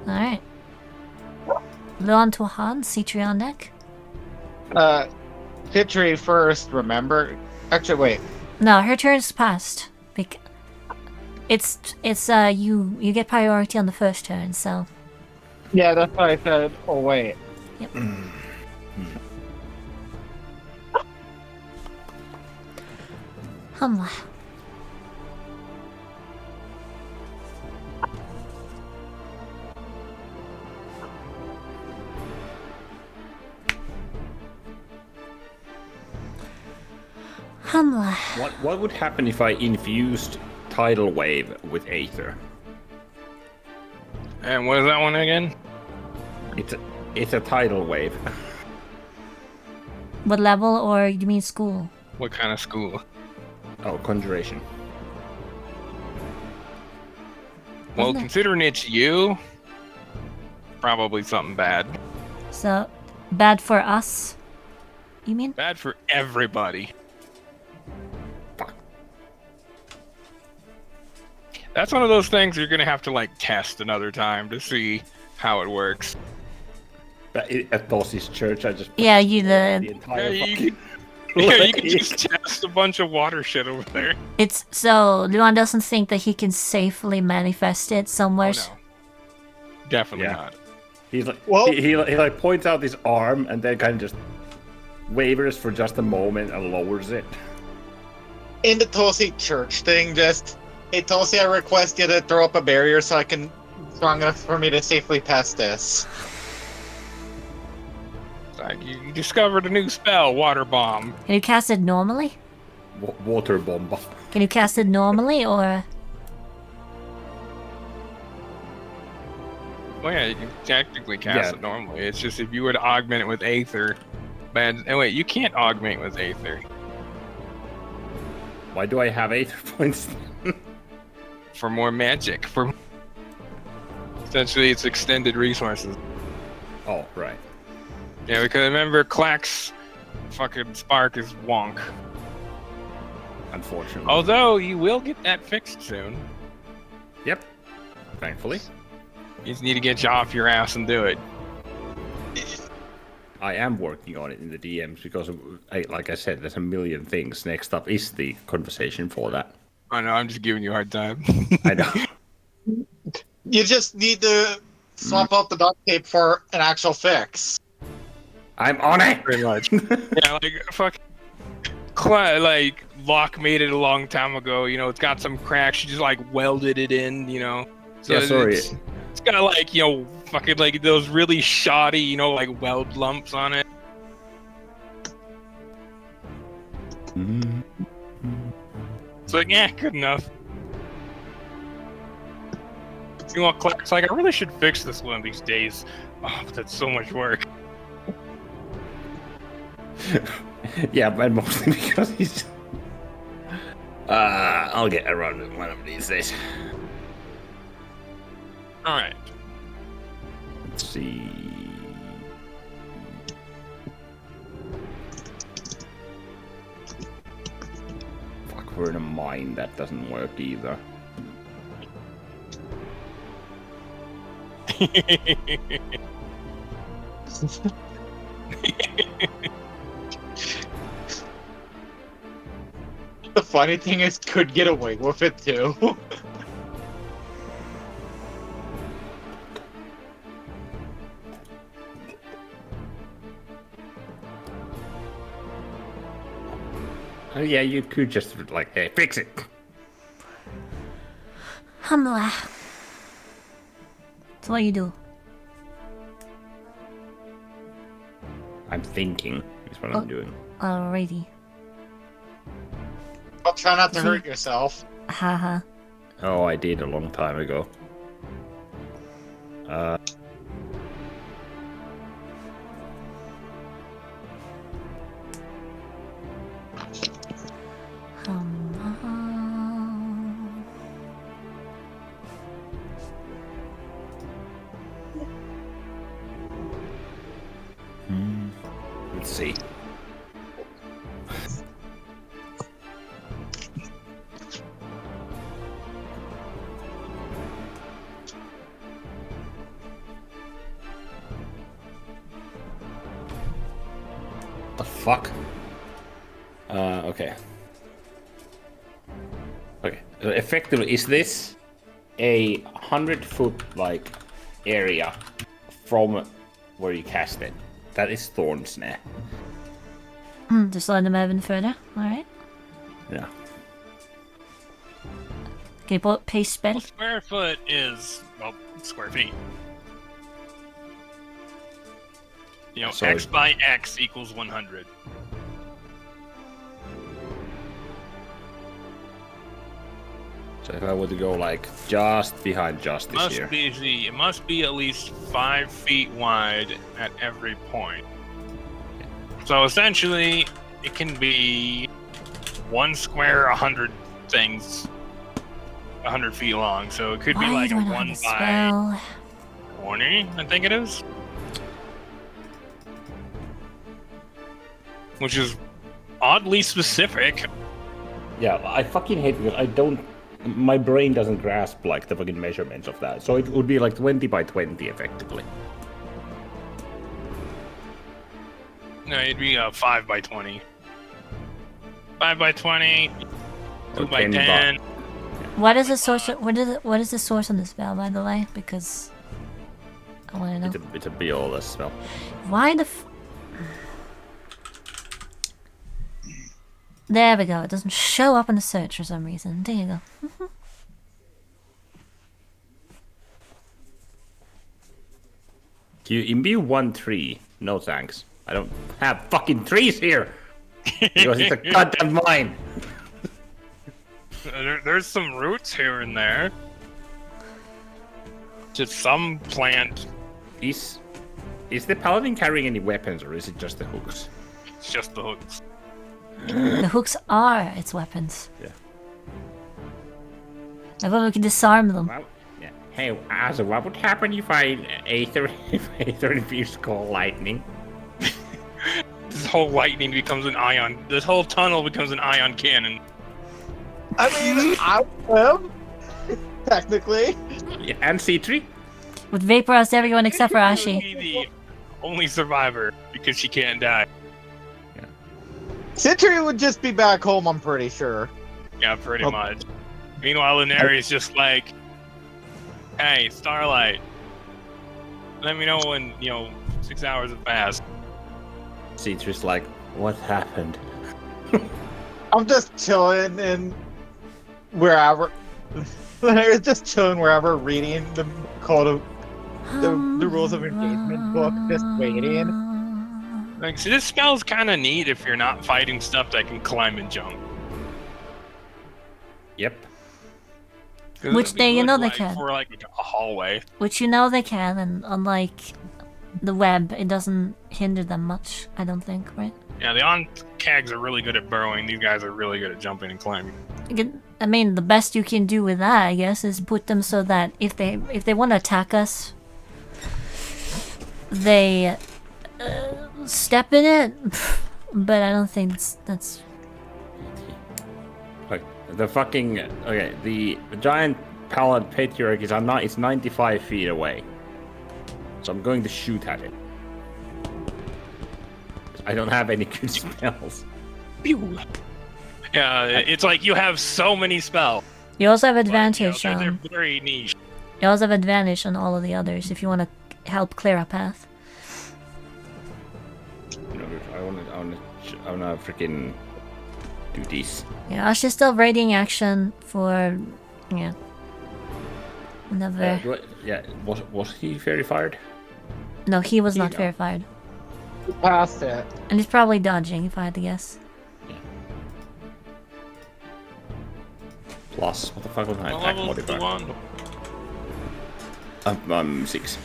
Alright. Luan Tuhan, Citri on deck. Fitri first, remember? Actually, wait. No, her turn's passed. It's you get priority on the first turn, so... Yeah, that's what I said. Oh, wait. Yep. Humla. Humla. What would happen if I infused Tidal Wave with Aether? And what is that one again? It's a Tidal Wave. What level, or you mean school? What kind of school? Oh, Conjuration. Well, Wasn't it- considering it's you, probably something bad. So, bad for us? You mean? Bad for everybody. Fuck. That's one of those things you're gonna have to like test another time to see how it works. But at Boss's church, I just Yeah, you the the entire Yeah, fucking... You can just test a bunch of water shit over there. it's so Luan doesn't think that he can safely manifest it somewhere. Oh, no. Definitely Yeah. not. He's like, Well- he like points out his arm and then kind of just wavers for just a moment and lowers it. In the Tosi church thing, just... Hey, Tosi, I request you to throw up a barrier so I can... strong enough for me to safely pass this. It's like you discovered a new spell, water bomb. Can you cast it normally? Water bomb. Can you cast it normally, or Well, yeah, you can technically cast Yeah. it normally. It's just if you were to augment it with Aether, and wait, you can't augment with Aether Why do I have Aether points? for more magic. For essentially, it's extended resources. Oh, right. Yeah, because remember, Clack's fucking spark is wonk. Unfortunately. Although you will get that fixed soon. Yep. Thankfully. You just need to get you off your ass and do it. I am working on it in the DMs because, like I said, there's a million things. Next up is the conversation for that. I know, I'm just giving you a hard time. I know. You just need to swap out the duct tape for an actual fix. I'm on it! Pretty much. Yeah, like, fuck. Like, Locke made it a long time ago, you know, it's got some cracks, she just, like, welded it in, you know? So Yeah, sorry. It's got, like, you know, fucking, like, those really shoddy, you know, like, weld lumps on it. It's like, yeah, good enough. You know, Clark's like, I really should fix this one of these days. Oh, but that's so much work. Yeah, but mostly because he's. I'll get around it one of these days. All right. Let's see. Fuck, we're in a mine. That doesn't work either. The funny thing is, could get away with it too. Oh yeah, you could just like, hey, fix it. Alhamdulillah. So what you do? I'm thinking is what I'm doing. Alrighty. I'll try not to hurt yourself. Haha. Oh, I did a long time ago. Let's see. The fuck? Okay. Okay. Effectively, is this a 100-foot like area from where you cast it? That is Thorn's Snare. Just let them even further. Alright. Yeah. Can you pull up paste spell? Square foot is, well, square feet. You know, So- X by X equals 100. So if I were to go like just behind Justice Must here. be it must be at least 5 feet wide at every point. So essentially, it can be one square, 100 things, 100 feet long. So it could be Why like do a I know 1 how to by spell? 20, I think it is. Which is oddly specific. Yeah, I fucking hate because I don't. My brain doesn't grasp like the fucking measurements of that. So it would be like 20 by 20 effectively. No, it'd be a 5 by 20. 5 by 20, 2 Or by 10 10. What is the source? What is the source on the spell, by the way? Because I want to know. It's a Biola spell. Why the? There we go. It doesn't show up in the search for some reason. There you go. Can you imbue 1 tree? No thanks. I don't have fucking trees here! Because it's a goddamn mine! There's some roots here and there. Just some plant. Is the paladin carrying any weapons or is it just the hooks? It's just the hooks. The hooks are its weapons. Yeah. I thought we could disarm them. Well, yeah. Hey, Asa, what would happen if Aether infused call lightning? This whole lightning becomes an ion. This whole tunnel becomes an ion cannon. I mean, I am technically. Yeah, and C3? Would vaporize everyone except for She Ashi. would be the only survivor because she can't die. Citri would just be back home, I'm pretty sure. Yeah, pretty Oh. much. Meanwhile, Lunari's just like, hey, Starlight, let me know when, 6 hours have passed. C3's like, what happened? I'm just chilling in wherever. Just chilling wherever, reading the code of the rules of engagement book, just waiting. Like, see, this spell's kind of neat if you're not fighting stuff that can climb and jump. Yep. 'Cause Which it'd be they- you good, know they like, can. For like a hallway. Which you know they can, and unlike the web, it doesn't hinder them much, I don't think, right? Yeah, the on-cags are really good at burrowing. These guys are really good at jumping and climbing. I mean, the best you can do with that, I guess, is put them so that if they want to attack us, they step in it. But I don't think that's. Okay, the giant pallid patriarch is it's 95 feet away. So I'm going to shoot at it. I don't have any good spells. Pew! Yeah, it's like you have so many spells. You also have but, advantage they're on. very niche. You also have advantage on all of the others if you want to help clear a path. I wanna freaking do this. Yeah, Ash is still raiding action for another. Was he fairy fired? No, he was not Yeah. verified. Past it. And he's probably dodging, if I had to guess. Plus, what the fuck was my What attack level is the modifier? one? I'm 6.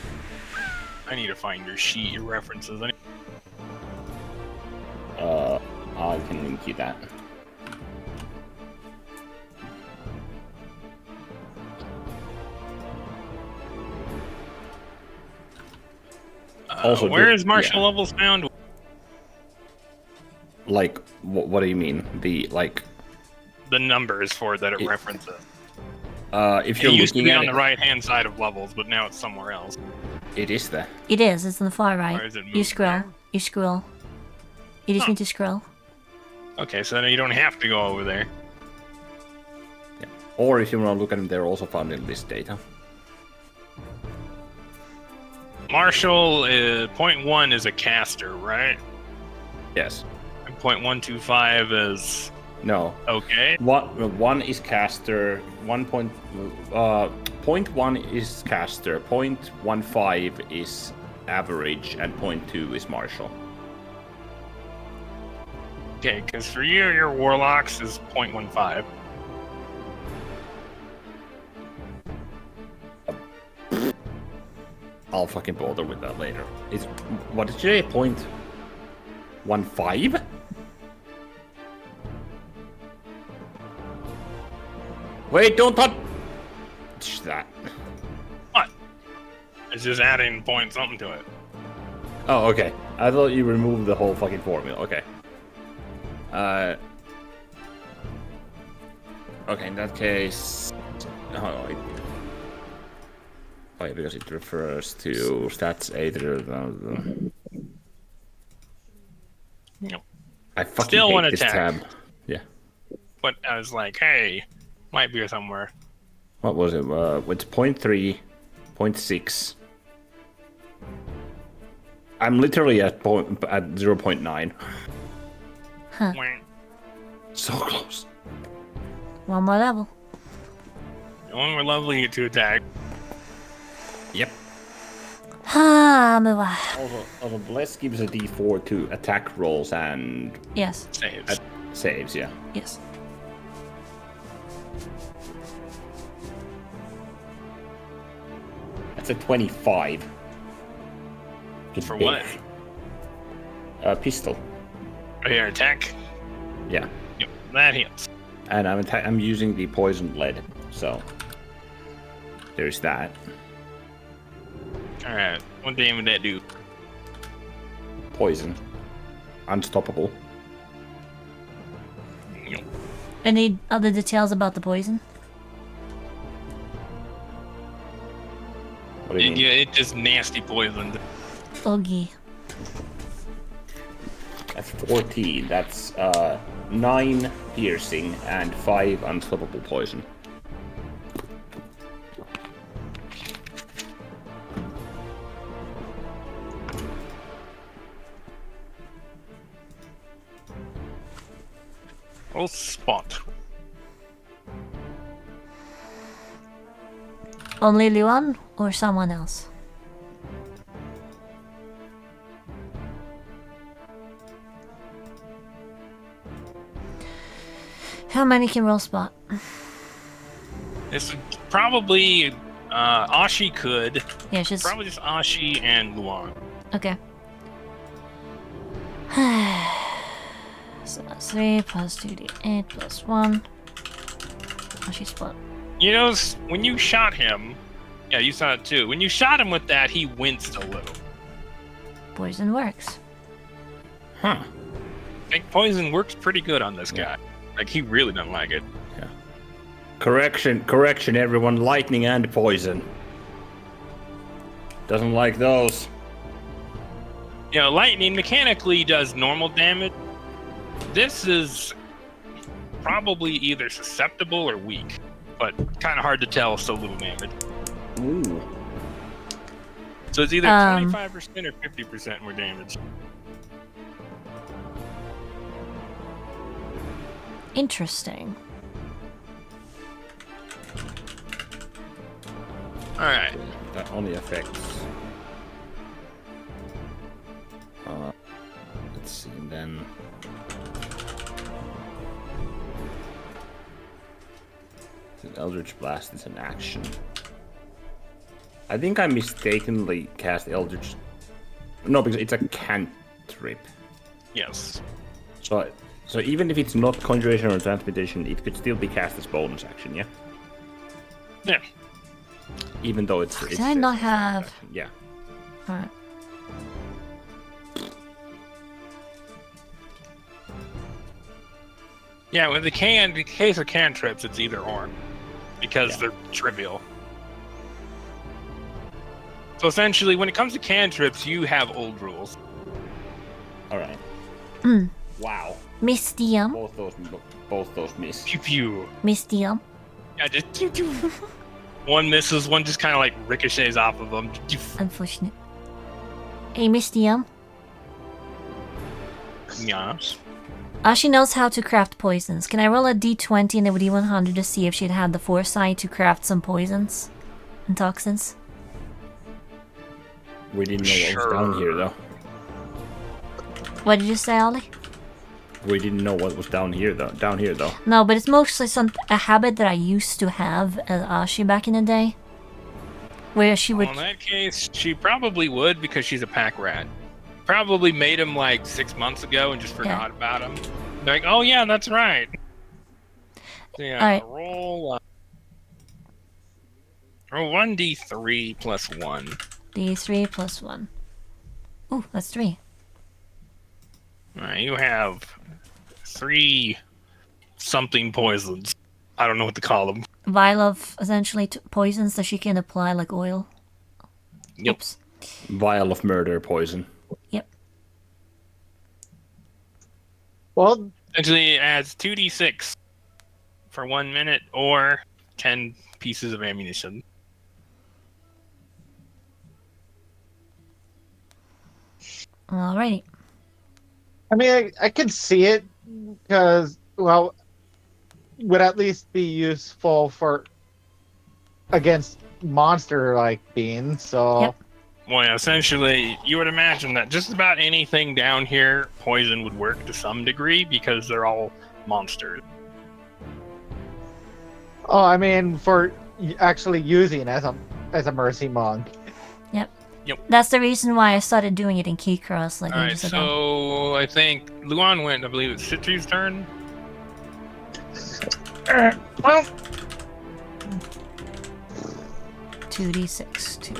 I need to find your sheet, your references. I can link you that. Also, where is martial levels found? Like, what do you mean? The numbers for that it references. if It you're used to looking be at on the it, right-hand side of levels, but now it's somewhere else. it is there. It is. It's on the far right. Or is it You moved scroll. there? You scroll. You just Huh. need to scroll. Okay, so then you don't have to go over there. Or if you want to look at them, they're also found in this data. Marshall, point 1 is a caster, right? Yes. And point 125 is No. okay. One is caster. Point 1 is caster. Point 15 is average, and point 2 is martial. Okay, because for you, your warlocks is 0.15. I'll fucking bother with that later. It's what did you say? 0.15? Wait, don't touch that. What? It's just adding point something to it. Oh, okay. I thought you removed the whole fucking formula. Okay. Okay, in that case. Oh, yeah, because it refers to stats either. Yep. I fucking Still hate one this attack. tab. Yeah. But I was like, hey, might be somewhere. What was it? It's 0.3, 0.6. I'm literally at 0.9. Huh. Wah. So close. One more level. One more leveling it to attack. Yep. Move on. Also, Bless gives a D4 to attack rolls and Yes. Saves. saves, yeah. Yes. That's a 25. For what? Pistol. Oh, yeah, attack. Yeah. Yep, that hits. And I'm using the poisoned lead, so there's that. Alright, what damage would that do? Poison. Unstoppable. Yep. Any other details about the poison? What do you mean? Yeah, it's just nasty poison. Oogie. That's 14. That's 9 piercing and 5 unstoppable poison. Oh, spot. Only Luan or someone else? How many can roll spot? It's probably Ashi could. Yeah, just Probably just Ashi and Luan. okay. So that's 3 plus 2d8 plus 1. Oh, she split. You know, when you shot him, yeah, you saw it too. When you shot him with that, he winced a little. Poison works. Huh. I think poison works pretty good on this guy. Like, he really doesn't like it. Yeah. Correction, everyone. Lightning and poison. Doesn't like those. You know, lightning mechanically does normal damage. This is probably either susceptible or weak, but kind of hard to tell, so little damage. Ooh. So it's either 25% or 50% more damage. Interesting. Alright. That only affects. Let's see, then. The Eldritch Blast is an action. I think I mistakenly cast Eldritch. No, because it's a cantrip. Yes. So even if it's not Conjuration or Transmutation, it could still be cast as bonus action, yeah? Yeah. Even though it's Did I not have... action. Yeah. Alright. Yeah, with the case of cantrips, it's either or. Because they're trivial. So essentially, when it comes to cantrips, you have old rules. Alright. Wow. Mystium. Both those miss. Pew pew. Mystium. Yeah, just pew pew. One misses, one just kind of like ricochets off of them. Unfortunate. Hey, Mystium. Yes. She knows how to craft poisons. Can I roll a d20 and a d100 to see if she'd had the foresight to craft some poisons and toxins? We didn't know what was down here, though. What did you say, Ollie? We didn't know what was down here, though. No, but it's mostly a habit that I used to have as Ashi back in the day. Where she would... Well, in that case, she probably would because she's a pack rat. Probably made him like 6 months ago and just forgot about him. Like, oh yeah, that's right. So yeah, Alright. roll 1d3 plus 1. d3 plus 1. Ooh, that's 3. Alright, you have 3 something poisons. I don't know what to call them. Vial of essentially poisons that she can apply like oil. Yep. Oops. Vial of murder poison. Yep. Well, Essentially, it adds 2d6 for 1 minute or 10 pieces of ammunition. Alrighty. I mean, I can see it because, well, would at least be useful for against monster-like beings. So, Yep. Well, yeah, essentially, you would imagine that just about anything down here, poison would work to some degree because they're all monsters. oh, I mean, for actually using as a mercy monk. Yep. That's the reason why I started doing it in Keycross like Alright, ages ago. so I think Luan went, I believe it's Citri's turn. Well, 2d6, 2.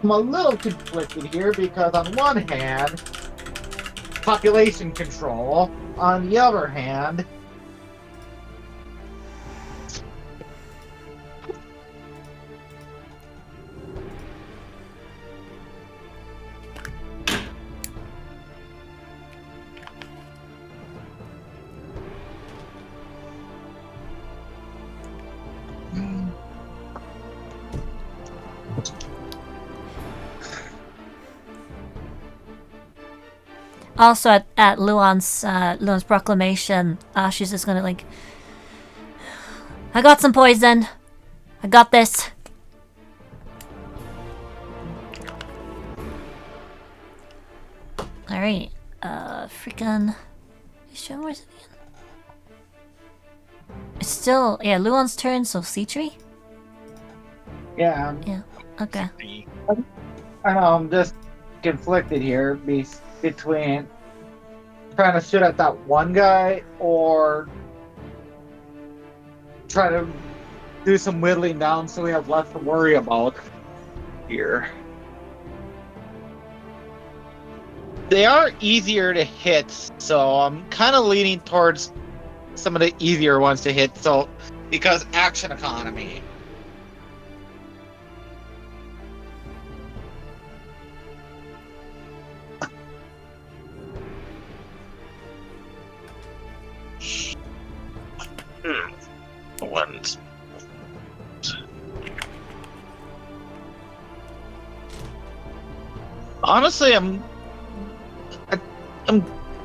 I'm a little conflicted here because on one hand, population control. On the other hand, Also, at Luan's proclamation, she's just gonna like, I got some poison. I got this. Alright, freaking. Where's it again? It's still, yeah, Luan's turn, so C3? yeah, Yeah, okay. I know I'm just conflicted here between trying to shoot at that one guy or try to do some whittling down so we have less to worry about here. They are easier to hit, so I'm kind of leaning towards some of the easier ones to hit, so because action economy. Ones. Honestly, I'm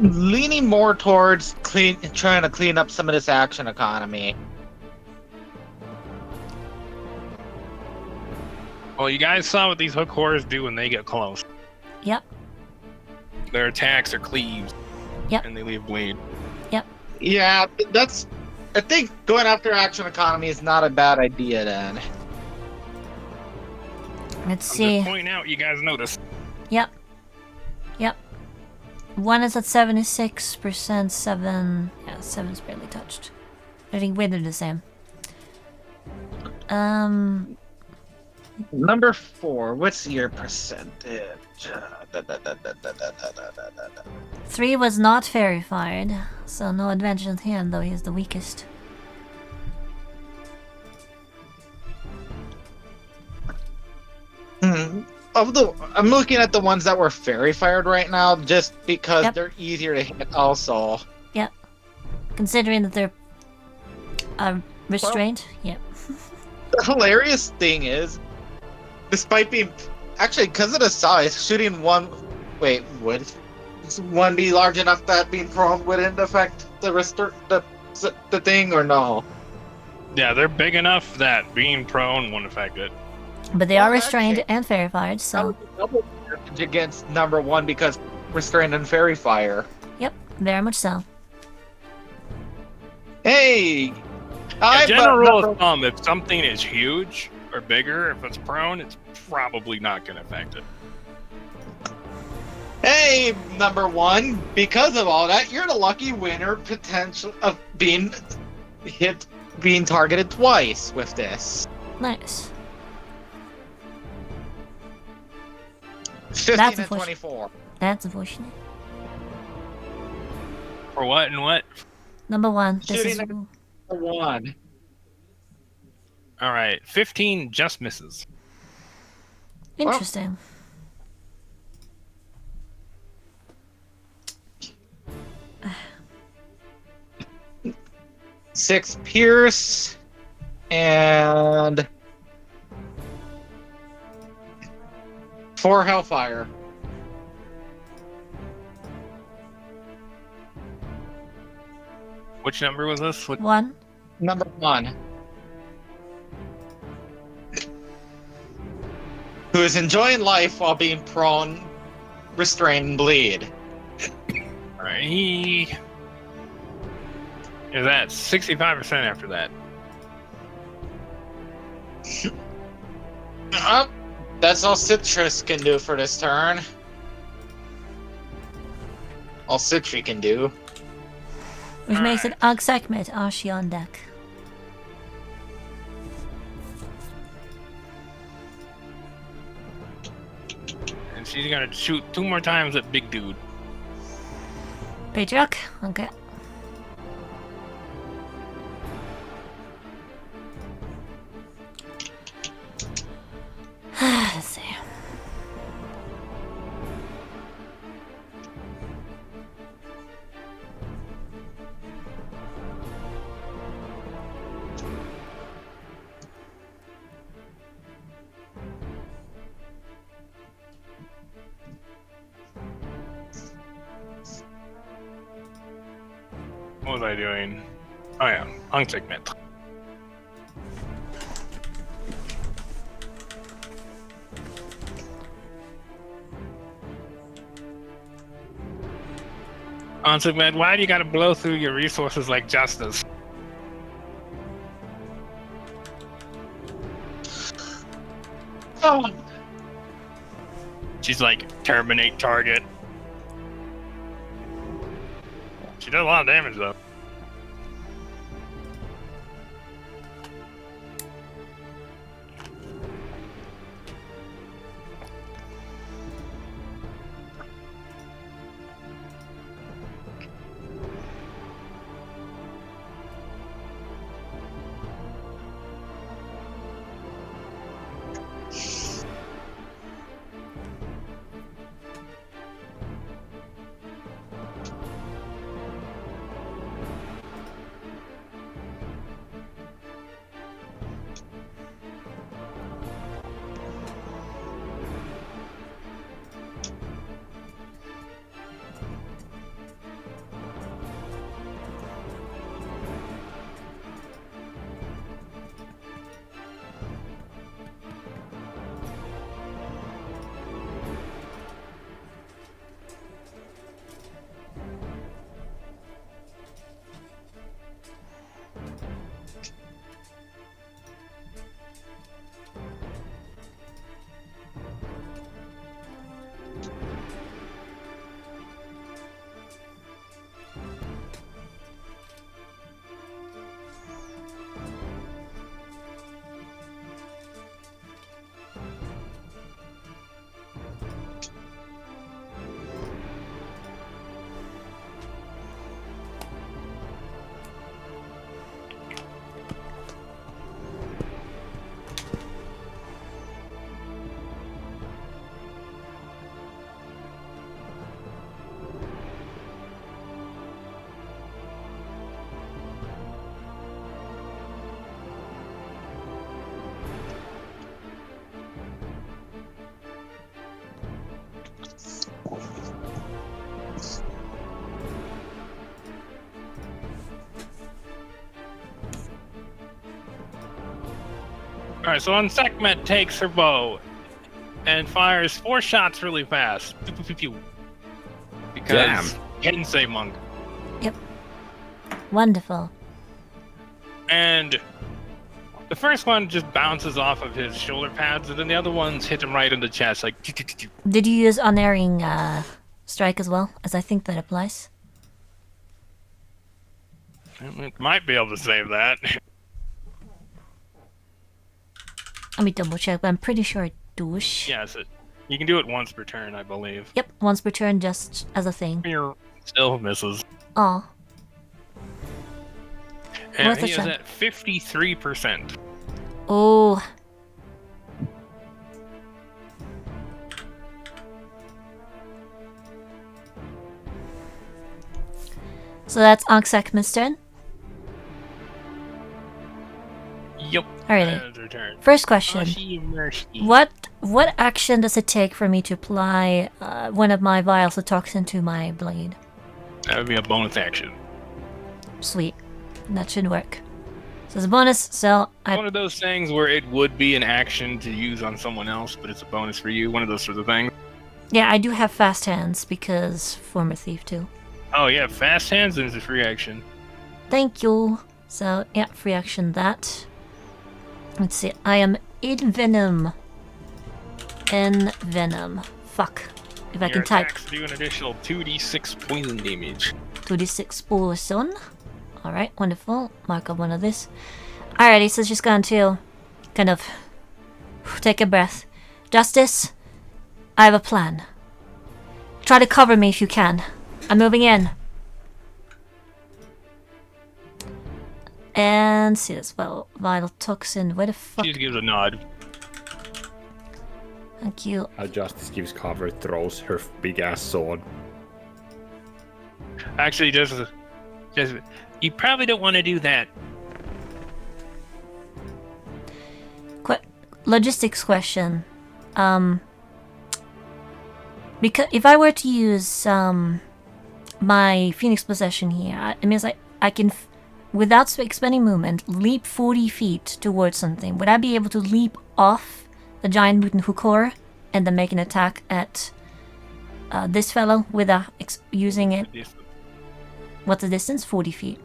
leaning more towards trying to clean up some of this action economy. Well, you guys saw what these hook horrors do when they get close. Yep. Their attacks are cleaves. Yep. And they leave bleed. Yeah, that's. I think going after action economy is not a bad idea then. Let's I'm see. just pointing out, you guys noticed. Yep. One is at 76%, 7... Yeah, 7's barely touched. I think we're the same. Number 4, what's your percentage? 3 was not fairy fired, so no advantage on him, though he is the weakest. I'm looking at the ones that were fairy fired right now, just because Yep. they're easier to hit. Also, Yep. Considering that they're restrained, yep. the hilarious thing is, despite being actually because of the size, shooting one. Wait, would one be large enough that being prone wouldn't affect the thing or no? Yeah, they're big enough that being prone won't affect it. But they are Well, restrained actually- and fairy fired, That so would be double advantage against number 1 because restrained and fairy fire. yep, very much so. Hey, A general rule of thumb, if something is huge or bigger, if it's prone, it's probably not going to affect it. Hey, number 1, because of all that, you're the lucky winner potential of being targeted twice with this. Nice. 15 That's and unfortunate. 24. That's unfortunate. For what and what? Number 1, this Shooting is... the- 1. All right, 15 just misses. Interesting. Six pierce and 4 hellfire. Which number was this? What? 1. Number 1. Who is enjoying life while being prone, restrained, and bleed. All right, he is at 65% after that. That's all Citrus can do for this turn. All Citri can do. Which makes it Agsakmet Ashi on deck. And she's gonna shoot 2 more times at Big Dude. Patriarch? Okay. Let's see. What was I doing? Oh yeah, hung segment. Segment, why do you gotta blow through your resources like Justice? Oh, She's like, terminate target. She does a lot of damage though. Alright, so Sekhmet takes her bow and fires 4 shots really fast. Pew, pew, pew, pew. Because Hensei monk. Yep. Wonderful. And the first one just bounces off of his shoulder pads, and then the other ones hit him right in the chest, like. Did you use unerring strike as well? As I think that applies. It might be able to save that. Let me double check, but I'm pretty sure it does. Yes, you can do it once per turn, I believe. Yep, once per turn, just as a thing. Still misses. Aw. And Worth a he is shot. at 53%. Oh. So that's Sekhmet's turn. Yep. Alrighty. Their turn. First question. Mercy. What action does it take for me to apply one of my vials of toxin to my blade? That would be a bonus action. Sweet. That should work. So it's a bonus, so One of those things where it would be an action to use on someone else, but it's a bonus for you. One of those sorts of things. yeah, I do have fast hands because former thief too. Oh yeah, fast hands is a free action. Thank you. So yeah, free action that. Let's see. I am in venom. Fuck. If I Your can type. attacks do an additional 2d6 poison damage. 2d6 poison. Alright, wonderful. Mark up one of this. Alrighty, so it's just going to kind of take a breath. Justice, I have a plan. Try to cover me if you can. I'm moving in. And see as well. Vital toxin. Where the fuck? She just gives a nod. Thank you. Justice gives cover, throws her big ass sword. Actually, just you probably don't want to do that. Logistics question. Because if I were to use my Phoenix possession here, it means I can, without expending movement, leap 40 feet towards something. Would I be able to leap off the giant mutant Hukor and then make an attack at this fellow without using it? What's the distance? 40 feet.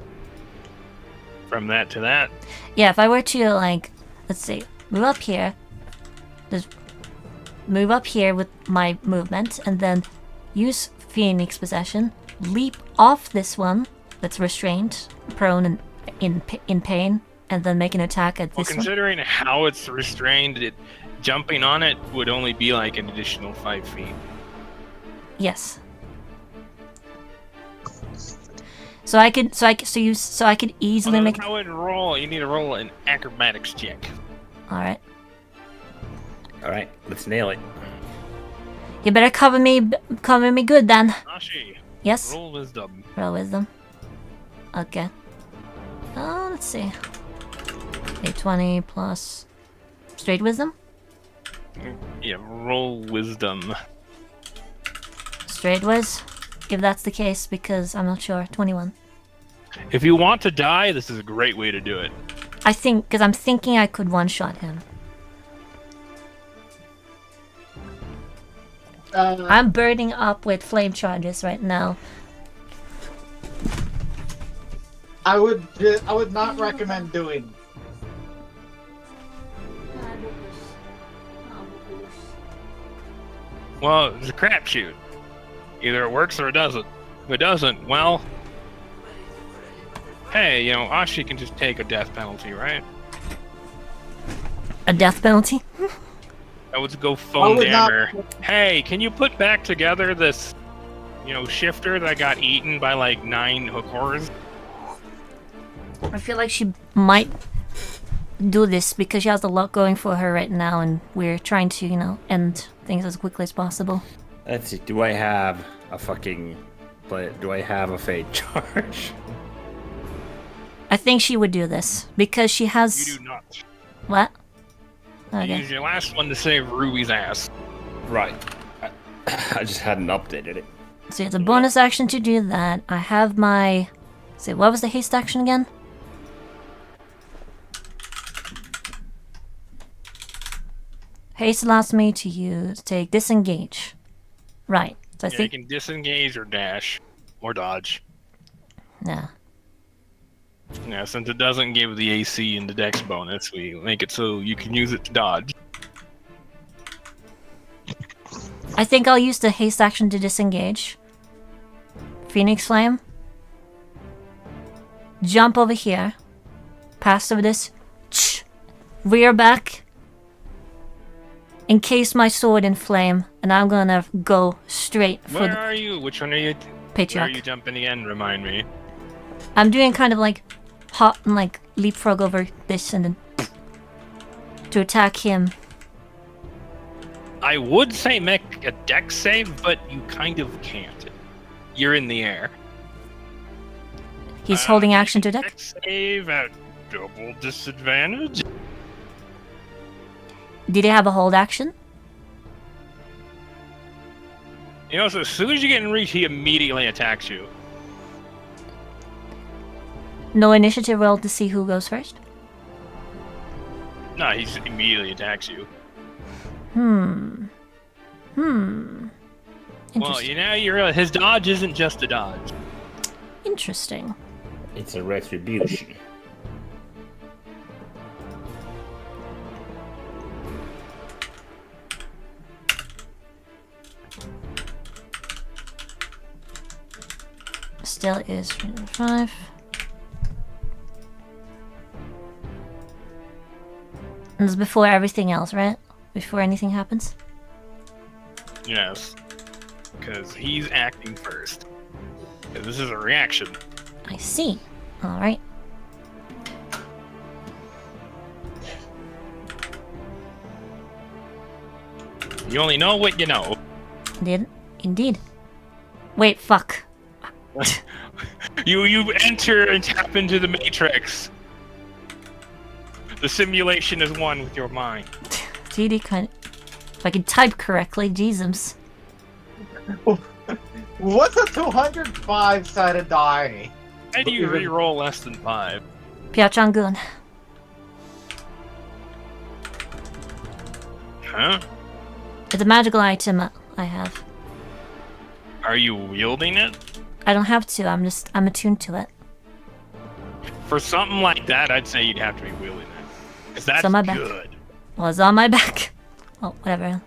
From that to that. Yeah, if I were to, like, let's see, move up here, just move up here with my movement, and then use Phoenix Possession, leap off this one, that's restrained, prone, and in pain, and then make an attack at Well, this one? considering how it's restrained, jumping on it would only be like an additional 5 feet. Yes. So I could easily make. How would roll? You need to roll an acrobatics check. All right. All right, let's nail it. You better cover me good then. Ashi, Yes. roll wisdom. Roll wisdom. Okay. Let's see. A20 plus straight wisdom. Yeah, roll wisdom. Straight whiz. If that's the case, because I'm not sure. 21. If you want to die, this is a great way to do it. I think, because I'm thinking I could one-shot him. I'm burning up with flame charges right now. I would not recommend doing. Well, it's a crapshoot. Either it works or it doesn't. If it doesn't, well, hey, Ashi can just take a death penalty, right? A death penalty? I would go phone would not- dammer. Hey, can you put back together this, shifter that got eaten by like 9 hookers? I feel like she might do this because she has a lot going for her right now, and we're trying to, end things as quickly as possible. Let's see. Do I have a fade charge? I think she would do this because she has. You do not. What? You Okay. use your last one to save Ruby's ass. Right. I just hadn't updated it. So it's a bonus action to do that. I have my. See, what was the haste action again? Haste allows me to take disengage. Right. So I Yeah, think. you can disengage or dash or dodge. Yeah. Yeah, since it doesn't give the AC and the dex bonus, we make it so you can use it to dodge. I think I'll use the haste action to disengage. Phoenix Flame. Jump over here. Pass over this. Rear back. Encase my sword in flame, and I'm gonna go straight for Where the are you? Which one are you? Where patriarch. are you jumping again? Remind me. I'm doing kind of like hot and like leapfrog over this and then to attack him. I would say make a dex save, but you kind of can't. You're in the air. He's holding action to deck. Dex save at double disadvantage. Did he have a hold action? So as soon as you get in reach, he immediately attacks you. No initiative roll to see who goes first? No, he immediately attacks you. Interesting. Well, you realize his dodge isn't just a dodge. Interesting. It's a retribution. Still is 5. And it's before everything else, right? Before anything happens? Yes. Because he's acting first. 'Cause this is a reaction. I see. Alright. You only know what you know. Indeed. Wait, fuck. You enter and tap into the matrix. The simulation is one with your mind. GD kind of... If I can type correctly, Jesus. What's a 205-sided die? How do you re-roll less than 5? Piachangun. Huh? It's a magical item I have. Are you wielding it? I don't have to, I'm attuned to it. For something like that, I'd say you'd have to be wielding it. 'Cause that's on my back. good. Well, it's on my back. Well, whatever.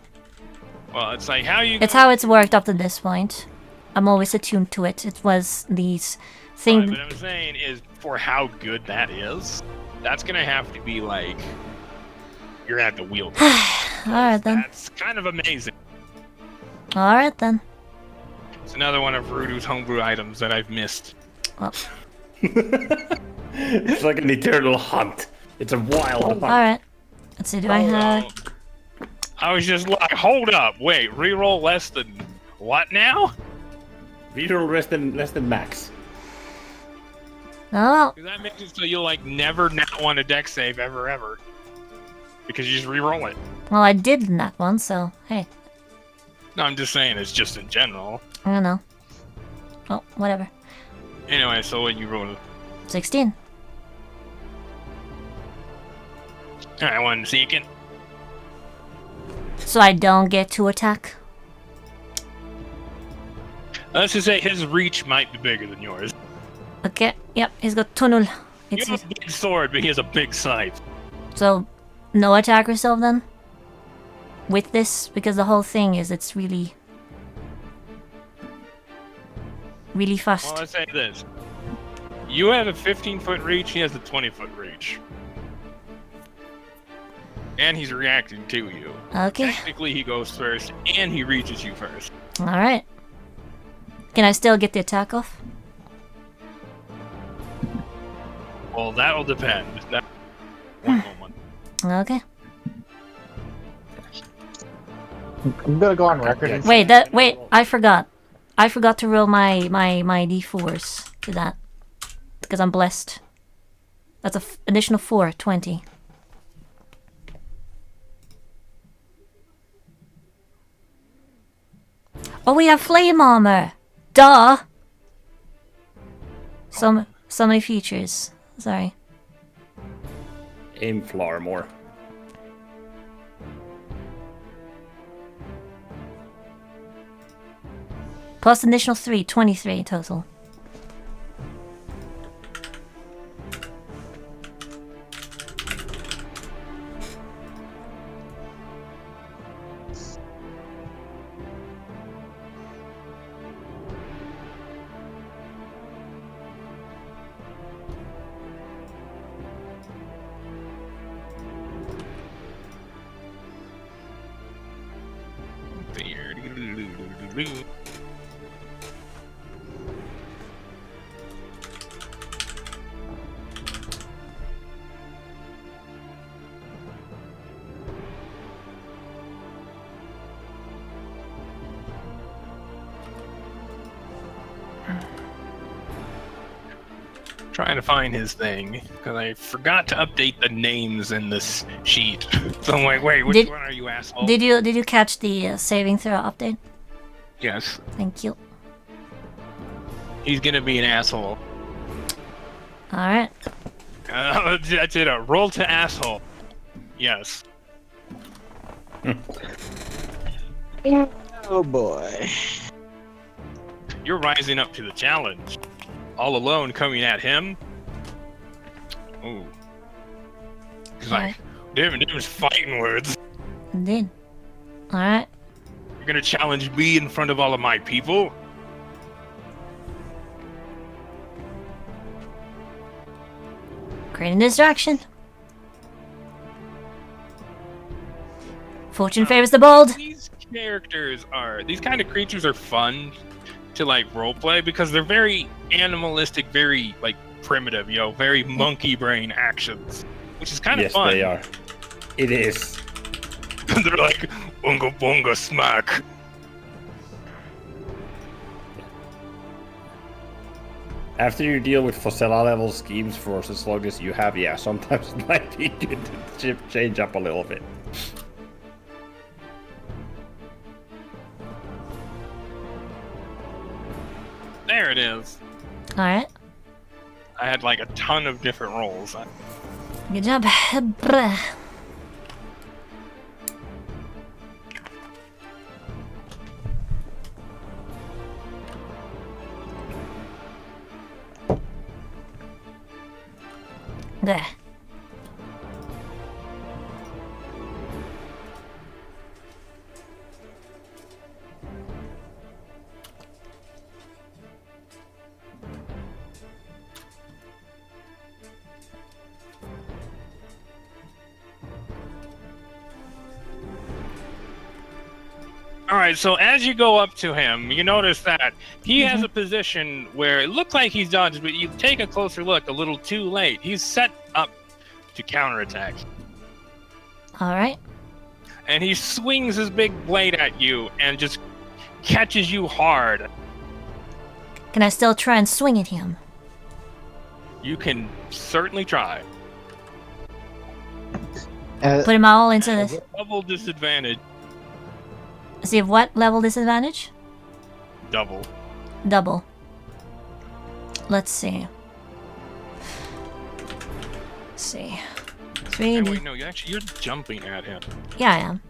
Well, it's like how you... It's how it's worked up to this point. I'm always attuned to it. It was these thing. But I'm saying is for how good that is, that's gonna have to be like you're gonna have to wield it. Alright then. That's kind of amazing. Alright then. It's another one of Rudu's homebrew items that I've missed. Well, It's like an eternal hunt. It's a wild hunt. alright. Let's see, do I have... I was just like, hold up, wait, reroll less than what now? Reroll less than max. No, Because that makes it so you'll like never not want a deck save ever. Because you just reroll it. well, I did in that one, so, hey. No, I'm just saying it's just in general. I don't know. Oh, whatever. Anyway, so what you rolled? 16. Alright, one second. So I don't get to attack? Let's just say his reach might be bigger than yours. Okay, yep, he's got tunnel. You It's have a big sword, but he has a big scythe. So, no attack yourself then? With this? Because the whole thing is it's really... really fast. Well, let's say this. You have a 15-foot reach, he has a 20-foot reach. And he's reacting to you. Okay, Technically, he goes first, and he reaches you first. alright. Can I still get the attack off? Well, that'll depend. That one moment. Okay. I'm gonna go on record and Wait, I forgot. I forgot to roll my d4s to that. Because I'm blessed. That's an additional 4, 20. Oh, we have flame armor! Duh! So many features. Sorry. Aim floor more. Plus additional 3, 23 total. Trying to find his thing because I forgot to update the names in this sheet. So I'm like, wait, which one are you, asshole? Did you catch the saving throw update? Yes, Thank you. he's gonna be an asshole. Alright. That's it. Roll to asshole. Yes. oh boy. You're rising up to the challenge. All alone coming at him. Ooh. He's like, them's fighting words. Indeed. Alright. You're gonna challenge me in front of all of my people? Creating distraction. Fortune favors the bold. These kind of creatures are fun to like roleplay because they're very animalistic, very like primitive, very monkey brain actions, which is kind of fun. Yes, they are. It is. They're like bunga bunga smack. After you deal with Fosella level schemes for as long as you have, yeah, sometimes it might be good to change up a little bit. There it is. Alright. I had like a ton of different rolls. Good job. Bruh. There. All right, so as you go up to him, you notice that he has a position where it looked like he's dodged, but you take a closer look, a little too late. He's set up to counterattack. All right. And he swings his big blade at you and just catches you hard. Can I still try and swing at him? You can certainly try. Put him all into this. Double disadvantage. See what level disadvantage? Double. Double. Let's see. Let's see. Hey, wait, no, you're jumping at him. Yeah, I am.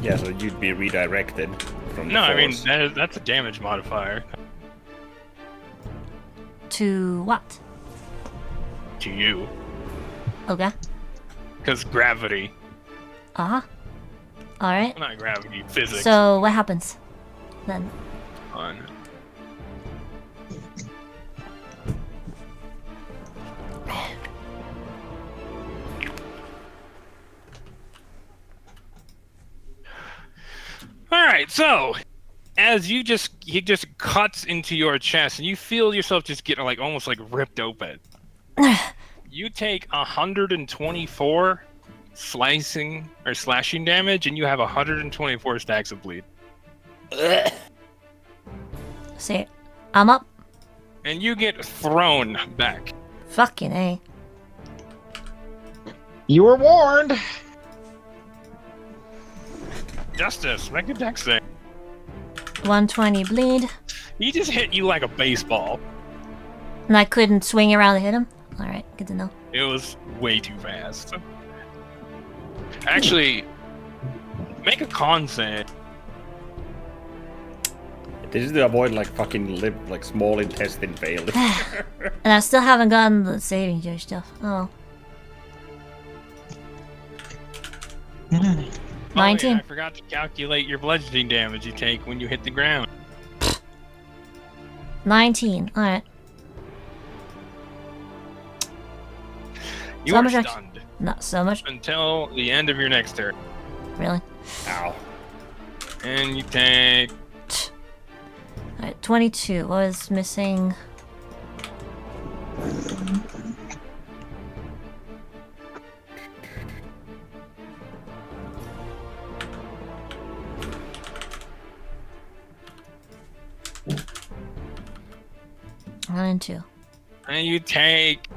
Yeah, so you'd be redirected from the No, I mean, force. that's a damage modifier. To what? To you. Okay. Because gravity. Uh-huh. Alright. Not gravity, physics. So, what happens then? On. Alright, so as he just cuts into your chest and you feel yourself just get like almost like ripped open. You take 124 slicing or slashing damage and you have 124 stacks of bleed. See, I'm up. And you get thrown back. Fucking A. You were warned. Justice, make a dex save. 120 bleed. He just hit you like a baseball. And I couldn't swing around to hit him? Alright, good to know. It was way too fast. Actually, make a con save. This is to avoid like fucking like small intestine failure. And I still haven't gotten the saving throw stuff. Oh. Oh, wait, 19. I forgot to calculate your bludgeoning damage you take when you hit the ground. 19. Alright. You So are much stunned Not so much. until the end of your next turn. Really? Ow. And you take... Alright, 22. What was missing? One and two. And you take...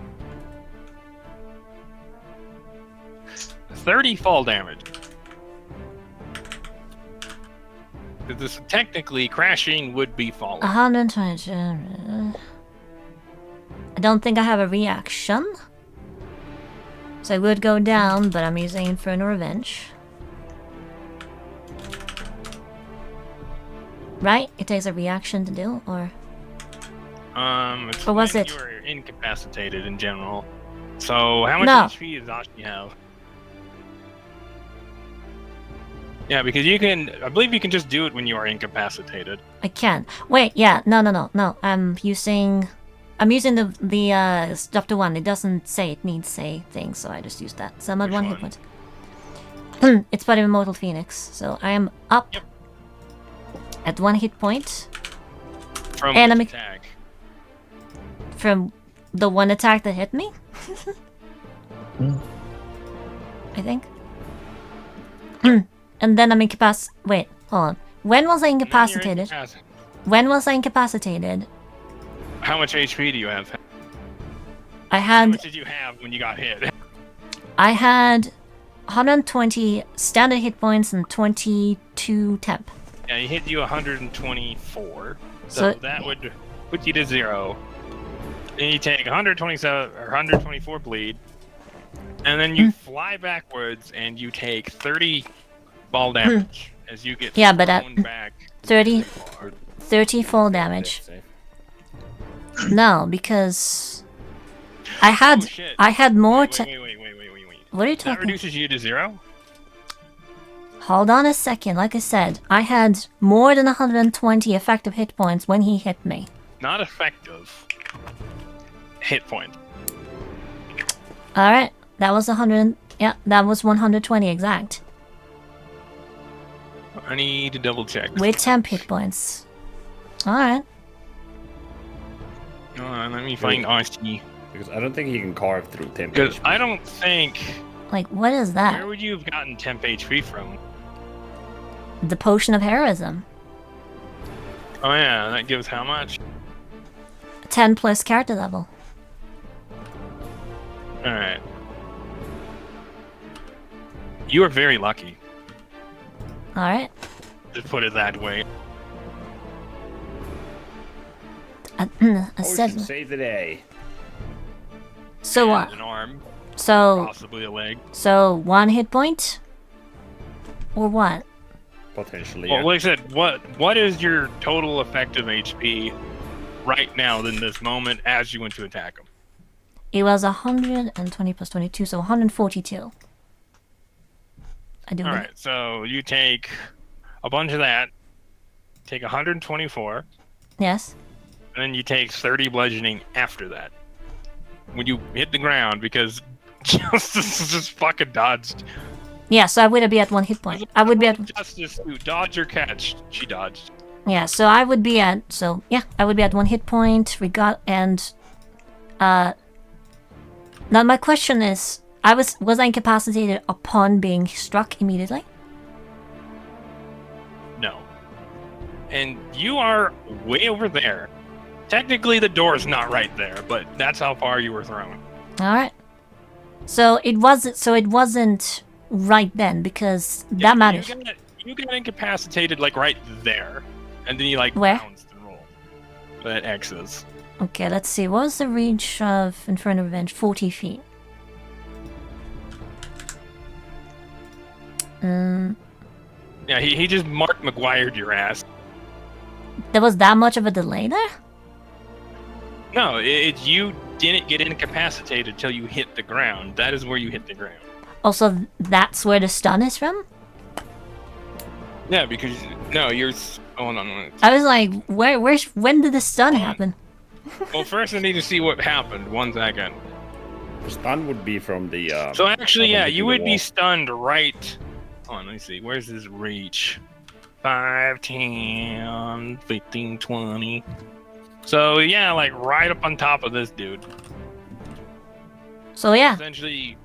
30 fall damage. Because this technically crashing would be falling. 120. I don't think I have a reaction. So I would go down, but I'm using Infernal Revenge. Right? It takes a reaction to do, or... It's Or was when it? You were incapacitated in general. So, how much No. HP does Ashi have? Yeah, because you can... I believe you can just do it when you are incapacitated. I can. Wait, yeah, no. I'm using the stuff to one. It doesn't say it needs say thing, so I just use that. So I'm at Which one hit one? point. It's part of Immortal Phoenix, so I am up Yep. at 1 hit point From And which I'm- attack? from the one attack that hit me. I think. And then I'm incapacitated. Wait, hold on. When was I And then you're incapacitated? incapacitated. When was I incapacitated? How much HP do you have? I How had much did you have when you got hit? 120 standard hit points and 22 temp. Yeah, he hit you 124. So- So that would put you to 0. Then you take 127 or 124 bleed. And then you fly backwards and you take 30 ball damage as you get Yeah, but that- thrown back. 30 Hard. 30 full damage. Death save. No, because I had Oh, shit. more Wait. What are you That talking? reduces you to 0? Hold on a second. Like I said, I had more than 120 effective hit points when he hit me. Not effective. Hit point. All right, that was 100. Yeah, that was 120 exact. I need to double check. With 10 hit points. Alright. Let me find RC. Because I don't think he can carve through temp. Because I don't think. Like, what is that? Where would you have gotten temp HP from? The potion of heroism. Oh yeah, that gives how much? 10 plus character level. Alright. You are very lucky. Alright. Just put it that way. Potion save the day. So And what? An arm, So, possibly a leg. so 1 hit point? Or what? Potentially. Well, Yeah. like I said, what is your total effective HP right now in this moment as you went to attack him? It was 120 plus 22, so 142. I do. Alright, so you take a bunch of that, take 124, Yes. and then you take 30 bludgeoning after that. When you hit the ground, because Justice just fucking dodged. Yeah, so I would be at 1 hit point. I would be at. Justice to dodge or catch. She dodged. Yeah, so I would be at. So, yeah, I would be at 1 hit point. And. Now, my question is. Was I incapacitated upon being struck immediately? No. And you are way over there. Technically, the door's not right there, but that's how far you were thrown. Alright. So it wasn't right then, because that matters. You got incapacitated, like, right there. And then you, like, Where? bounced and rolled. That X's. Okay, let's see. What was the reach of Inferno Revenge? 40 feet. Yeah, he just Mark McGuire'd your ass. There was that much of a delay there? No, you didn't get incapacitated till you hit the ground. That is where you hit the ground. Also, that's where the stun is from? Yeah, because no, you're. Hold on. I was like, when did the stun happen? Well, first I need to see what happened. 1 second. The stun would be from the. So actually, yeah, from you the would be wall. stunned right. Hold on, let me see. Where's his reach? 5, 10, 15, 20. So yeah, like right up on top of this dude. So yeah, Essentially.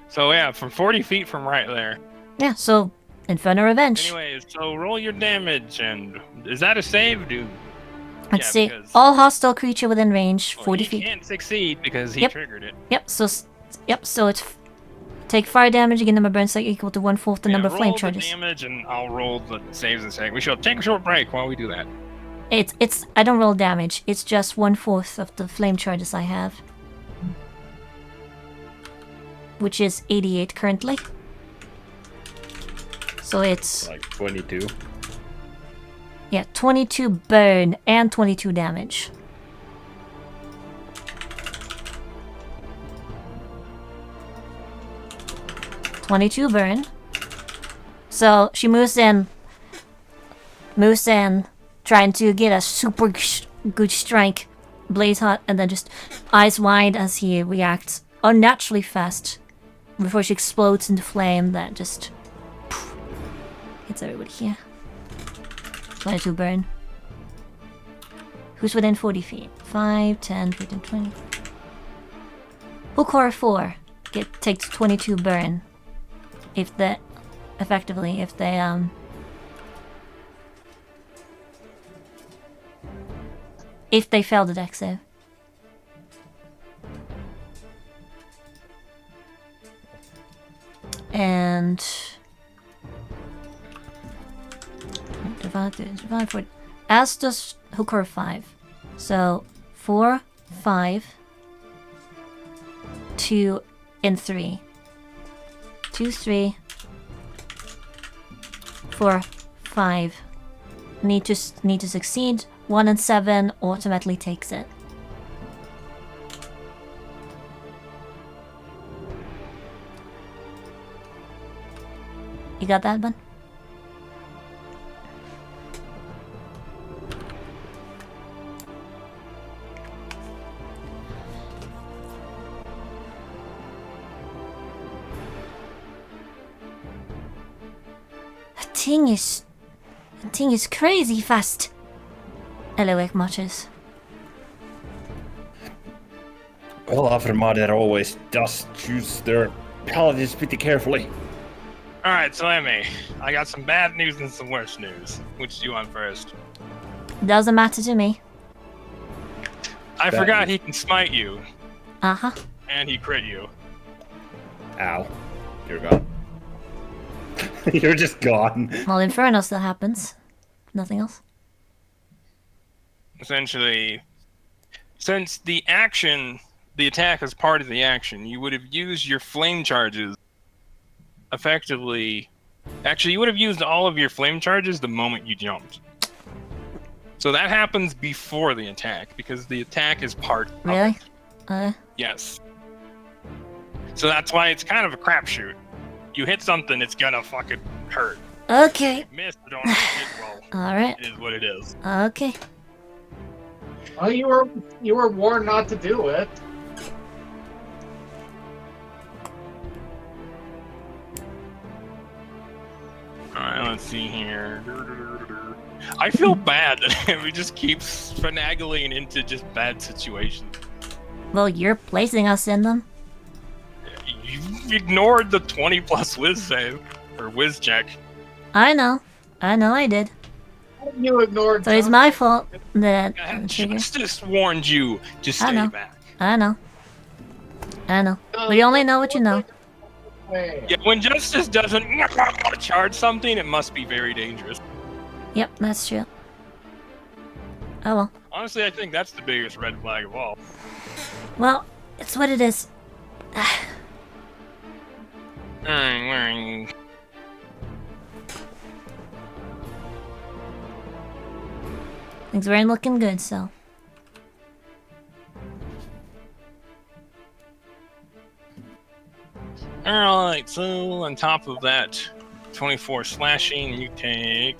So yeah, from 40 feet from right there. yeah, so Inferno Revenge. Anyways, so roll your damage, and is that a save, dude? Let's yeah, see. because- All hostile creature within range, Well, 40 he feet. can't succeed because he Yep. triggered it. Yep, so it's take fire damage again, number burn cycle equal to 1/4 the Yeah, number of flame roll the charges. damage, and I'll roll the saves in a second. We shall take a short break while we do that. It's I don't roll damage. It's just 1/4 of the flame charges I have, which is 88 currently. So it's Like 22. yeah, 22 burn and 22 damage. "22 burn. So she moves in, trying to get a super good strike, blaze hot, and then just eyes wide as he reacts unnaturally fast before she explodes into flame that just hits everybody here. 22 burn. Who's within 40 feet? 5, 10, 15, 20. Koro 4 takes 22 burn. If they fail the dex save. And divide for as does Koro 5. So 4, 5, 2, and 3. 2, 3, 4, 5. Need to succeed. 1 and 7 automatically takes it. You got that, Bun? The thing is That thing is crazy fast. Eloic mutters. Well, Aftermother always does choose their paladins pretty carefully. Alright, so Emmy, I got some bad news and some worse news. Which do you want first? Doesn't matter to me. I forgot he can smite you, Uh-huh. and he crit you. Ow. You're gone. You're just gone. Well, Inferno still happens. Nothing else. Essentially, since the attack is part of the action, you would have used your flame charges effectively. Actually, you would have used all of your flame charges the moment you jumped. So that happens before the attack, because the attack is part of Really? it. Yes. So that's why it's kind of a crapshoot. You hit something, it's gonna fucking hurt. Okay. Miss, don't hit it, well, Alright. it is what it is. Okay. Well, you were warned not to do it. Alright, let's see here. I feel bad that we just keep finagling into just bad situations. Well, you're placing us in them. You ignored the 20 plus whiz save, or whiz check. I know. I did. You ignored. So it's my fault that... Justice warned you to I stay know. back. I know. We only know what you know. Yeah, when Justice doesn't charge something, it must be very dangerous. Yep, that's true. Oh well. Honestly, I think that's the biggest red flag of all. Well, it's what it is. Things weren't looking good, so. Alright, so on top of that 24 slashing, you take...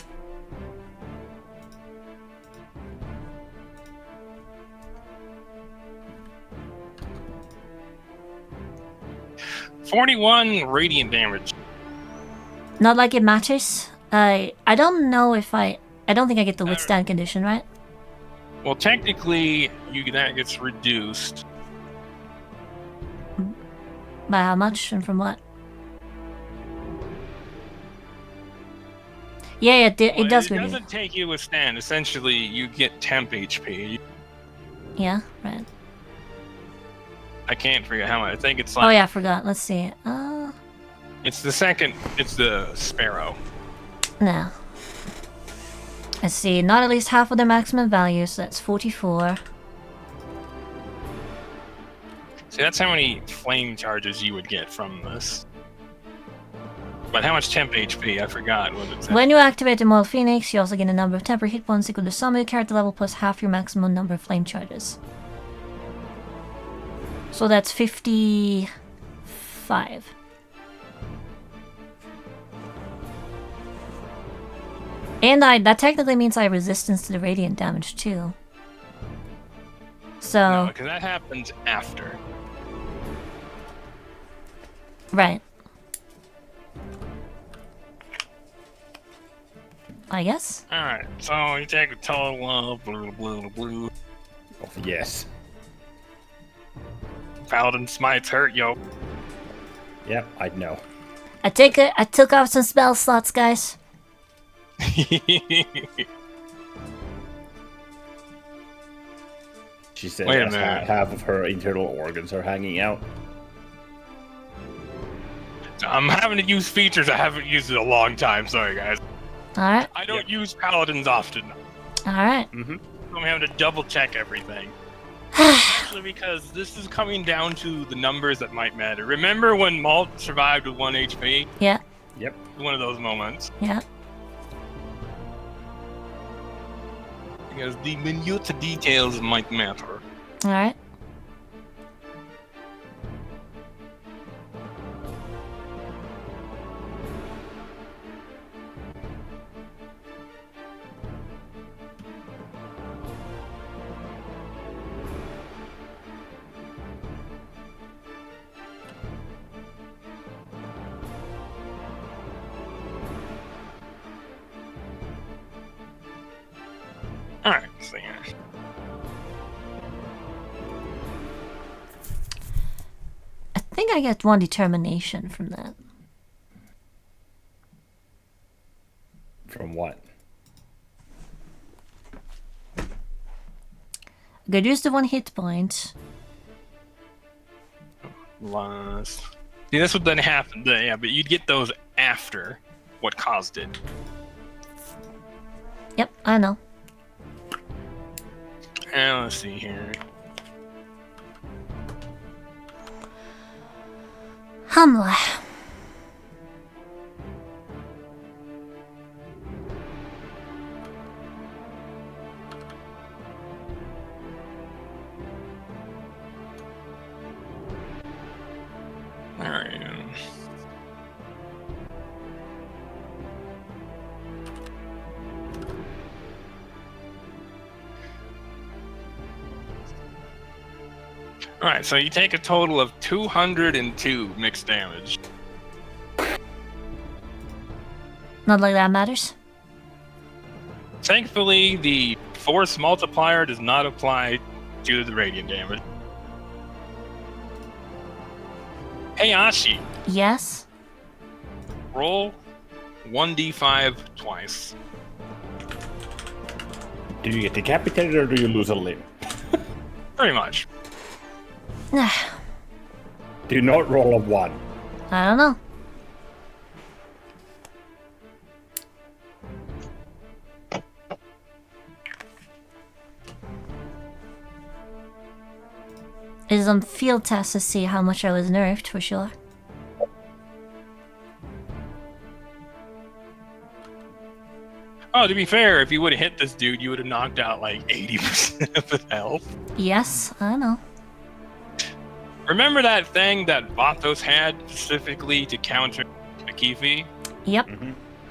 $41 radiant damage. Not like it matters. I don't know if I don't think I get the withstand condition, right? Well, technically, that gets reduced. By how much and from what? Yeah, it does It reduce. doesn't take you withstand. Essentially, you get temp HP. Yeah, right. I can't forget how much. I think it's like... Oh yeah, I forgot. Let's see. It's the second... It's the Sparrow. No. Let's see. Not at least half of the maximum value, so that's 44. See, that's how many flame charges you would get from this. But how much temp HP? I forgot what it said. When you activate the Immortal Phoenix, you also gain a number of temporary hit points equal to some of your character level plus half your maximum number of flame charges. So that's 55. And that technically means I have resistance to the radiant damage too. So... No, because that happens after. Right. I guess? Alright, so you take a total of blue. Oh, yes. Paladin smites hurt, yo. Yep, I know. I took off some spell slots, guys. She said Wait a that minute. half of her internal organs are hanging out. I'm having to use features I haven't used in a long time, sorry guys. Alright. I don't use paladins often. Alright. I'm having to double check everything. Especially because this is coming down to the numbers that might matter. Remember when Malt survived with 1 HP? Yeah. Yep. One of those moments. Yeah. Because the minute details might matter. Alright. Alright, so yeah. I think I get 1 determination from that. From what? I could use the 1 hit point. Lost. See, this would then happen. Yeah, but you'd get those after what caused it. Yep, I know. And let's see here. Hamla. Alright. Alright, so you take a total of 202 mixed damage. Not like that matters. Thankfully, the force multiplier does not apply to the radiant damage. Hey Ashi, Yes? roll 1d5 twice. Do you get decapitated or do you lose a limb? Pretty much. Do not roll a 1. I don't know. Is some field tests to see how much I was nerfed for sure. Oh, to be fair, if you would have hit this dude, you would have knocked out like 80% of his health. Yes, I know. Remember that thing that Vatos had specifically to counter Akifi? Yep.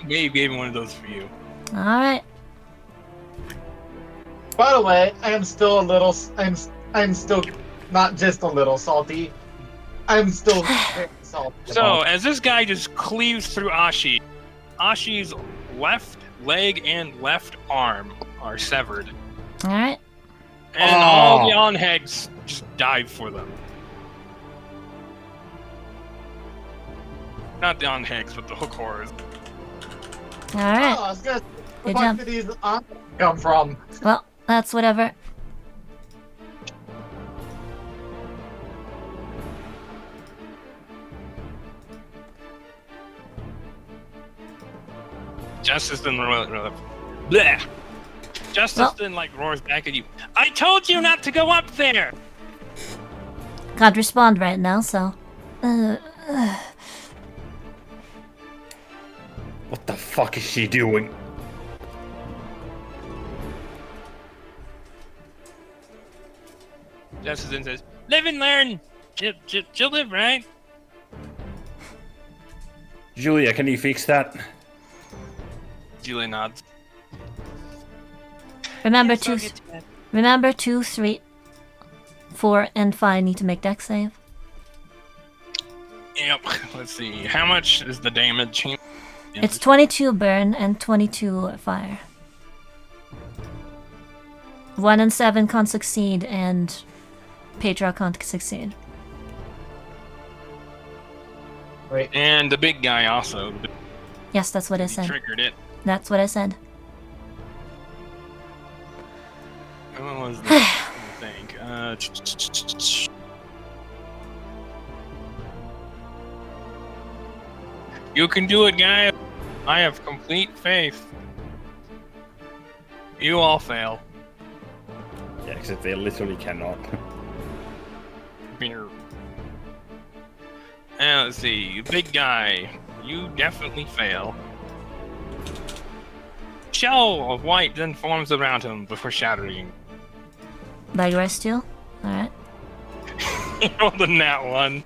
Gabe gave me one of those for you. Alright. By the way, I am still a little. I'm still not just a little salty. I'm still very salty. So, as this guy just cleaves through Ashi, Ashi's left leg and left arm are severed. Alright. And all the on-heads just dive for them. Not the on-heads, but the hook horrors. Alright. Oh, I was gonna. Good Where job. did these come from? Well, that's whatever. Justice then bleh. Justice Well- then like roars back at you. I told you not to go up there. Can't respond right now, so. What the fuck is she doing? Justice then says, "Live and learn. She'll live, right?" Julia, can you fix that? Julie nods. Remember Yes, I'll two, get to that. remember 2, 3, 4, and 5 need to make dex save. Yep. Let's see. How much is the damage? It's 22 burn and 22 fire. 1 and 7 can't succeed, and Patriarch can't succeed. And the big guy also. Yes, that's what I He said. triggered it. That's what I said. What was this? Let me think. You can do it, guys. I have complete faith. You all fail. Yeah, except they literally cannot. Beer. And let's see, big guy, you definitely fail. Shell of white then forms around him before shattering. Like rest too? Alright. He rolled a nat 1.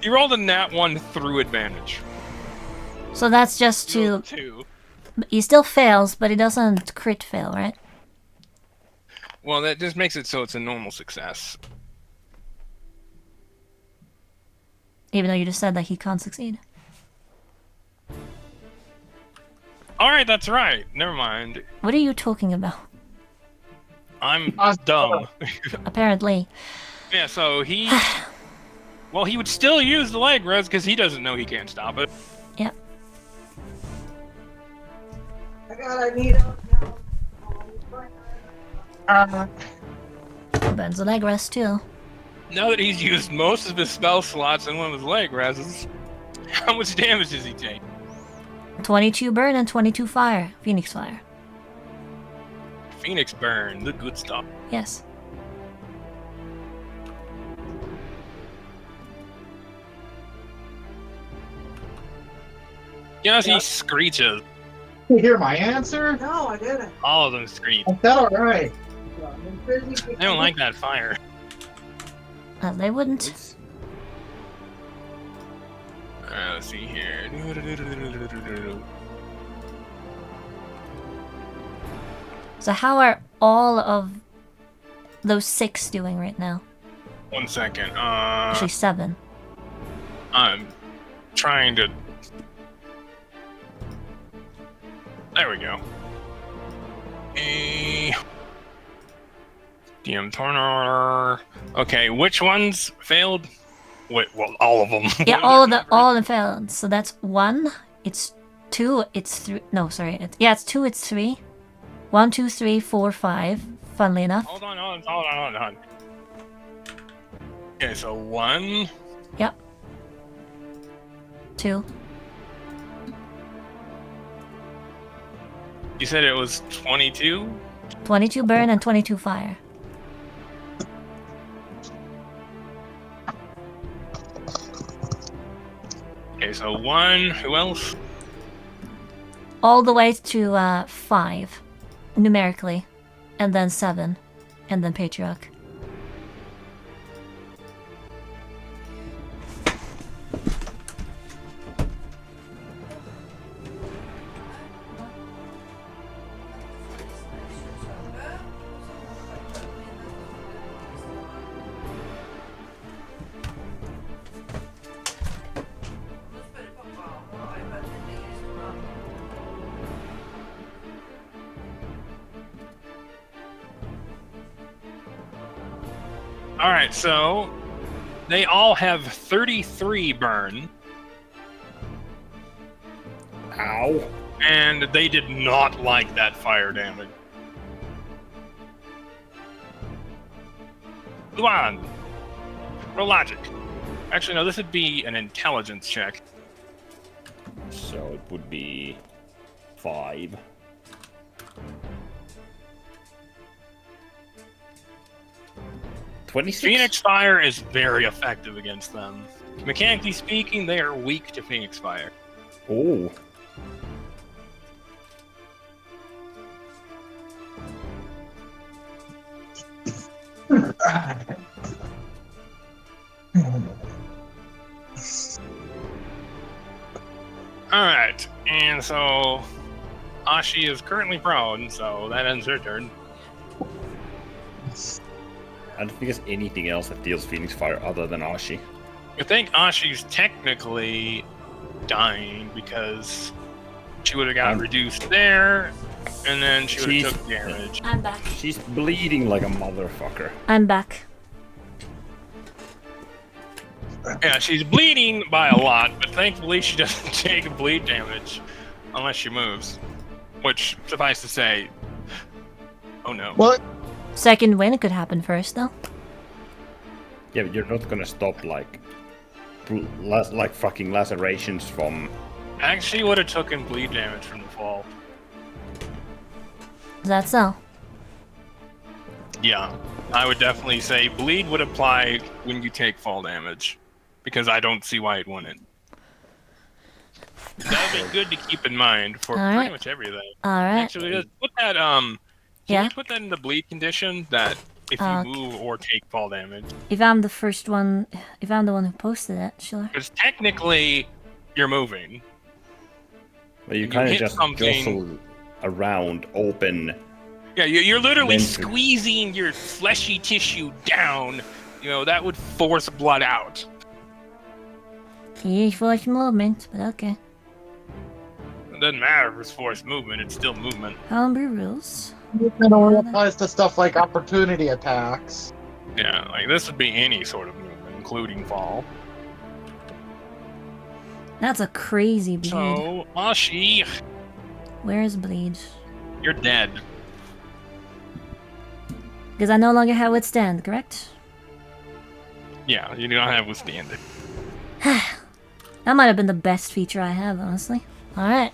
He rolled a nat 1 through advantage. So that's just He to. rolled 2. He still fails, but he doesn't crit fail, right? Well, that just makes it so it's a normal success. Even though you just said that he can't succeed. Alright, that's right. Never mind. What are you talking about? I'm dumb. Apparently. Yeah, so he... Well, he would still use the leg res because he doesn't know he can't stop it. Yep. I gotta need help now. Burns the leg rest too. Now that he's used most of his spell slots in one of his leg reses, how much damage does he take? 22 burn and 22 fire. Phoenix fire. Phoenix burn, the good stuff. Yes. Yes, he screeches. You hear my answer? No, I didn't. All of them screech. Is that alright? I don't like that fire. They wouldn't. Let's see here. So how are all of those 6 doing right now? 1 second. Actually 7. I'm trying to... There we go. DM Turner. Okay, which ones failed? Wait, well, all of them. Yeah, all of them failed. So that's 1. It's 2. It's 3. No, sorry. It's 2. It's 3. 1, 2, 3, 4, 5. Funnily enough. Hold on. Okay, so 1. Yep. 2. You said it was 22? 22 burn and 22 fire. Okay, so 1. Who else? All the way to 5. Numerically. And then 7. And then Patriarch. Alright, so they all have 33 burn. Ow. And they did not like that fire damage. Luan, roll logic. Actually, no, this would be an intelligence check. So it would be 5. Phoenix Fire is very effective against them. Mechanically speaking, they are weak to Phoenix Fire. Oh. Alright, and so Ashi is currently prone, so that ends her turn. I don't think there's anything else that deals Phoenix Fire other than Ashi. I think Ashi's technically dying because she would have got reduced there, and then she would have took damage. I'm back. She's bleeding like a motherfucker. I'm back. Yeah, she's bleeding by a lot, but thankfully she doesn't take bleed damage unless she moves. Which, suffice to say, oh no. What? Second win could happen first, though. Yeah, but you're not gonna stop like fucking lacerations from. Actually, would have taken bleed damage from the fall. Is that so? Yeah, I would definitely say bleed would apply when you take fall damage, because I don't see why it wouldn't. That would be good to keep in mind for pretty much everything. Alright. Actually, just put that Can you put that in the bleed condition that if you move or take fall damage? If I'm the first one, if I'm the one who posted it, sure. Because technically, you're moving. Well, you kind of just jostle around, open. Yeah, you're literally squeezing your fleshy tissue down. You know, that would force blood out. Yeah, force movement, but okay. It doesn't matter if it's forced movement, it's still movement. Homebrew rules. It only applies to stuff like opportunity attacks. Yeah, like this would be any sort of movement, including fall. That's a crazy bleed. So, Ashi, Where is bleed? you're dead. Because I no longer have withstand, correct? Yeah, you don't have withstand. That might have been the best feature I have, honestly. Alright.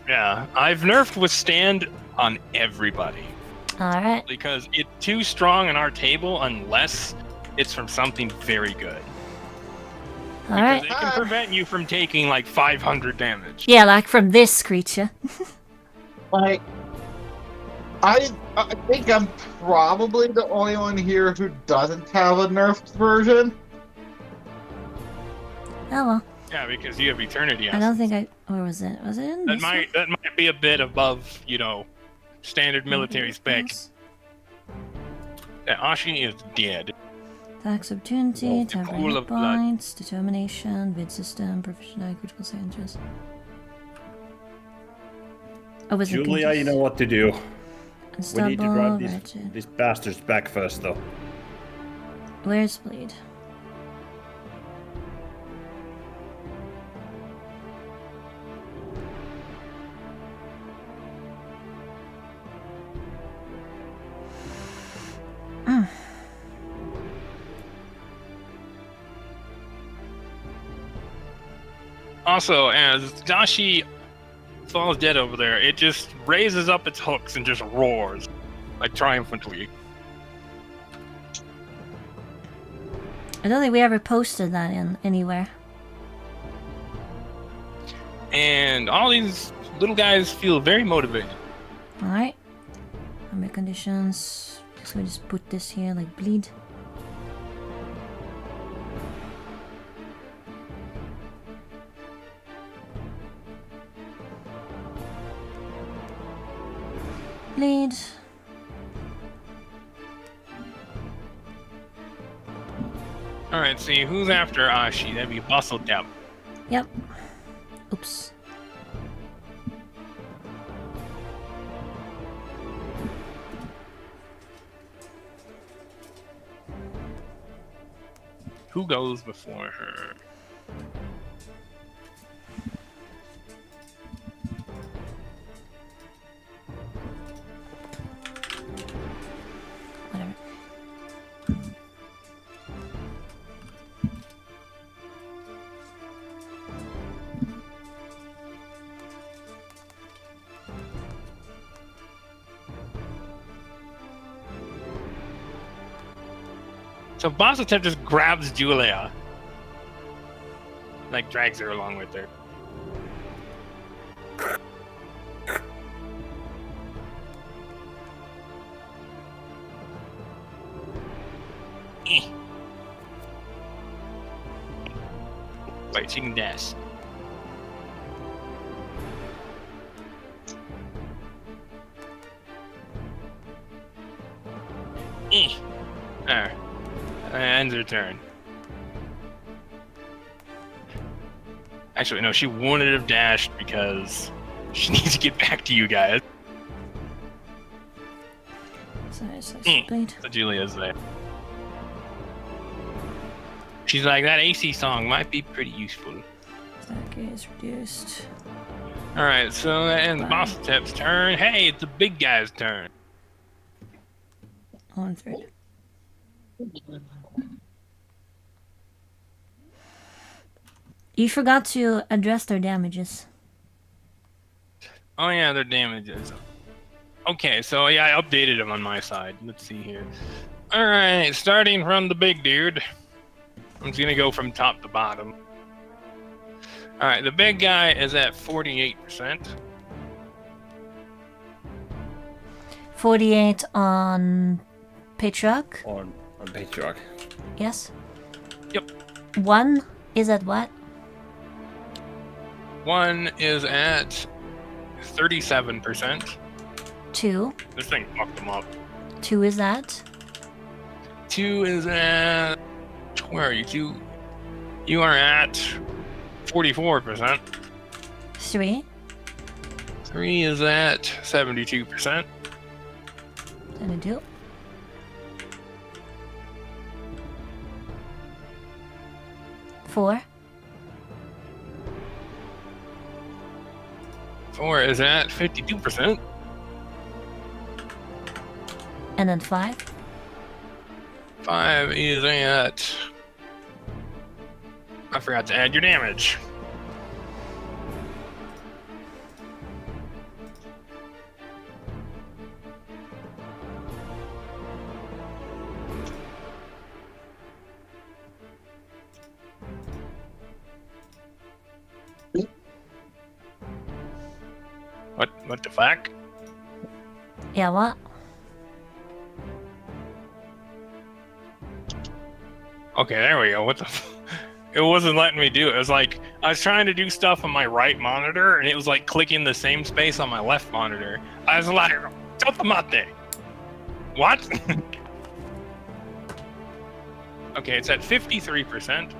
Yeah, I've nerfed withstand on everybody Alright. because it's too strong in our table unless it's from something very good. Alright. It can prevent you from taking like 500 damage. Yeah, like from this creature. Like, I think I'm probably the only one here who doesn't have a nerfed version. Oh well. Yeah, because you have eternity. I don't think I... Where was it? Was it in That this might be a bit above, you know, standard one? military spec. Yeah, Ashi is dead. Attacks opportunity, Oh, the temporary pool hit of blood. points, determination, bid system, proficiency, critical sciences. Oh, was it Julia, you know what to do. We need to Unstable, drive wretched. these bastards back first, though. Where's bleed? Also, as Dashi falls dead over there, it just raises up its hooks and just roars, like triumphantly. I don't think we ever posted that in anywhere. And all these little guys feel very motivated. Alright. Number conditions. Guess we just put this here like bleed. Bleed. Alright, see, who's after Ashi? That'd be Bustle Dep. Yep. Oops. Who goes before her? Whatever. So Bosatep just grabs Julia. Like, drags her along with her. Eh. Wait, she can dash. There. Ends her turn. Actually, no, she wouldn't have dashed because she needs to get back to you guys. Sorry, it's like bleed. So Julia's there. She's like, that AC song might be pretty useful. Attack is reduced. Alright, so that ends Bye. Bosatep's turn. Hey, it's the big guy's turn. 1/3. You forgot to address their damages. Oh yeah, their damages. Okay, so yeah, I updated them on my side. Let's see here. Alright, starting from the big dude. I'm just gonna go from top to bottom. Alright, the big guy is at 48%. 48 on Patriarch. On Patriarch. Yes. Yep. 1 is at what? 1 is at 37%. 2. This thing fucked them up. 2 is at? 2 is at... Where are you? 2? You are at 44%. 3. 3 is at 72%. 72. Four. 4 is at 52%. And then 5. 5 is at... I forgot to add your damage. What the fuck? Yeah, what? Okay, there we go. What the It wasn't letting me do it. It was like, I was trying to do stuff on my right monitor, and it was like clicking the same space on my left monitor. I was like, Totamate! What? Okay, it's at 53%.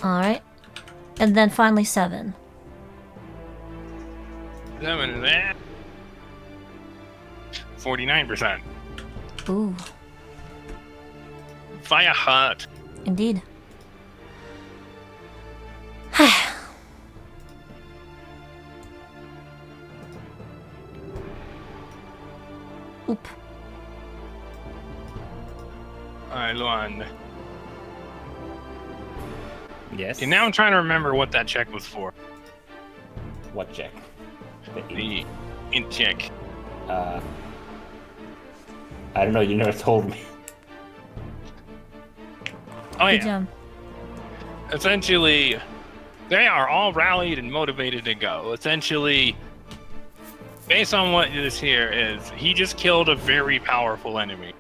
Alright. And then finally 7. 7 is at 49%. Ooh, Fire hot. indeed. Oop. Alright, Luan. Yes. Okay, now I'm trying to remember what that check was for. What check? The int check. I don't know. You never told me. Oh Good yeah. job. Essentially, they are all rallied and motivated to go. Essentially, based on what this here is, he just killed a very powerful enemy.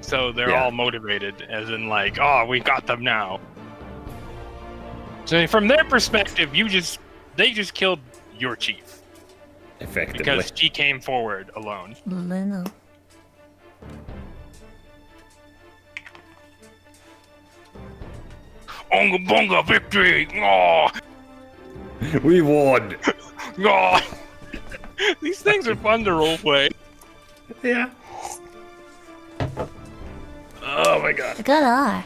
So they're Yeah. all motivated, as in like, oh, we got them now. So from their perspective, they just killed your chief Effectively. because she came forward alone. Leno. Onga bonga victory! Oh, We won. oh. These things are fun to roleplay. Yeah. Oh my god. Good eye.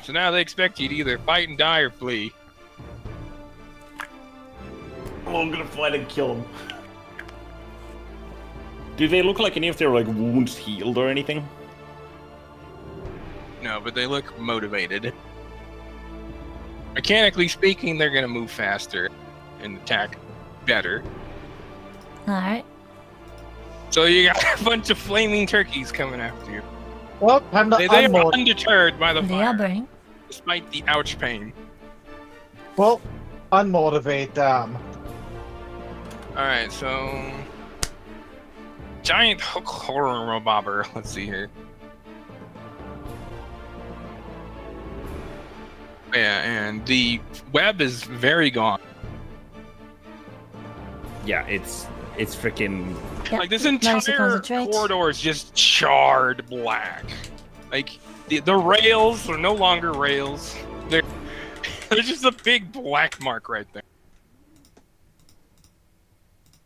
So now they expect you to either fight and die or flee. Well, I'm gonna fight and kill him. Do they look like any of their like wounds healed or anything? No, but they look motivated. Mechanically speaking, they're gonna move faster and attack better. Alright. So you got a bunch of flaming turkeys coming after you. Well, time to They are unload. undeterred by the They are fire, burning. despite the ouch pain. Well, unmotivate them. Alright, so... Giant hook horror robobber. Let's see here. Yeah, and the web is very gone. Yeah, it's freaking. Yep. Like this Nice to entire concentrate. corridor is just charred black. Like the rails are no longer rails. They're just a big black mark right there.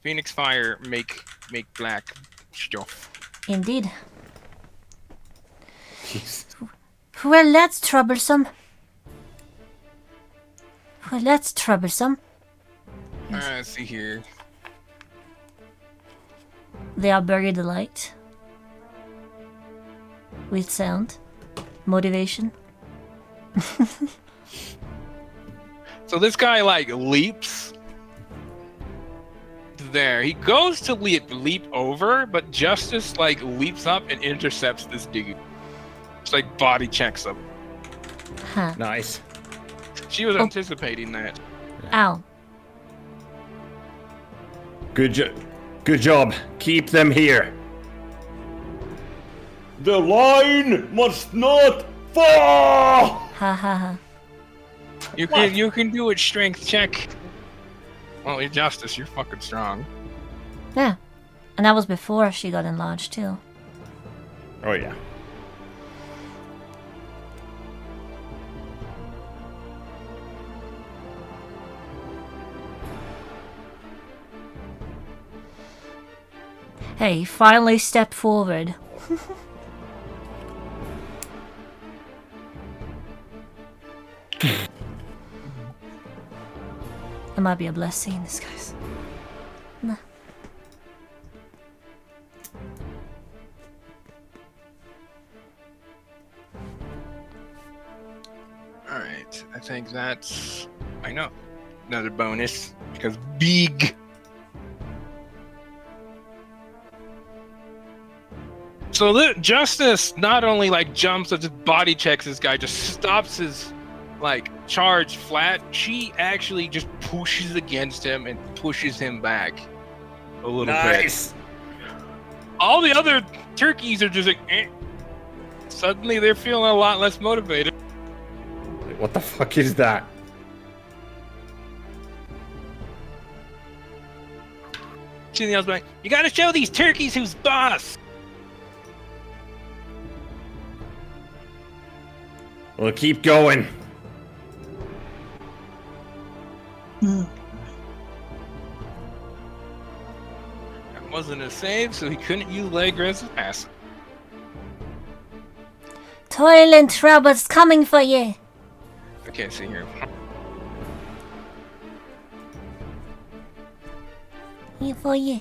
Phoenix Fire make black stuff. Indeed. Jeez. Well, that's troublesome. Well, that's troublesome. Alright, let's see here. They are buried the light. With sound. Motivation. So this guy like leaps there. He goes to leap over, but Justice like leaps up and intercepts this dude. Just like body checks him. Huh. Nice. She was Oh. anticipating that. Ow. Good job. Keep them here. The line must not fall. Ha ha ha. You can do it. Strength check. Well, you're Justice. You're fucking strong. Yeah. And that was before she got enlarged, too. Oh yeah. Hey, finally step forward. It might be a blessing in disguise. Nah. Alright, I think that's... I know. Another bonus, because big. So Justice not only like jumps and just body checks this guy, just stops his like charge flat. She actually just pushes against him and pushes him back a little bit. All the other turkeys are just like, eh. Suddenly they're feeling a lot less motivated. What the fuck is that? She yells back, "You gotta show these turkeys who's boss!" We'll keep going. That wasn't a save, so he couldn't use Legres as passive. Toilet trouble's coming for you. Okay, see here. Here for you.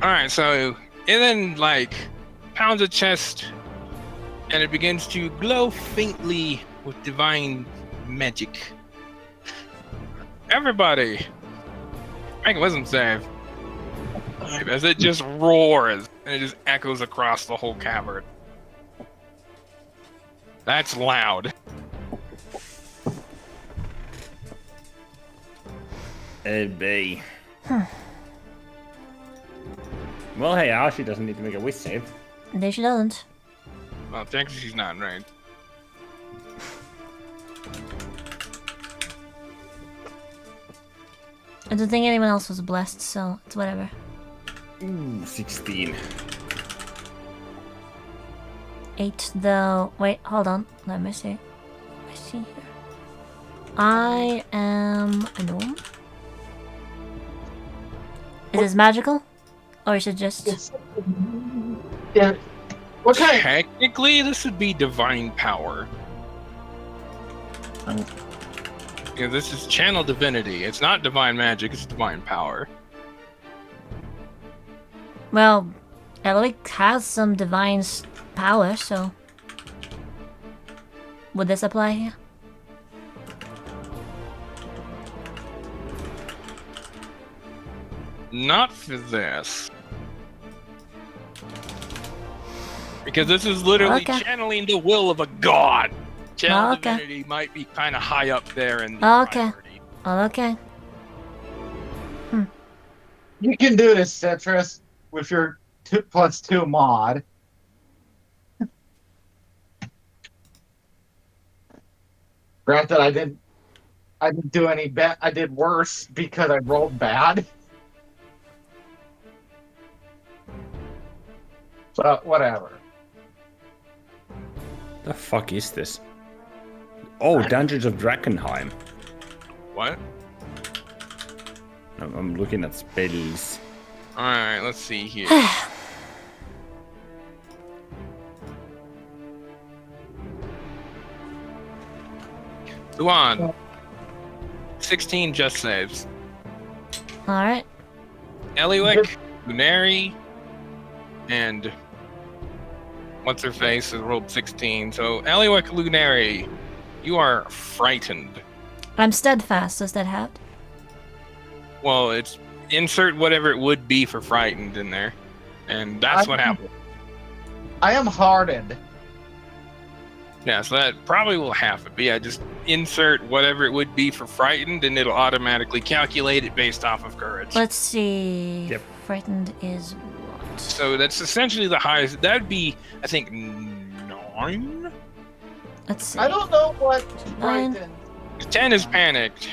Alright, so it then like pounds a chest and it begins to glow faintly with divine magic. Everybody, make a wisdom save. As it just roars and it just echoes across the whole cavern. That's loud. B. Well, hey, Ashi doesn't need to make a wish save. No, she doesn't. Well, technically she's not right. I don't think anyone else was blessed, so it's whatever. Ooh, 16. 8 though. Wait, hold on. Let me see. I see here. I am a gnome. Is this magical? Or is it just... Yeah. What kind of... Technically, this would be divine power. Yeah, this is channel divinity. It's not divine magic, it's divine power. Well, Elik has some divine power, so... Would this apply here? Not for this. Because this is literally Okay. channeling the will of a god. Channel Okay. divinity might be kind of high up there in the Okay. priority. Oh, okay. You can do this, Citrus, with your 2+2 mod. Granted, I didn't do any bad. I did worse because I rolled bad. But whatever. The fuck is this? Oh, Dungeons of Drakenheim. What? I'm looking at spells. Alright, let's see here. Luan. 16 just saves. Alright. Eliwick, Lunari, and what's her face has rolled 16. So Eliwick, Lunari, you are frightened. I'm steadfast, does that help? Well, it's insert whatever it would be for frightened in there, and that's what happened. I am hardened. Yeah, so that probably will have it. But yeah, just insert whatever it would be for frightened, and it'll automatically calculate it based off of courage. Let's see. Yep. Frightened is what? So that's essentially the highest. That'd be, I think, 9. Let's see. I don't know what Nine. frightened. 10 is panicked.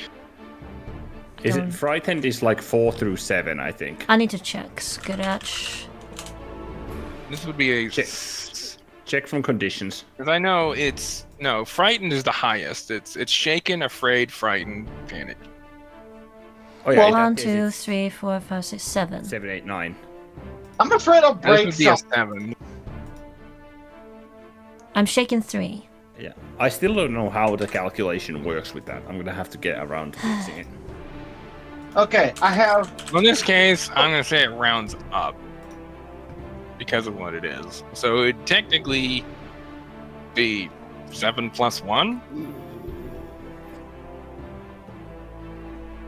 Is Don't- it frightened? Is like 4 through 7, I think. I need to check. Scratch. This would be a. Check. Check from conditions. Because I know it's no frightened is the highest. It's shaken, afraid, frightened, panicked. Oh yeah, in that 1, case 2, it's 3, 4, 5, 6, 7. 7, 8, 9. I'm afraid I'll This break would be a something. 7. I'm shaking 3. Yeah. I still don't know how the calculation works with that. I'm gonna have to get around to fixing it. Okay, I have. In this case, I'm going to say it rounds up because of what it is. So it would technically be 7 plus 1.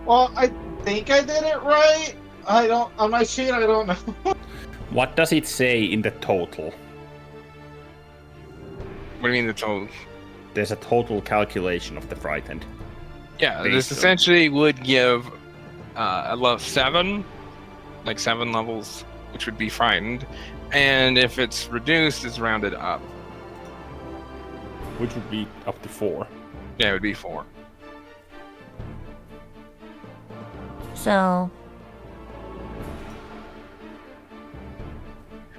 Well, I think I did it right. I don't. On my sheet, I don't know. What does it say in the total? What do you mean the total? There's a total calculation of the frightened. Yeah, this Based on- essentially would give a level 7, like 7 levels, which would be frightened. And if it's reduced, it's rounded up. Which would be up to 4. Yeah, it would be 4. So,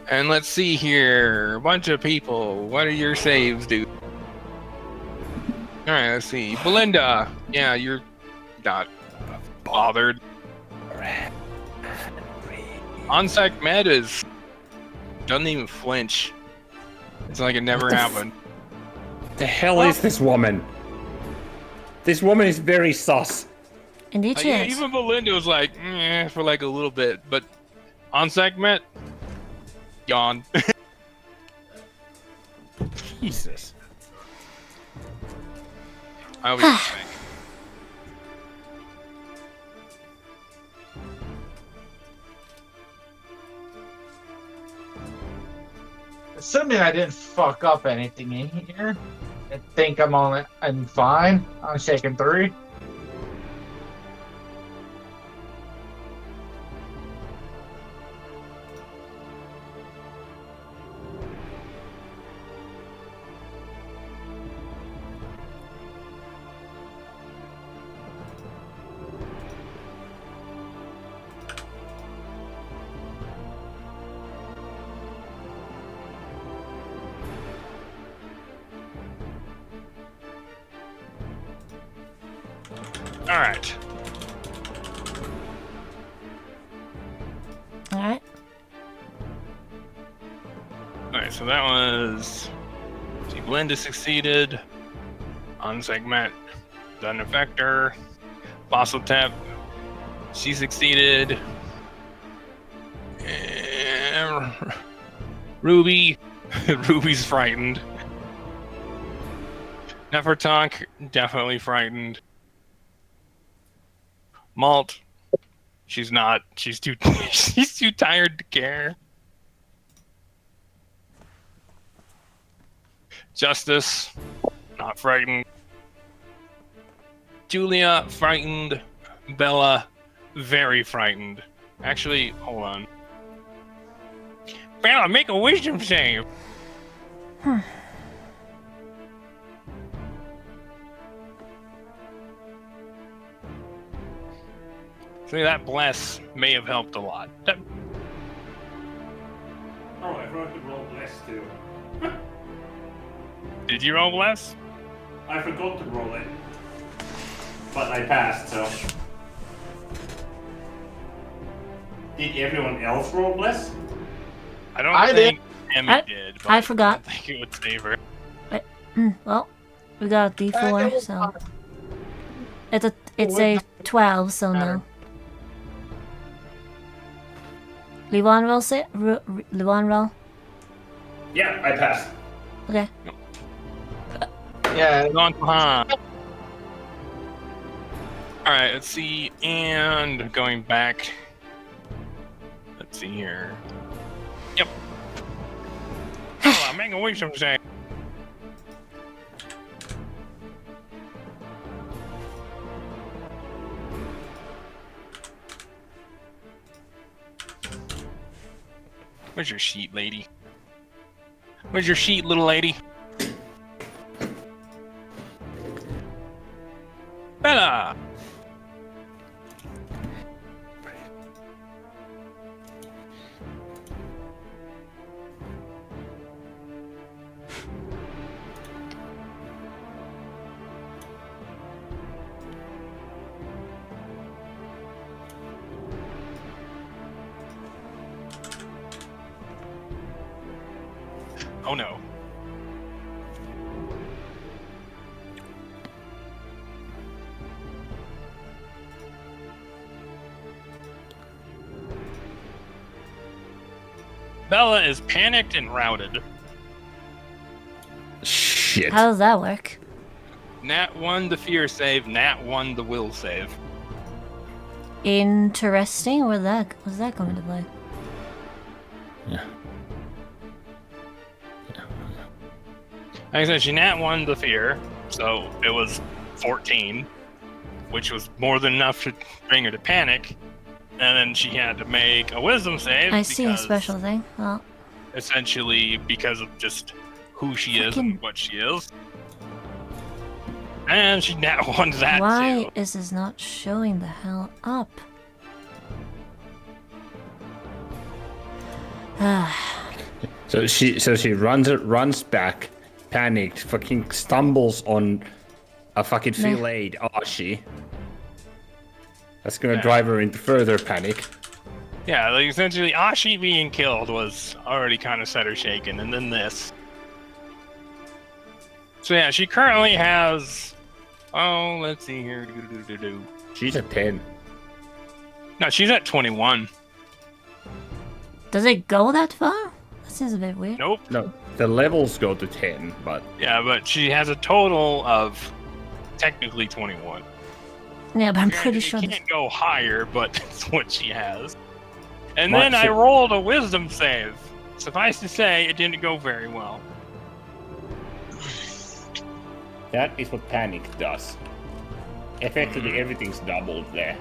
And let's see here. A bunch of people. What are your saves, dude? Alright, let's see. Belinda. Yeah, you're not bothered. Onsec Med is doesn't even flinch. It's like it never happened. The hell is this woman? This woman is very sus. indeed she Yeah, is. even Belinda was like, for like a little bit, but Onsec Med, yawn. Jesus. I always think. Assuming I didn't fuck up anything in here, I think I'm fine. I'm shaking 3. Alright. Alright. Alright, so that was. See, Belinda succeeded. On segment. Done effector. Fossil tap. She succeeded. And Ruby. Ruby's frightened. Nefertonk, definitely frightened. Malt. She's not. She's too. She's too tired to care. Justice, not frightened. Julia, frightened. Bella, very frightened. Actually, hold on. Bella, make a wisdom save. See, that bless may have helped a lot. Oh, I forgot to roll bless too. Did you roll bless? I forgot to roll it. But I passed, so. Did everyone else roll bless? I think Emmy I- did. But I forgot. I think it would save her. Well, we got a D4, so it's a 12, so no. Levon rolls it. Levon roll. Yeah, I passed. Okay. Yeah, Gone behind. Alright, let's see. And going back. Let's see here. Yep. Oh, I'm making a wisdom save. Where's your sheet, lady? Where's your sheet, little lady? Bella! Oh no. Bella is panicked and routed. Shit. How does that work? Nat 1 the fear save, Nat 1 the will save. Interesting. What's that going to play? Yeah. Like I said, she Nat 1 the fear, so it was 14, which was more than enough to bring her to panic. And then she had to make a wisdom save. I see a because- special thing. Well, Essentially, because of just who she is and what she is. And she Nat 1's that why too. is this not showing the hell up? So she runs back, panicked, fucking stumbles on a fucking filleted Ashi. That's gonna drive her into further panic. Yeah, like essentially, Ashi being killed was already kind of set her shaken, and then this. So yeah, she currently has. Oh, let's see here. She's a 10. No, she's at 21. Does it go that far? That seems a bit weird. Nope. No, the levels go to 10, but Yeah, but she has a total of technically 21. Yeah, but I'm Granted, pretty sure. It can't go higher, but that's what she has. And What? then I So- rolled a wisdom save. Suffice to say, it didn't go very well. that is what panic does. Effectively, everything's doubled there.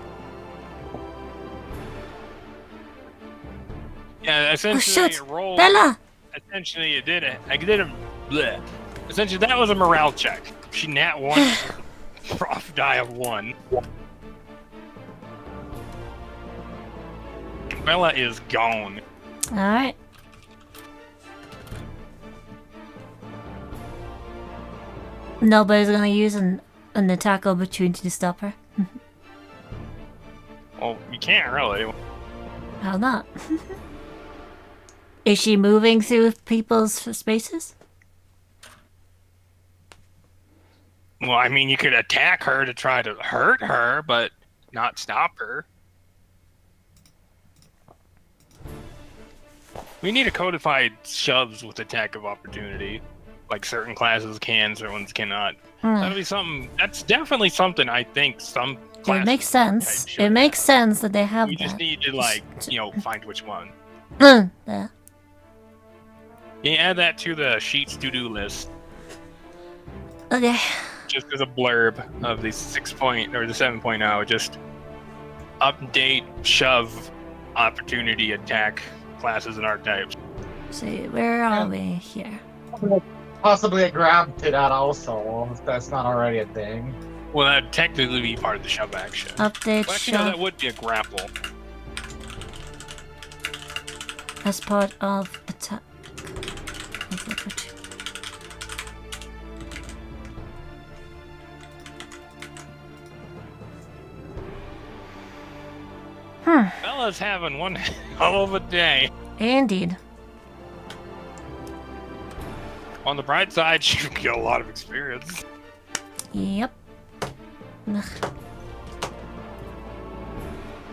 Yeah, Oh essentially, shit! it rolled. Bella! Essentially, it did it. I did a. Bleh. Essentially, that was a morale check. She nat 1, prof die of 1. Bella is gone. Alright. Nobody's gonna use an attack opportunity to stop her. Well, you can't really. How not? Is she moving through people's spaces? Well, I mean, you could attack her to try to hurt her, but not stop her. We need a codified shoves with attack of opportunity. Like certain classes can, certain ones cannot. That'll be something. That's definitely something I think some classes It makes sense. should It makes have. sense that they have We that. just need to, like, find which one. Yeah. Can you add that to the sheets to-do list? Okay. Just as a blurb of the 6.0 or the 7.0, just update shove opportunity attack classes and archetypes. See, where are we here? Possibly a grab to that also, if that's not already a thing. Well, that'd technically be part of the shove action. Update Well, actually, no, shove that would be a grapple. as part of attack. Bella's having one hell of a day. Indeed. On the bright side, she get a lot of experience. Yep. Ugh.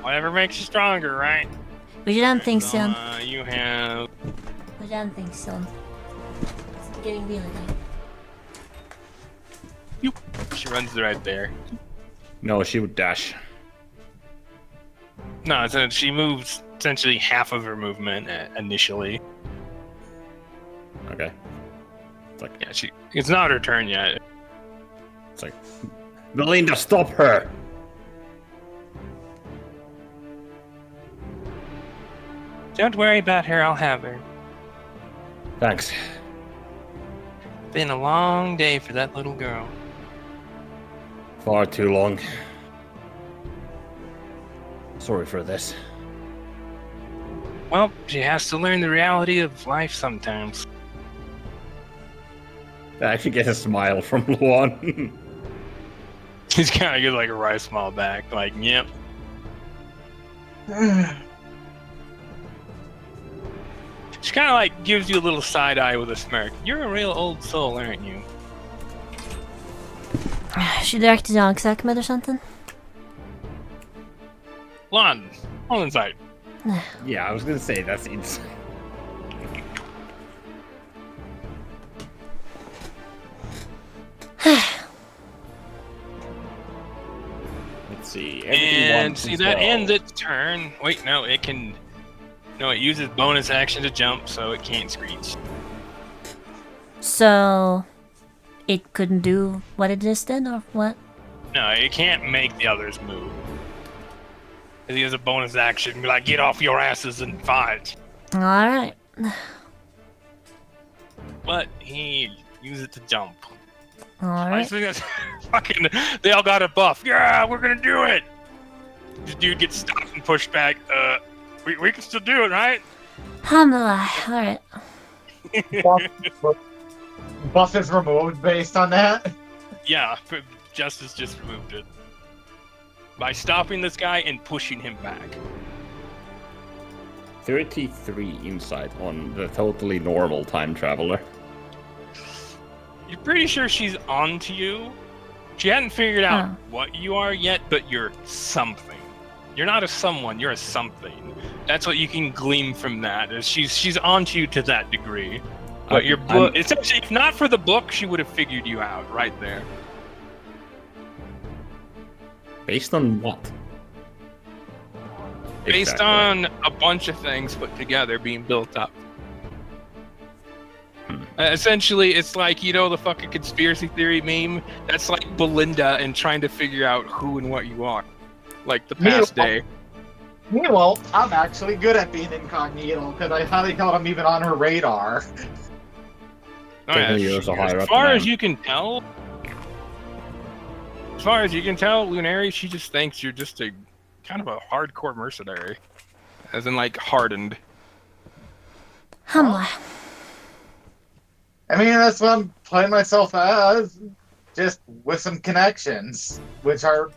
Whatever makes you stronger, right? We done things soon. You have. We done things soon. It's getting really late. She runs right there. No, she would dash. No, so she moves essentially half of her movement initially. Okay. It's like, Yeah, it's not her turn yet. it's like, Melinda, stop her! Don't worry about her, I'll have her. Thanks. Been a long day for that little girl. Far too long. Sorry for this. Well, she has to learn the reality of life sometimes. I actually get a smile from Luan. She's kind of get like a wry smile back, like, yep. She kind of like gives you a little side eye with a smirk. You're a real old soul, aren't you? She directed on Sekhmet or something? Lon, all inside. Yeah, I was gonna say that's insane. Let's see. And see, that ends its turn. Wait, no, it can... No, it uses bonus action to jump, so it can't screech. So, it couldn't do what it just did, or what? No, it can't make the others move. He has a bonus action, be like, get off your asses and fight. Alright. But he uses it to jump. I Alright. think that's fucking... They all got a buff. Yeah, we're gonna do it! The dude gets stopped and pushed back. We can still do it, right? Alhamdulillah. Alright. Buff is removed based on that. Yeah, Justice just removed it. By stopping this guy and pushing him back. 33 insight on the totally normal time traveler. You're pretty sure she's onto you. She hadn't figured out Huh. what you are yet, but you're something. You're not a someone, you're a something. That's what you can glean from that. Is she's onto you to that degree. But your book, essentially, if not for the book, she would have figured you out right there. Based on what? Based Exactly. on a bunch of things put together being built up. Essentially, it's like, you know, the fucking conspiracy theory meme? That's like Belinda and trying to figure out who and what you are. Like the past day. Meanwhile, I'm actually good at being incognito because I highly doubt I'm even on her radar. Oh, Technically, yeah, you're so higher as up far than as them. you can tell, Lunari, she just thinks you're just a kind of a hardcore mercenary. As in, like, hardened. Alhamdulillah. I mean, that's what I'm playing myself as, just with some connections, which are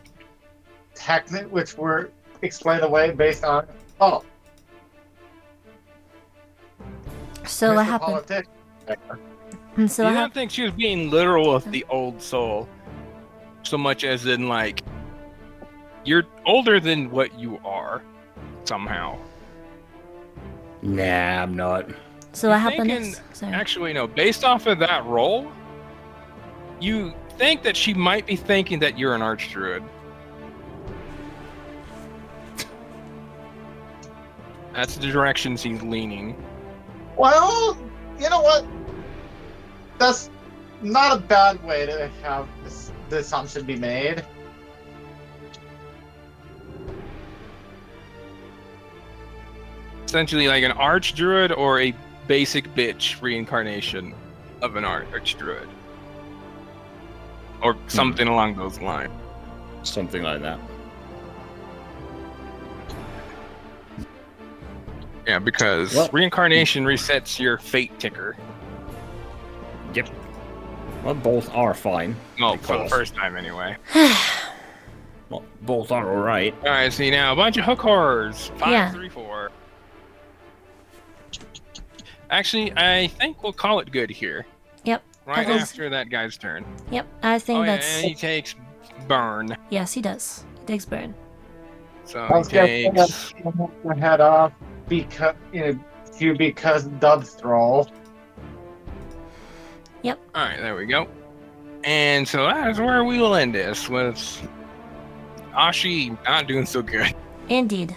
which were explained away based on So what Mr. happened? Politician. So You what don't happened? think she was being literal with the old soul, so much as in, like, you're older than what you are, somehow. Nah, I'm not. So what You're happened thinking- next? Sorry. Actually, no, based off of that roll, you think that she might be thinking that you're an archdruid. That's the direction she's leaning. Well, you know what? That's not a bad way to have the assumption be made. Essentially like an archdruid or a basic bitch reincarnation of an archdruid. Or something along those lines. Something like that. Yeah, because Well- reincarnation resets your fate ticker. Yep. Well, both are fine. Well, for the Because- first time anyway. Well, both are alright. Alright, see now, a bunch of hook horrors. 5, Yeah. 3, 4. Actually, I think we'll call it good here. Yep. Right That is- after that guy's turn. Yep. I think Oh, yeah, that's and he takes burn. yes, he does. He takes burn. So I he was guessing takes... to head off because Dub's throw. Alright, there we go. And so that's where we will end this, with Ashi not doing so good. Indeed.